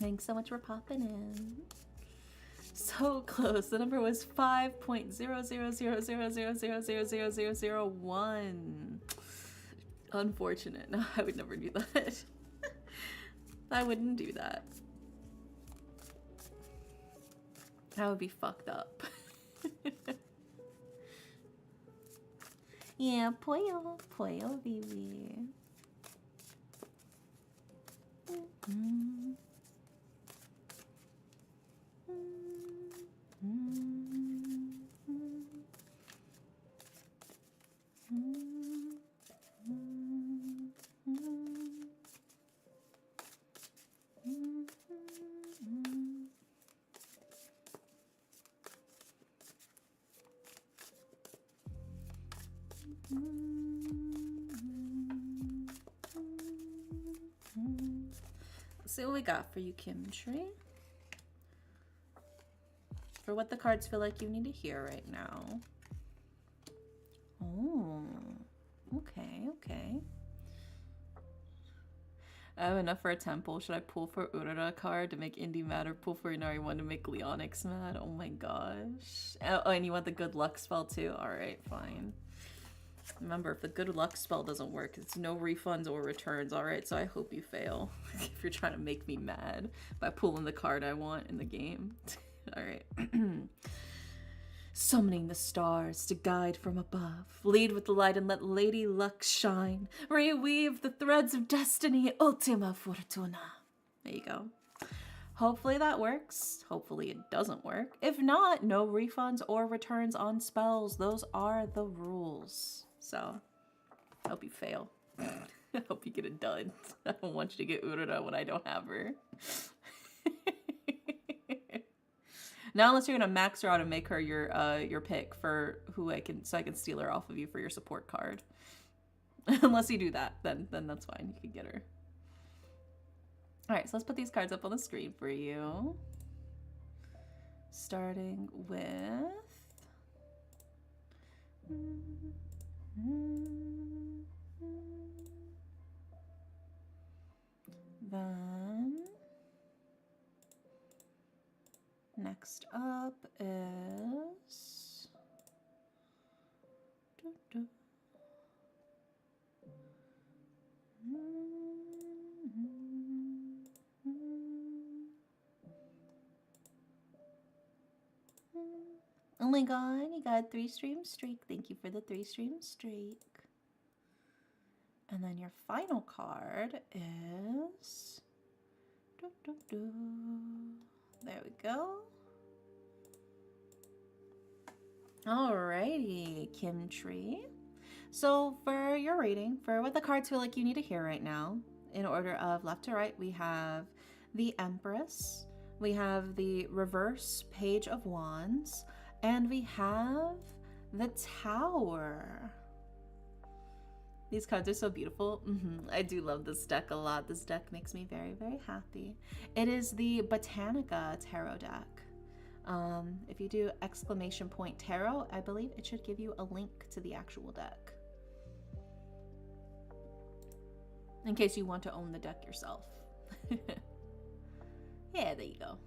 Thanks so much for popping in. So close. The number was 5.00000000001. Unfortunate. No, I would never do that. I wouldn't do that. That would be fucked up. Yeah, pollo, baby. Let's see what we got for you, Kim Tree. For what the cards feel like you need to hear right now. Oh, okay. I have enough for a temple. Should I pull for Urara card to make Indy mad or pull for Inari 1 to make Leonix mad? Oh my gosh. Oh, and you want the good luck spell too? Alright, fine. Remember, if the good luck spell doesn't work, it's no refunds or returns, alright? So I hope you fail if you're trying to make me mad by pulling the card I want in the game. Alright. Summoning the stars to guide from above. Lead with the light and let Lady Luck shine. Reweave the threads of destiny. Ultima Fortuna. There you go. Hopefully that works. Hopefully it doesn't work. If not, no refunds or returns on spells. Those are the rules. So, I hope you fail. I hope you get a dud. I don't want you to get Urara when I don't have her. Not unless you're gonna max her out and make her your pick for who I can steal her off of you for your support card. Unless you do that, then that's fine. You can get her. All right, so let's put these cards up on the screen for you. Starting with then next up is Oh my my god, you got a 3-stream streak. Thank you for the 3-stream streak. And then your final card is... There we go. Alrighty, Kim Tree. So for your reading, for what the cards feel like you need to hear right now, in order of left to right, we have the Empress, we have the reverse Page of Wands, and we have the Tower. These cards are so beautiful. I do love this deck a lot. This deck makes me very, very happy. It is the Botanica Tarot deck. If you do ! tarot, I believe it should give you a link to the actual deck, in case you want to own the deck yourself. Yeah, there you go.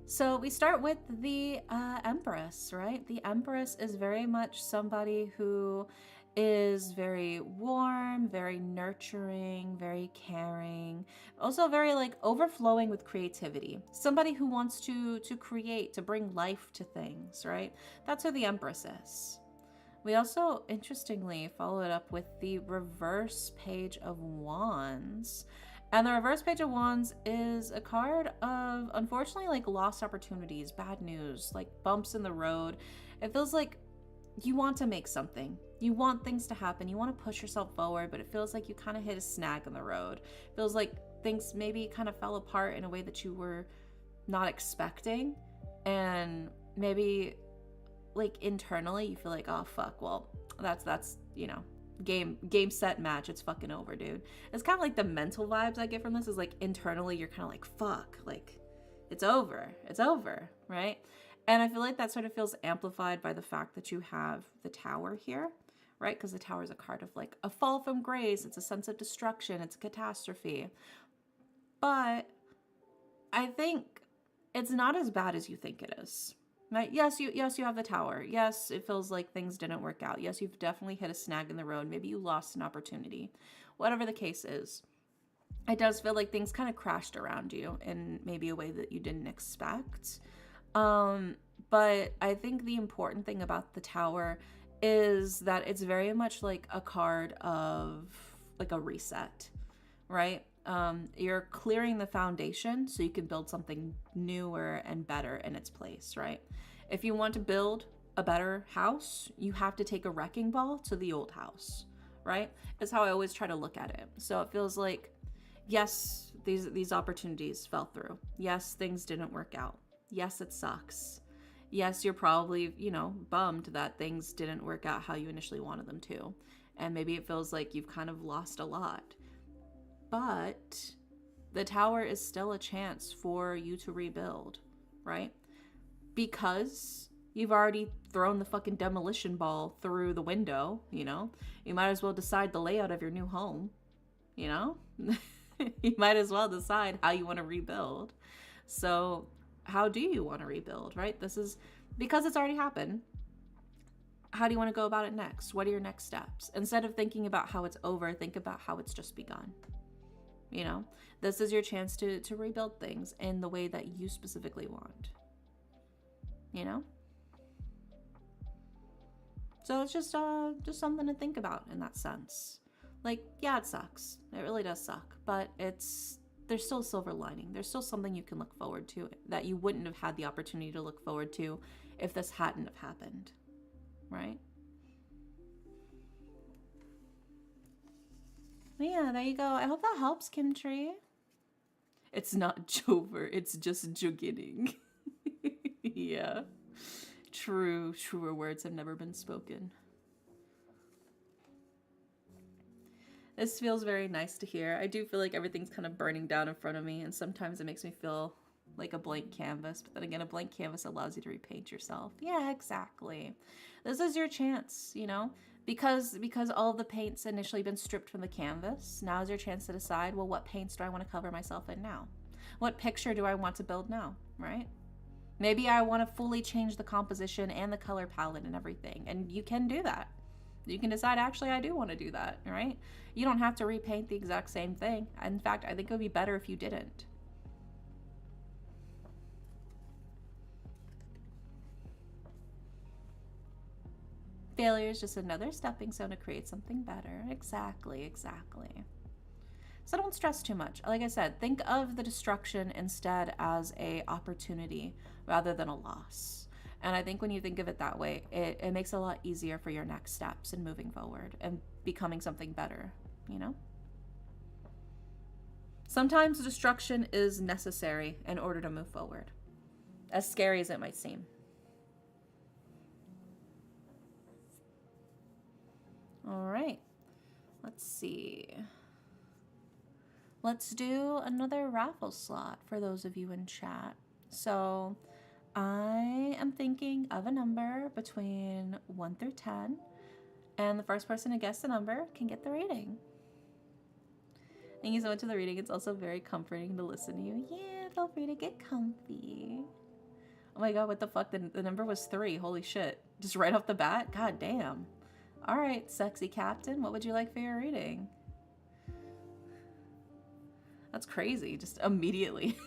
So we start with the Empress, right? The Empress is very much somebody who is very warm, very nurturing, very caring, also very like overflowing with creativity. Somebody who wants to create, to bring life to things, right? That's who the Empress is. We also, interestingly, follow it up with the reverse Page of Wands. And the reverse Page of Wands is a card of, unfortunately, like lost opportunities, bad news, like bumps in the road. It feels like you want to make something. You want things to happen. You want to push yourself forward, but it feels like you kind of hit a snag in the road. It feels like things maybe kind of fell apart in a way that you were not expecting. And maybe like internally you feel like, oh fuck, well, that's you know, game set match, it's fucking over, dude. It's kind of like the mental vibes I get from this is like internally you're kind of like, fuck, like it's over, right? And I feel like that sort of feels amplified by the fact that you have the Tower here, right? Because the Tower is a card of like a fall from grace. It's a sense of destruction. It's a catastrophe. But I think it's not as bad as you think it is, right? Yes, you have the Tower. Yes, it feels like things didn't work out. Yes, you've definitely hit a snag in the road. Maybe you lost an opportunity. Whatever the case is, it does feel like things kind of crashed around you in maybe a way that you didn't expect. But I think the important thing about the Tower is that it's very much like a card of like a reset, right? You're clearing the foundation so you can build something newer and better in its place, right? If you want to build a better house, you have to take a wrecking ball to the old house, right? It's how I always try to look at it. So it feels like, yes, these opportunities fell through. Yes, things didn't work out. Yes, it sucks. Yes, you're probably, you know, bummed that things didn't work out how you initially wanted them to. And maybe it feels like you've kind of lost a lot. But the Tower is still a chance for you to rebuild, right? Because you've already thrown the fucking demolition ball through the window, you know? You might as well decide the layout of your new home, you know? You might as well decide how you want to rebuild. So how do you want to rebuild, right? This is because it's already happened. How do you want to go about it next? What are your next steps? Instead of thinking about how it's over, think about how it's just begun. You know, this is your chance to rebuild things in the way that you specifically want. You know? So it's just something to think about in that sense. Like, yeah, it sucks. It really does suck, but there's still a silver lining. There's still something you can look forward to that you wouldn't have had the opportunity to look forward to if this hadn't have happened, right? But yeah, there you go. I hope that helps, Kim Tree. It's not Jover, it's just Joginning. Yeah. Truer words have never been spoken. This feels very nice to hear. I do feel like everything's kind of burning down in front of me, and sometimes it makes me feel like a blank canvas. But then again, a blank canvas allows you to repaint yourself. Yeah, exactly. This is your chance, you know? Because all the paint's initially been stripped from the canvas, now is your chance to decide, well, what paints do I want to cover myself in now? What picture do I want to build now, right? Maybe I want to fully change the composition and the color palette and everything, and you can do that. You can decide, actually, I do want to do that, right? You don't have to repaint the exact same thing. In fact, I think it would be better if you didn't. Failure is just another stepping stone to create something better. Exactly, exactly. So don't stress too much. Like I said, think of the destruction instead as a opportunity rather than a loss. And I think when you think of it that way, it makes it a lot easier for your next steps and moving forward and becoming something better, you know? Sometimes destruction is necessary in order to move forward, as scary as it might seem. All right, let's see. Let's do another raffle slot for those of you in chat. So I am thinking of a number between 1 through 10, and the first person to guess the number can get the reading. Thank you so much for the reading. It's also very comforting to listen to you. Yeah, feel free to get comfy. Oh my god, what the fuck? The number was 3. Holy shit. Just right off the bat? God damn. All right, sexy captain, what would you like for your reading? That's crazy, just immediately.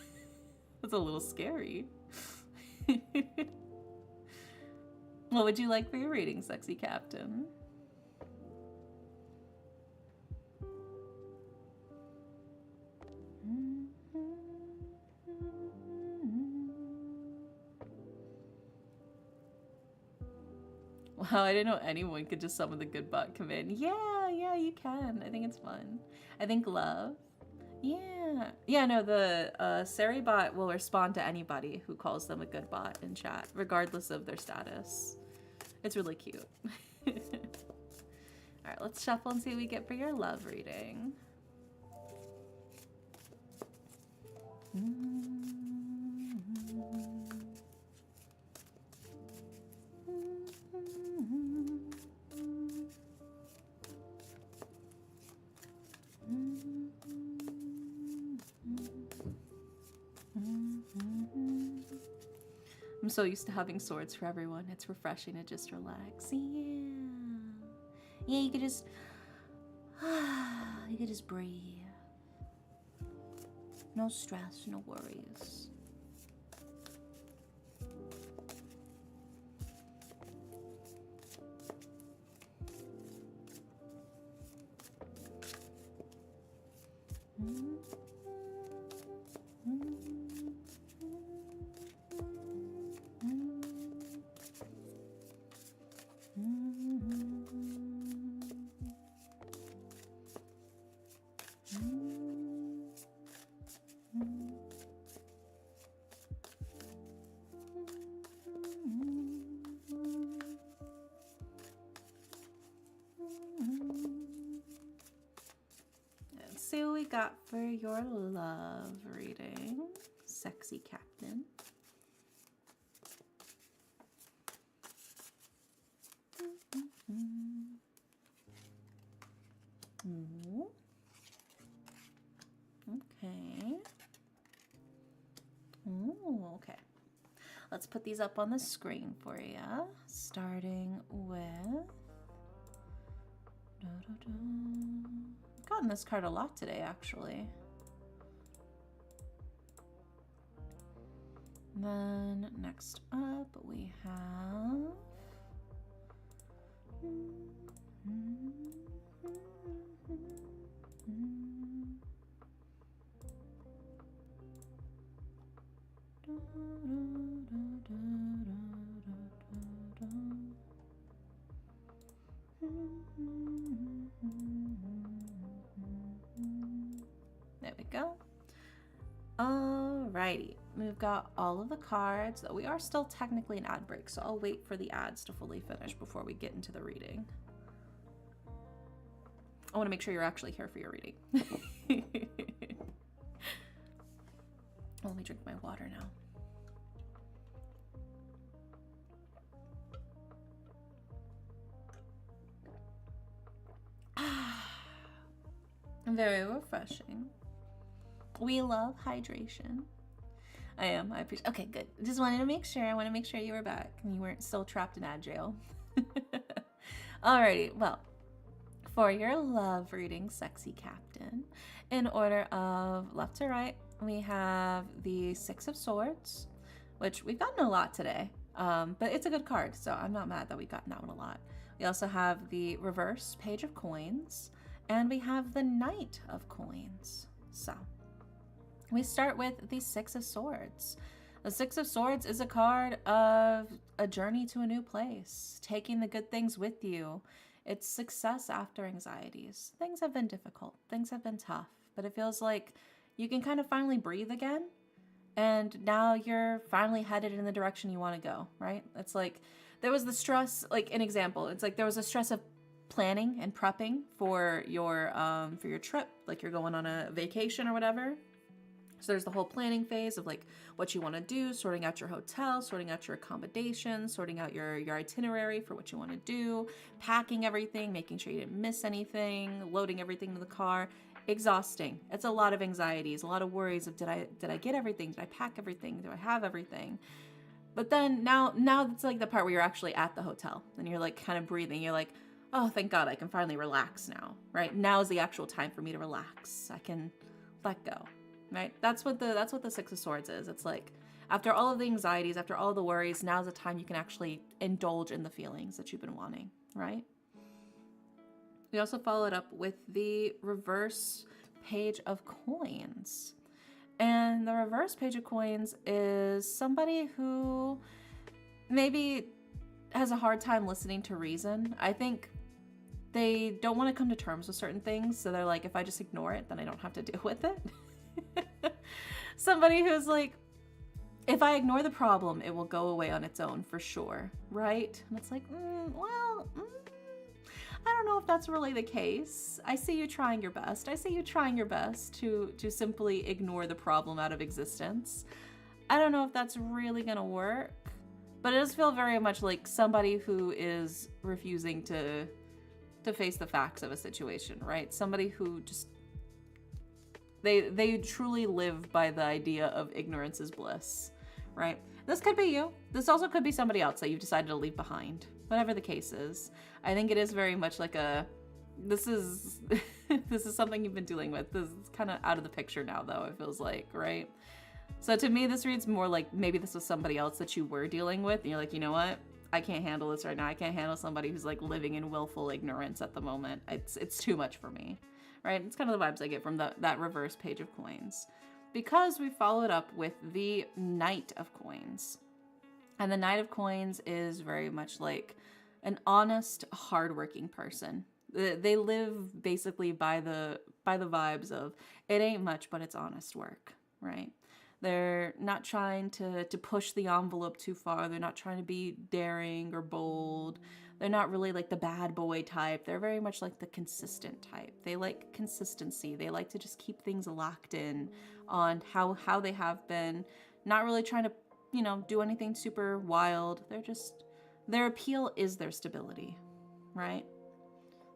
That's a little scary. What would you like for your reading, sexy captain? Wow, I didn't know anyone could just summon the good bot command. Yeah, you can. I think it's fun. I think love. Yeah, no, the Sari bot will respond to anybody who calls them a good bot in chat, regardless of their status. It's really cute. Alright, let's shuffle and see what we get for your love reading. I'm so used to having swords for everyone. It's refreshing to just relax. Yeah, you could just breathe. No stress, no worries. See what we got for your love reading, sexy captain. Ooh. Okay. Ooh, okay. Let's put these up on the screen for you, starting with... I've gotten this card a lot today, actually. And then next up we have... There we go. Alrighty, we've got all of the cards. We are still technically an ad break, so I'll wait for the ads to fully finish before we get into the reading. I want to make sure you're actually here for your reading. Let me drink my water now. Very refreshing. We love hydration. I appreciate. Okay, good. Just wanted to make sure. I want to make sure you were back and you weren't still trapped in ad jail. Alrighty. Well, for your love reading, sexy captain, in order of left to right, we have the 6 of Swords, which we've gotten a lot today. But it's a good card, so I'm not mad that we've gotten that one a lot. We also have the reverse page of coins, and we have the Knight of Coins. So we start with the Six of Swords. The Six of Swords is a card of a journey to a new place, taking the good things with you. It's success after anxieties. Things have been difficult. Things have been tough, but it feels like you can kind of finally breathe again. And now you're finally headed in the direction you want to go, right? It's like there was the stress, like an example. It's like there was a stress of planning and prepping for your trip, like you're going on a vacation or whatever. So there's the whole planning phase of like what you want to do, sorting out your hotel, sorting out your accommodations, sorting out your itinerary for what you want to do, packing everything, making sure you didn't miss anything, loading everything to the car. Exhausting. It's a lot of anxieties, a lot of worries of did I get everything? Did I pack everything? Do I have everything? But then now it's like the part where you're actually at the hotel and you're like kind of breathing. You're like, oh, thank God I can finally relax now, right? Now is the actual time for me to relax. I can let go. Right? That's what the Six of Swords is. It's like after all of the anxieties, after all the worries, now's the time you can actually indulge in the feelings that you've been wanting, right? We also followed up with the reverse page of coins. And the reverse page of coins is somebody who maybe has a hard time listening to reason. I think they don't want to come to terms with certain things. So they're like, if I just ignore it, then I don't have to deal with it. Somebody who's like, if I ignore the problem, it will go away on its own for sure, right? And it's like, I don't know if that's really the case. I see you trying your best. I see you trying your best to simply ignore the problem out of existence. I don't know if that's really gonna work, but it does feel very much like somebody who is refusing to face the facts of a situation, right? Somebody who just They truly live by the idea of ignorance is bliss, right? This could be you. This also could be somebody else that you've decided to leave behind. Whatever the case is. I think it is very much like this is something you've been dealing with. This is kind of out of the picture now, though, it feels like, right? So to me, this reads more like maybe this was somebody else that you were dealing with, and you're like, you know what? I can't handle this right now. I can't handle somebody who's like living in willful ignorance at the moment. It's too much for me. Right? It's kind of the vibes I get from that reverse page of coins. Because we followed up with the Knight of Coins. And the Knight of Coins is very much like an honest, hardworking person. They live basically by the vibes of it ain't much, but it's honest work, right? They're not trying to push the envelope too far. They're not trying to be daring or bold. They're not really like the bad boy type. They're very much like the consistent type. They like consistency. They like to just keep things locked in on how they have been. Not really trying to, do anything super wild. Their appeal is their stability, right?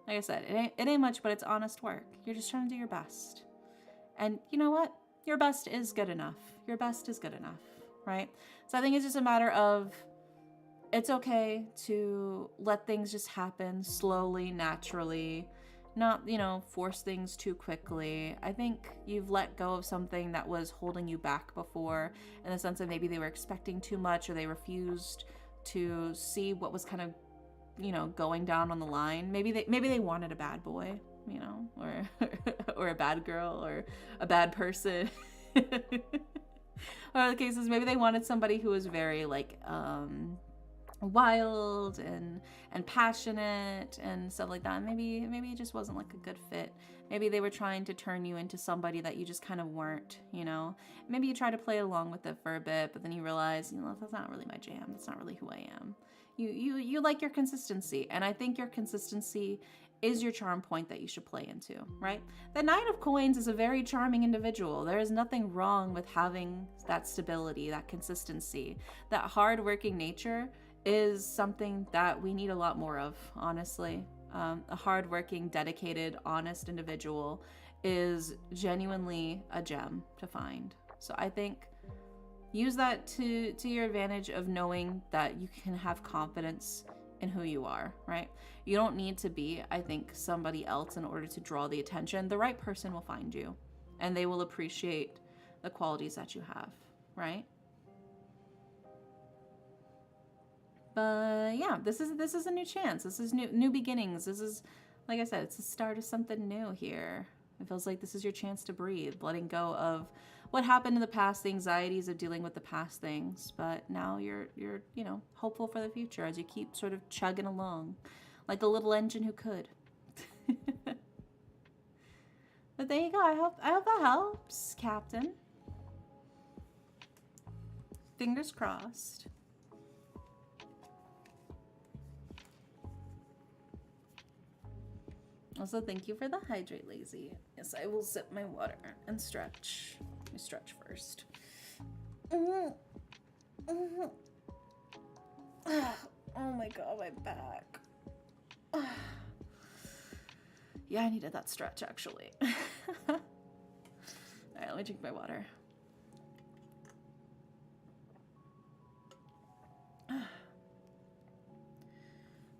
Like I said, it ain't much, but it's honest work. You're just trying to do your best. And you know what? Your best is good enough. Your best is good enough, right? So I think it's just a matter of it's okay to let things just happen slowly, naturally, not, force things too quickly. I think you've let go of something that was holding you back before in the sense that maybe they were expecting too much or they refused to see what was kind of, going down on the line. Maybe they wanted a bad boy, or or a bad girl or a bad person. Or the cases, maybe they wanted somebody who was very like wild and passionate and stuff like that. Maybe it just wasn't like a good fit. Maybe they were trying to turn you into somebody that you just kind of weren't, Maybe you tried to play along with it for a bit, but then you realize, that's not really my jam. That's not really who I am. You like your consistency, and I think your consistency is your charm point that you should play into, right? The Knight of Coins is a very charming individual. There is nothing wrong with having that stability, that consistency, that hardworking nature is something that we need a lot more of, honestly. A hardworking, dedicated, honest individual is genuinely a gem to find. So I think use that to your advantage of knowing that you can have confidence in who you are, right? You don't need to be, I think, somebody else in order to draw the attention. The right person will find you, and they will appreciate the qualities that you have, right? But yeah, this is a new chance. This is new beginnings. This is, like I said, it's the start of something new here. It feels like this is your chance to breathe, letting go of what happened in the past, the anxieties of dealing with the past things. But now you're you know, hopeful for the future as you keep sort of chugging along, like a little engine who could. But there you go. I hope that helps, Captain. Fingers crossed. Also, thank you for the hydrate, Lazy. Yes, I will sip my water and stretch. Let me stretch first. Oh my god, my back. Yeah, I needed that stretch, actually. Alright, let me drink my water.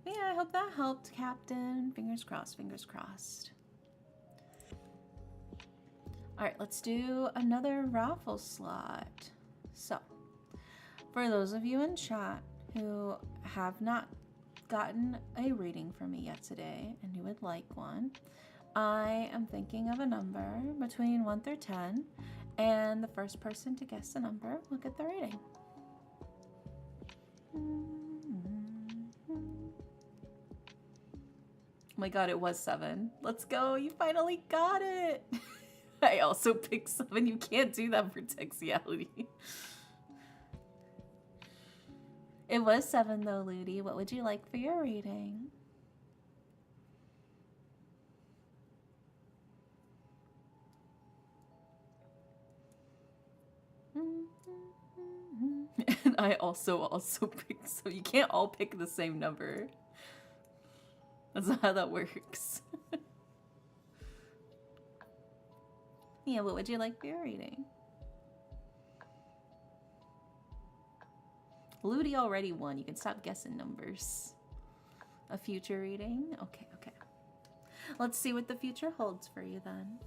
Yeah, I hope that helped, Captain. Fingers crossed, fingers crossed. Alright, let's do another raffle slot. So, for those of you in chat who have not gotten a reading from me yet today and who would like one, I am thinking of a number between 1 through 10, and the first person to guess the number will get the reading. Oh my god, it was 7. Let's go, you finally got it! I also picked 7. You can't do that for Texiality. It was 7 though, Ludi. What would you like for your reading? And I also picked, so you can't all pick the same number. That's not how that works. Yeah, what would you like for your reading? Ludi already won. You can stop guessing numbers. A future reading? Okay, okay. Let's see what the future holds for you then.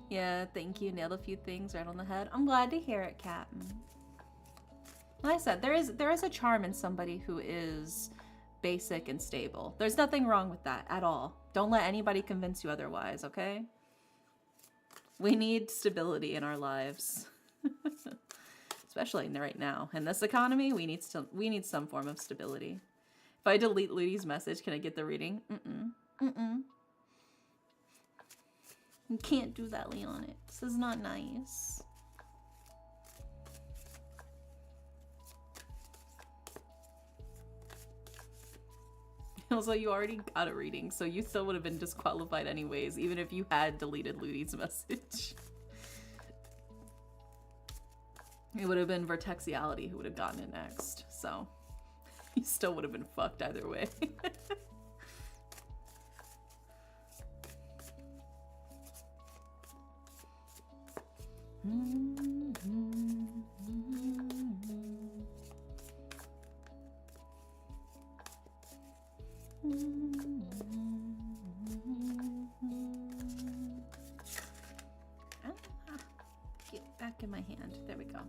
Yeah, thank you. Nailed a few things right on the head. I'm glad to hear it, Captain. Like I said, there is a charm in somebody who is basic and stable. There's nothing wrong with that at all. Don't let anybody convince you otherwise, okay? We need stability in our lives. Especially right now. In this economy, we need some form of stability. If I delete Ludi's message, can I get the reading? You can't do that, Leonix. This is not nice. Also, you already got a reading, so you still would have been disqualified anyways, even if you had deleted Ludi's message. It would have been Vertexiality who would have gotten it next, so you still would have been fucked either way. Get back in my hand. There we go.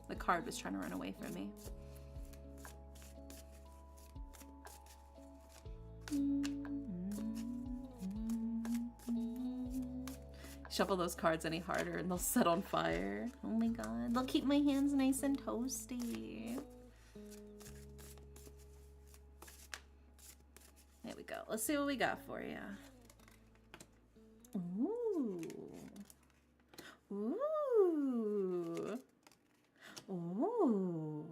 The card was trying to run away from me. Shuffle those cards any harder and they'll set on fire. Oh my god. They'll keep my hands nice and toasty. There we go. Let's see what we got for you. Ooh. Ooh. Ooh.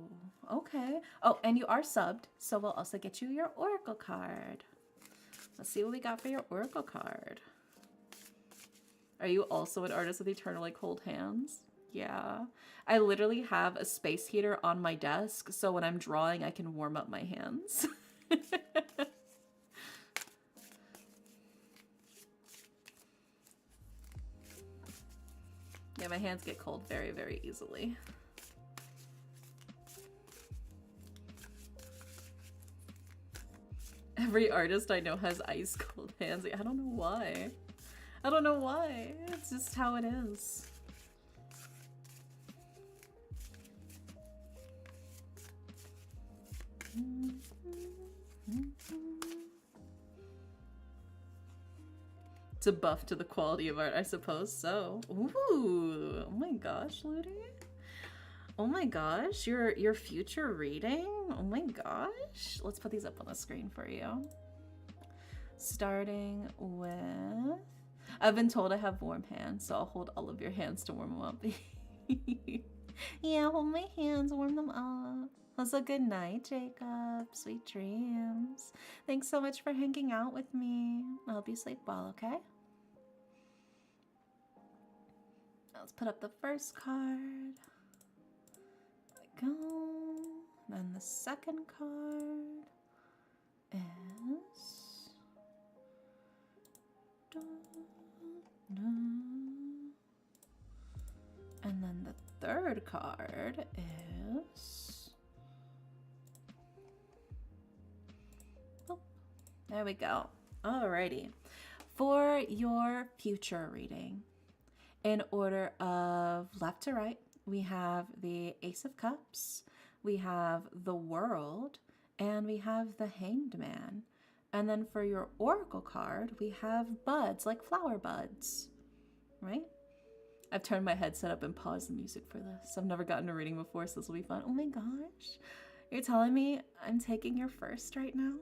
Okay. Oh, and you are subbed, so we'll also get you your Oracle card. Let's see what we got for your Oracle card. Are you also an artist with eternally cold hands? Yeah. I literally have a space heater on my desk, so when I'm drawing, I can warm up my hands. Yeah, my hands get cold very, very easily. Every artist I know has ice cold hands. I don't know why. I don't know why. It's just how it is. It's a buff to the quality of art, I suppose so. Ooh, oh my gosh, Ludi. Oh my gosh, your future reading? Oh my gosh. Let's put these up on the screen for you. Starting with... I've been told I have warm hands, so I'll hold all of your hands to warm them up. Yeah, hold my hands, warm them up. That's a good night, Jacob. Sweet dreams. Thanks so much for hanging out with me. I hope you sleep well, okay? Let's put up the first card. There we go. Then the second card is... And then the third card is... Oh, there we go. Alrighty. For your future reading, in order of left to right, we have the Ace of Cups, we have the World, and we have the Hanged Man. And then for your Oracle card, we have buds, like flower buds, right? I've turned my headset up and paused the music for this. I've never gotten a reading before, so this will be fun. Oh my gosh. You're telling me I'm taking your first right now?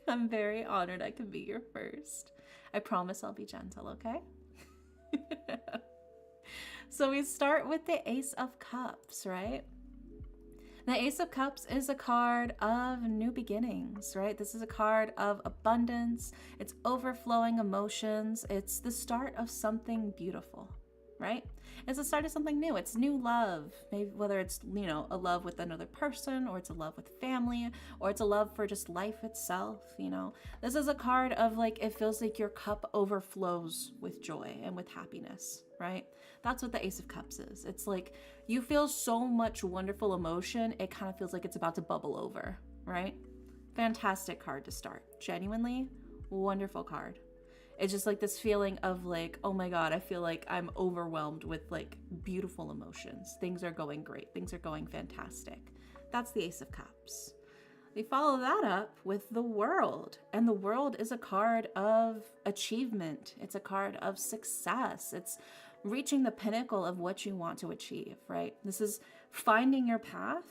I'm very honored I can be your first. I promise I'll be gentle, okay? So we start with the Ace of Cups, right? The Ace of Cups is a card of new beginnings, right? This is a card of abundance. It's overflowing emotions. It's the start of something beautiful, right? It's the start of something new. It's new love. Maybe whether it's, you know, a love with another person, or it's a love with family, or it's a love for just life itself, you know? This is a card of like, it feels like your cup overflows with joy and with happiness, right? That's what the Ace of Cups is. It's like you feel so much wonderful emotion, it kind of feels like it's about to bubble over, right? Fantastic card to start. Genuinely wonderful card. It's just like this feeling of like, oh my God, I feel like I'm overwhelmed with like beautiful emotions. Things are going great. Things are going fantastic. That's the Ace of Cups. We follow that up with the World. And the World is a card of achievement. It's a card of success. It's reaching the pinnacle of what you want to achieve, right? This is finding your path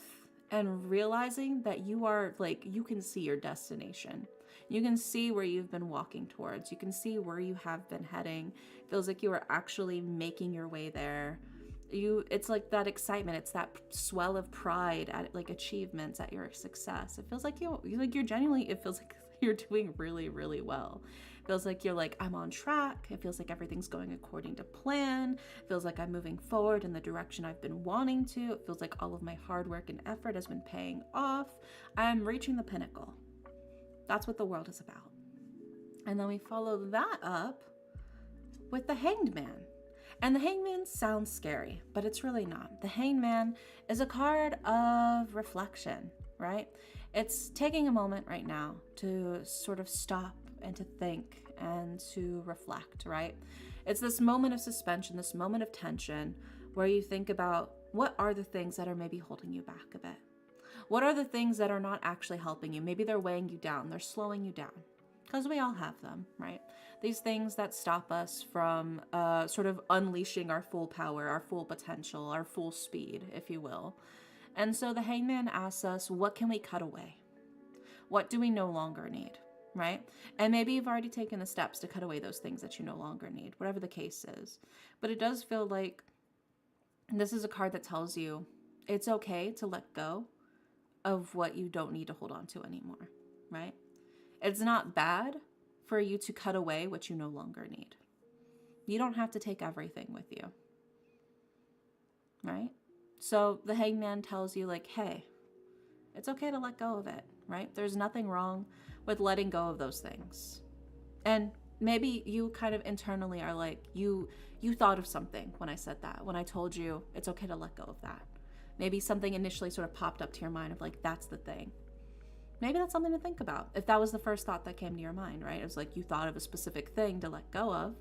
and realizing that you are like, you can see your destination. You can see where you've been walking towards. You can see where you have been heading. It feels like you are actually making your way there. It's like that excitement. It's that swell of pride at like achievements, at your success. It feels like you're genuinely, it feels like you're doing really, really well. It feels like you're like, I'm on track. It feels like everything's going according to plan. It feels like I'm moving forward in the direction I've been wanting to. It feels like all of my hard work and effort has been paying off. I'm reaching the pinnacle. That's what the World is about. And then we follow that up with the Hanged Man. And the Hanged Man sounds scary, but it's really not. The Hanged Man is a card of reflection, right? It's taking a moment right now to sort of stop and to think and to reflect, right? It's this moment of suspension, this moment of tension where you think about what are the things that are maybe holding you back a bit? What are the things that are not actually helping you? Maybe they're weighing you down, they're slowing you down, because we all have them, right? These things that stop us from sort of unleashing our full power, our full potential, our full speed, if you will. And so the Hangman asks us, what can we cut away? What do we no longer need, right? And maybe you've already taken the steps to cut away those things that you no longer need, whatever the case is. But it does feel like this is a card that tells you it's okay to let go of what you don't need to hold on to anymore, right? It's not bad for you to cut away what you no longer need. You don't have to take everything with you, right? So the Hangman tells you like, hey, it's okay to let go of it, right? There's nothing wrong with letting go of those things. And maybe you kind of internally are like, you thought of something when I said that, when I told you it's okay to let go of that. Maybe something initially sort of popped up to your mind of like, that's the thing. Maybe that's something to think about. If that was the first thought that came to your mind, right? It was like you thought of a specific thing to let go of.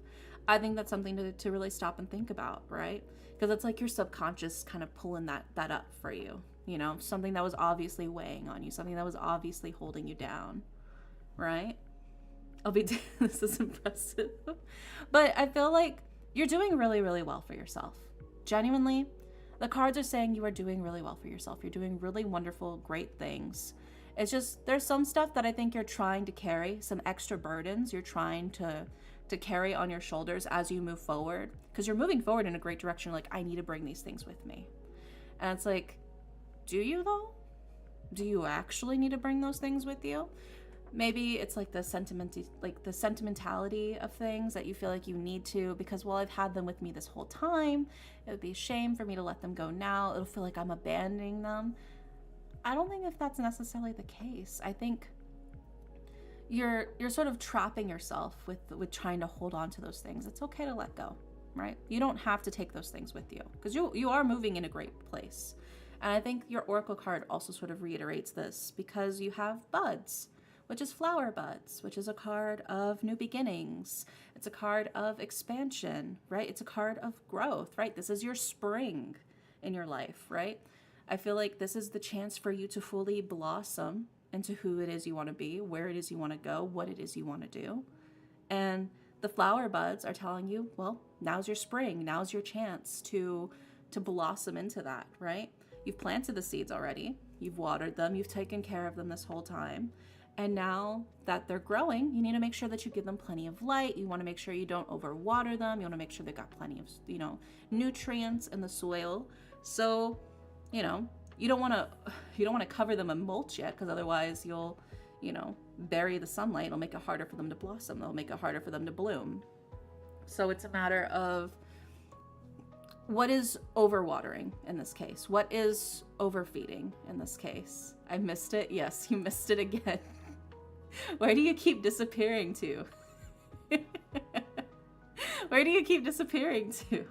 I think that's something to really stop and think about, right? Because it's like your subconscious kind of pulling that up for you, you know, something that was obviously weighing on you, something that was obviously holding you down, right? I'll be, this is impressive. But I feel like you're doing really, really well for yourself. Genuinely, the cards are saying you are doing really well for yourself. You're doing really wonderful, great things. It's just, there's some stuff that I think you're trying to carry, some extra burdens you're trying to carry on your shoulders as you move forward. Because you're moving forward in a great direction. Like, I need to bring these things with me. And it's like, do you though? Do you actually need to bring those things with you? Maybe it's like the sentimentality of things that you feel like you need to, because, well, I've had them with me this whole time. It would be a shame for me to let them go now. It'll feel like I'm abandoning them. I don't think if that's necessarily the case. I think you're sort of trapping yourself with trying to hold on to those things. It's okay to let go, right? You don't have to take those things with you, because you are moving in a great place. And I think your Oracle card also sort of reiterates this, because you have buds, which is flower buds, which is a card of new beginnings. It's a card of expansion, right? It's a card of growth, right? This is your spring in your life, right? I feel like this is the chance for you to fully blossom into who it is you want to be, where it is you want to go, what it is you want to do. And the flower buds are telling you, well, now's your spring. Now's your chance to blossom into that, right? You've planted the seeds already. You've watered them. You've taken care of them this whole time. And now that they're growing, you need to make sure that you give them plenty of light. You want to make sure you don't overwater them. You want to make sure they got plenty of, nutrients in the soil. So, you don't want to cover them in mulch yet, because otherwise you'll, bury the sunlight. It'll make it harder for them to blossom. It'll make it harder for them to bloom. So it's a matter of, what is overwatering in this case? What is overfeeding in this case? I missed it. Yes, you missed it again. Where do you keep disappearing to? Where do you keep disappearing to?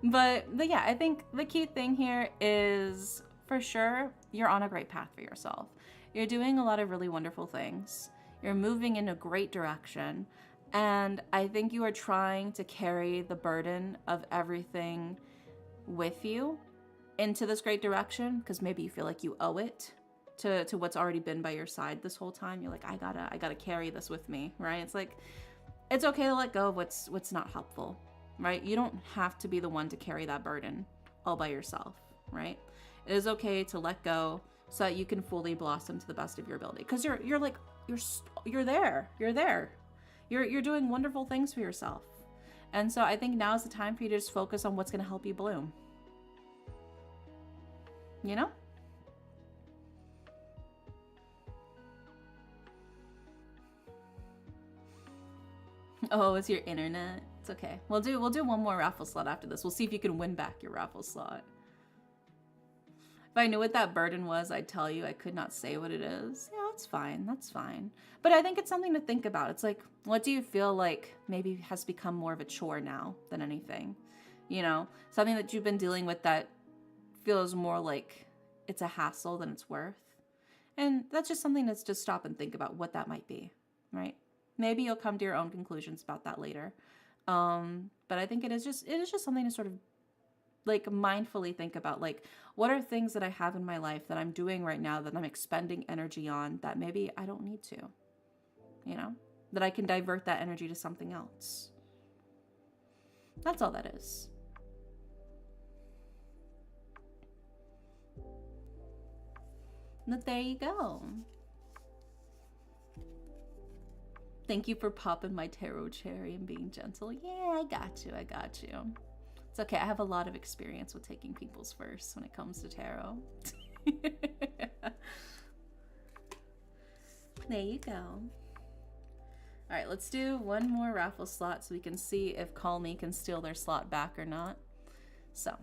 But yeah, I think the key thing here is, for sure, you're on a great path for yourself. You're doing a lot of really wonderful things. You're moving in a great direction. And I think you are trying to carry the burden of everything with you into this great direction, because maybe you feel like you owe it to what's already been by your side this whole time. You're like, I gotta carry this with me, right? It's like, it's okay to let go of what's not helpful, right? You don't have to be the one to carry that burden all by yourself, right? It is okay to let go so that you can fully blossom to the best of your ability, because you're there. You're doing wonderful things for yourself. And so I think now is the time for you to just focus on what's going to help you bloom. Oh, it's your internet. It's okay. We'll do one more raffle slot after this. We'll see if you can win back your raffle slot. If I knew what that burden was, I'd tell you. I could not say what it is. Yeah, that's fine. That's fine. But I think it's something to think about. It's like, what do you feel like maybe has become more of a chore now than anything? Something that you've been dealing with that feels more like it's a hassle than it's worth. And that's just something that's just stop and think about what that might be, right? Maybe you'll come to your own conclusions about that later. But I think it is just something to sort of like mindfully think about, like, what are things that I have in my life that I'm doing right now that I'm expending energy on that maybe I don't need to, that I can divert that energy to something else. That's all that is. But there you go. Thank you for popping my tarot cherry and being gentle. Yeah, I got you. It's okay. I have a lot of experience with taking people's first when it comes to tarot. There you go. All right, let's do one more raffle slot so we can see if Call Me can steal their slot back or not. So,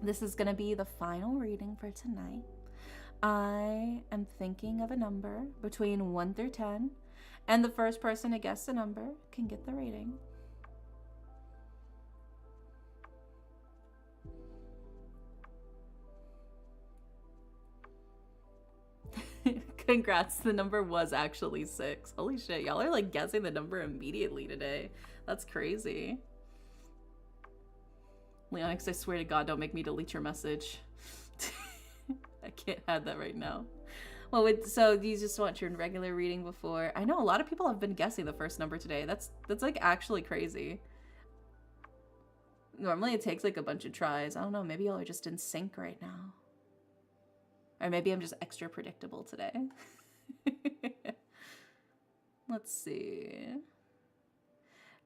this is going to be the final reading for tonight. I am thinking of a number between 1 through 10, and the first person to guess the number can get the reading. Congrats, the number was actually 6. Holy shit, y'all are like guessing the number immediately today. That's crazy. Leonix, I swear to God, don't make me delete your message. I can't have that right now. Well, so you just want your regular reading before? I know a lot of people have been guessing the first number today. That's like actually crazy. Normally it takes like a bunch of tries. I don't know, maybe y'all are just in sync right now. Or maybe I'm just extra predictable today. Let's see.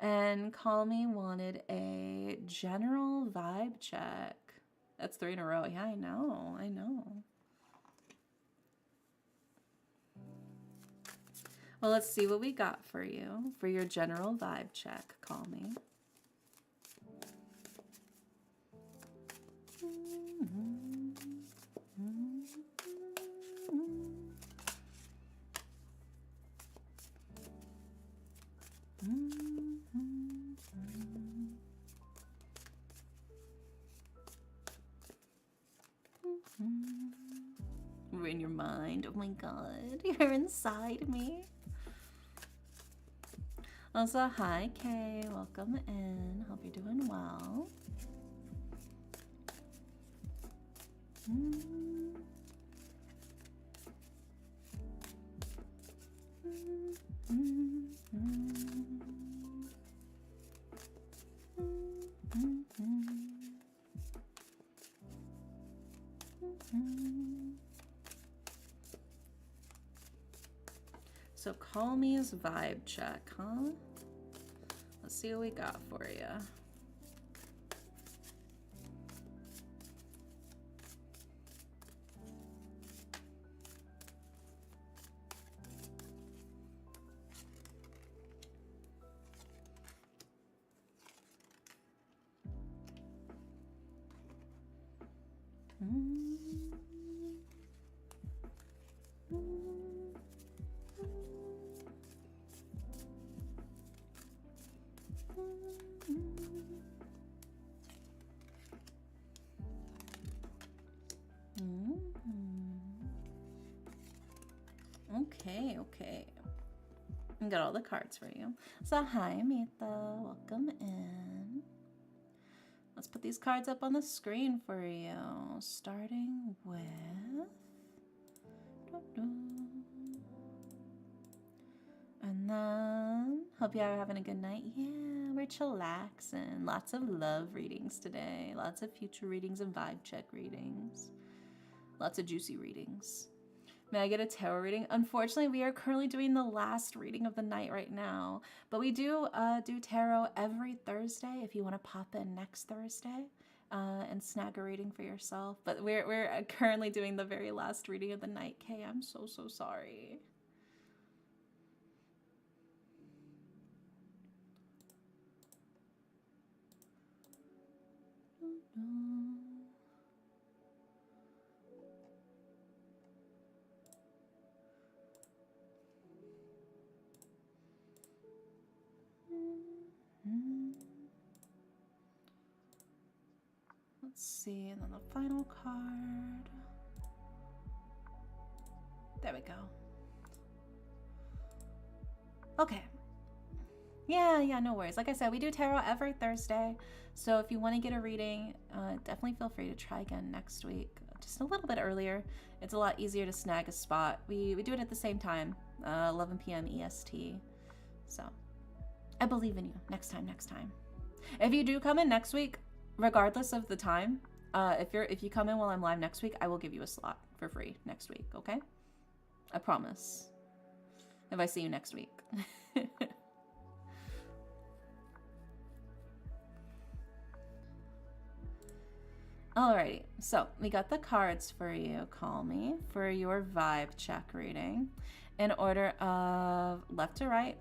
And Call Me wanted a general vibe check. That's 3 in a row. Yeah, I know. Well, let's see what we got for you for your general vibe check. Call Me. We're in your mind. Oh my God, you're inside me. Also, hi Kay, welcome in. Hope you're doing well. So Call Me's vibe check, huh? Let's see what we got for you. Okay. I got all the cards for you. So hi, Mita. Welcome in. Let's put these cards up on the screen for you. Starting with... And then... Hope you are having a good night. Yeah, we're chillaxing. Lots of love readings today. Lots of future readings and vibe check readings. Lots of juicy readings. May I get a tarot reading? Unfortunately, we are currently doing the last reading of the night right now, but we do tarot every Thursday if you want to pop in next Thursday and snag a reading for yourself. But we're currently doing the very last reading of the night. Kay, I'm so sorry. Let's see, and then the final card. There we go. Okay. Yeah, no worries. Like I said, we do tarot every Thursday. So if you want to get a reading, definitely feel free to try again next week. Just a little bit earlier. It's a lot easier to snag a spot. We do it at the same time, 11 p.m. EST. So I believe in you. Next time. If you do come in next week, regardless of the time, if you come in while I'm live next week, I will give you a slot for free next week, okay? I promise. If I see you next week. Alrighty, so we got the cards for you, Call Me, for your vibe check reading. In order of left to right,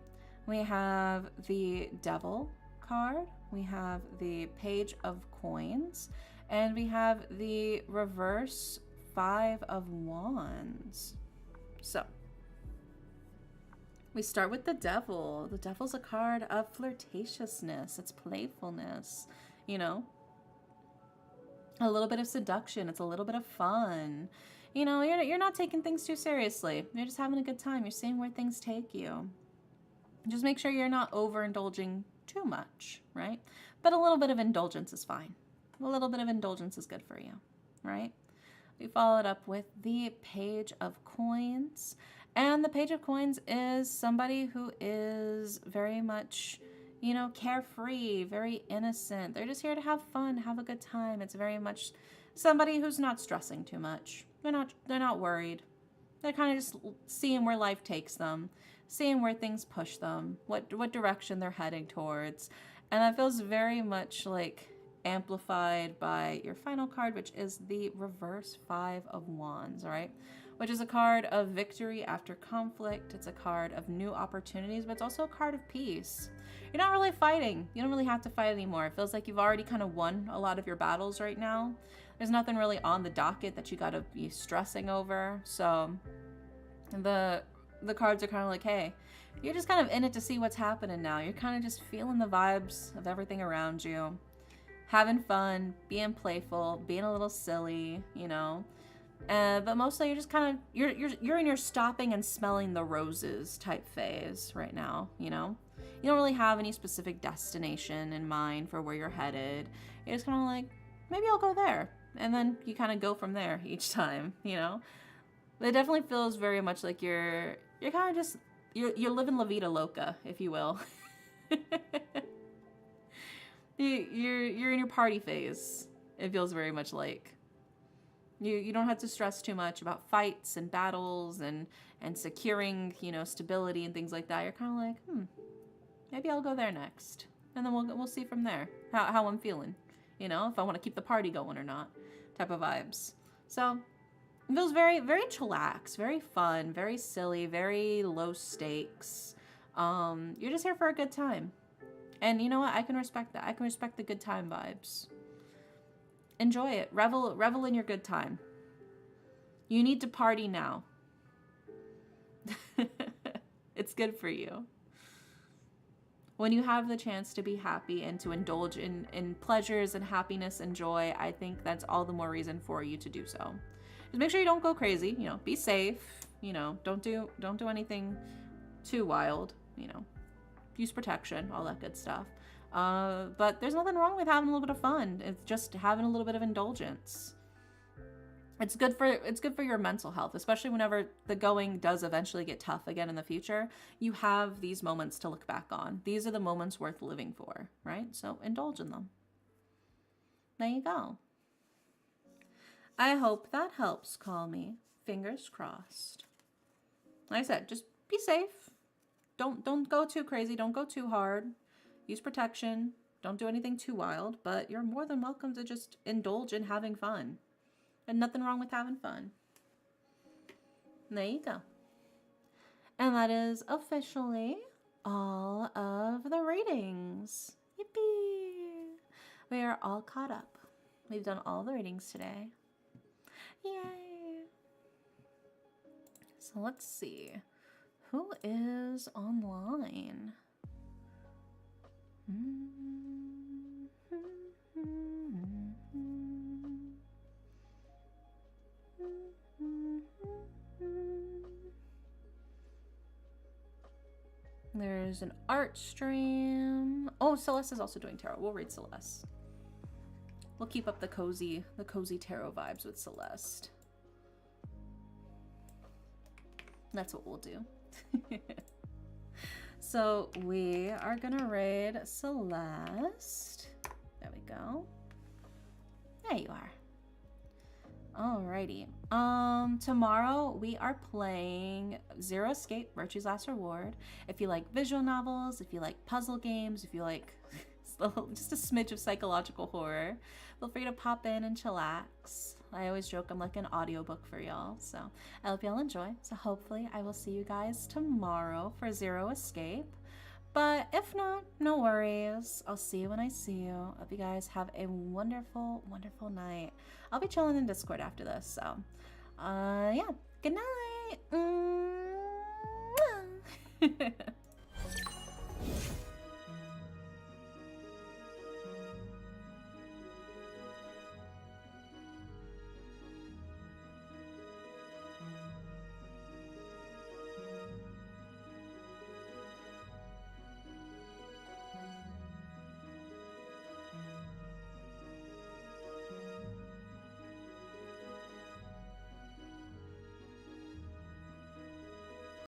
we have the Devil card, we have the Page of Coins, and we have the reverse 5 of Wands. So, we start with the Devil. The Devil's a card of flirtatiousness, it's playfulness, you know? A little bit of seduction. It's a little bit of fun. You know, you're not taking things too seriously. You're just having a good time. You're seeing where things take you. Just make sure you're not overindulging too much, right? But a little bit of indulgence is fine. A little bit of indulgence is good for you, right? We followed up with the Page of Coins. And the Page of Coins is somebody who is very much, you know, carefree, very innocent. They're just here to have fun, have a good time. It's very much somebody who's not stressing too much. They're not worried. They're kind of just seeing where life takes them, seeing where things push them, what direction they're heading towards. And that feels very much like amplified by your final card, which is the reverse Five of Wands, right? Which is a card of victory after conflict. It's a card of new opportunities, but it's also a card of peace. You're not really fighting. You don't really have to fight anymore. It feels like you've already kind of won a lot of your battles right now. There's nothing really on the docket that you got to be stressing over. So the cards are kind of like, hey, you're just kind of in it to see what's happening now. You're kind of just feeling the vibes of everything around you, having fun, being playful, being a little silly, you know. But mostly you're just kind of, you're in your stopping and smelling the roses type phase right now, you know. You don't really have any specific destination in mind for where you're headed. You're just kind of like, maybe I'll go there. And then you kind of go from there each time, you know. But it definitely feels very much like you're kind of just, you're living La Vida Loca, if you will. You're in your party phase. It feels very much like. You don't have to stress too much about fights and battles and securing, you know, stability and things like that. You're kind of like, maybe I'll go there next. And then we'll see from there how I'm feeling. You know, if I want to keep the party going or not, type of vibes. So it feels very, very chillax, very fun, very silly, very low stakes. You're just here for a good time. And you know what? I can respect that. I can respect the good time vibes. Enjoy it. Revel in your good time. You need to party now. It's good for you. When you have the chance to be happy and to indulge in pleasures and happiness and joy, I think that's all the more reason for you to do so. Just make sure you don't go crazy, you know, be safe, you know, don't do anything too wild, you know, use protection, all that good stuff. But there's nothing wrong with having a little bit of fun. It's just having a little bit of indulgence. It's good for your mental health, especially whenever the going does eventually get tough again in the future. You have these moments to look back on. These are the moments worth living for, right? So indulge in them. There you go. I hope that helps, Call Me. Fingers crossed. Like I said, just be safe. Don't go too crazy. Don't go too hard. Use protection. Don't do anything too wild, but you're more than welcome to just indulge in having fun. And nothing wrong with having fun. There you go. And that is officially all of the readings. Yippee! We are all caught up. We've done all the readings today. Yay! So let's see. Who is online? There's an art stream. Oh, Celeste is also doing tarot. We'll read Celeste. We'll keep up the cozy tarot vibes with Celeste. That's what we'll do. So we are gonna raid Celeste. There we go. There you are. Alrighty. Tomorrow we are playing Zero Escape, Virtue's Last Reward. If you like visual novels, if you like puzzle games, if you like just a smidge of psychological horror, feel free to pop in and chillax. I always joke I'm like an audiobook for y'all, so I hope y'all enjoy. So hopefully I will see you guys tomorrow for Zero Escape. But if not, no worries. I'll see you when I see you. Hope you guys have a wonderful, wonderful night. I'll be chilling in Discord after this, so yeah. Good night.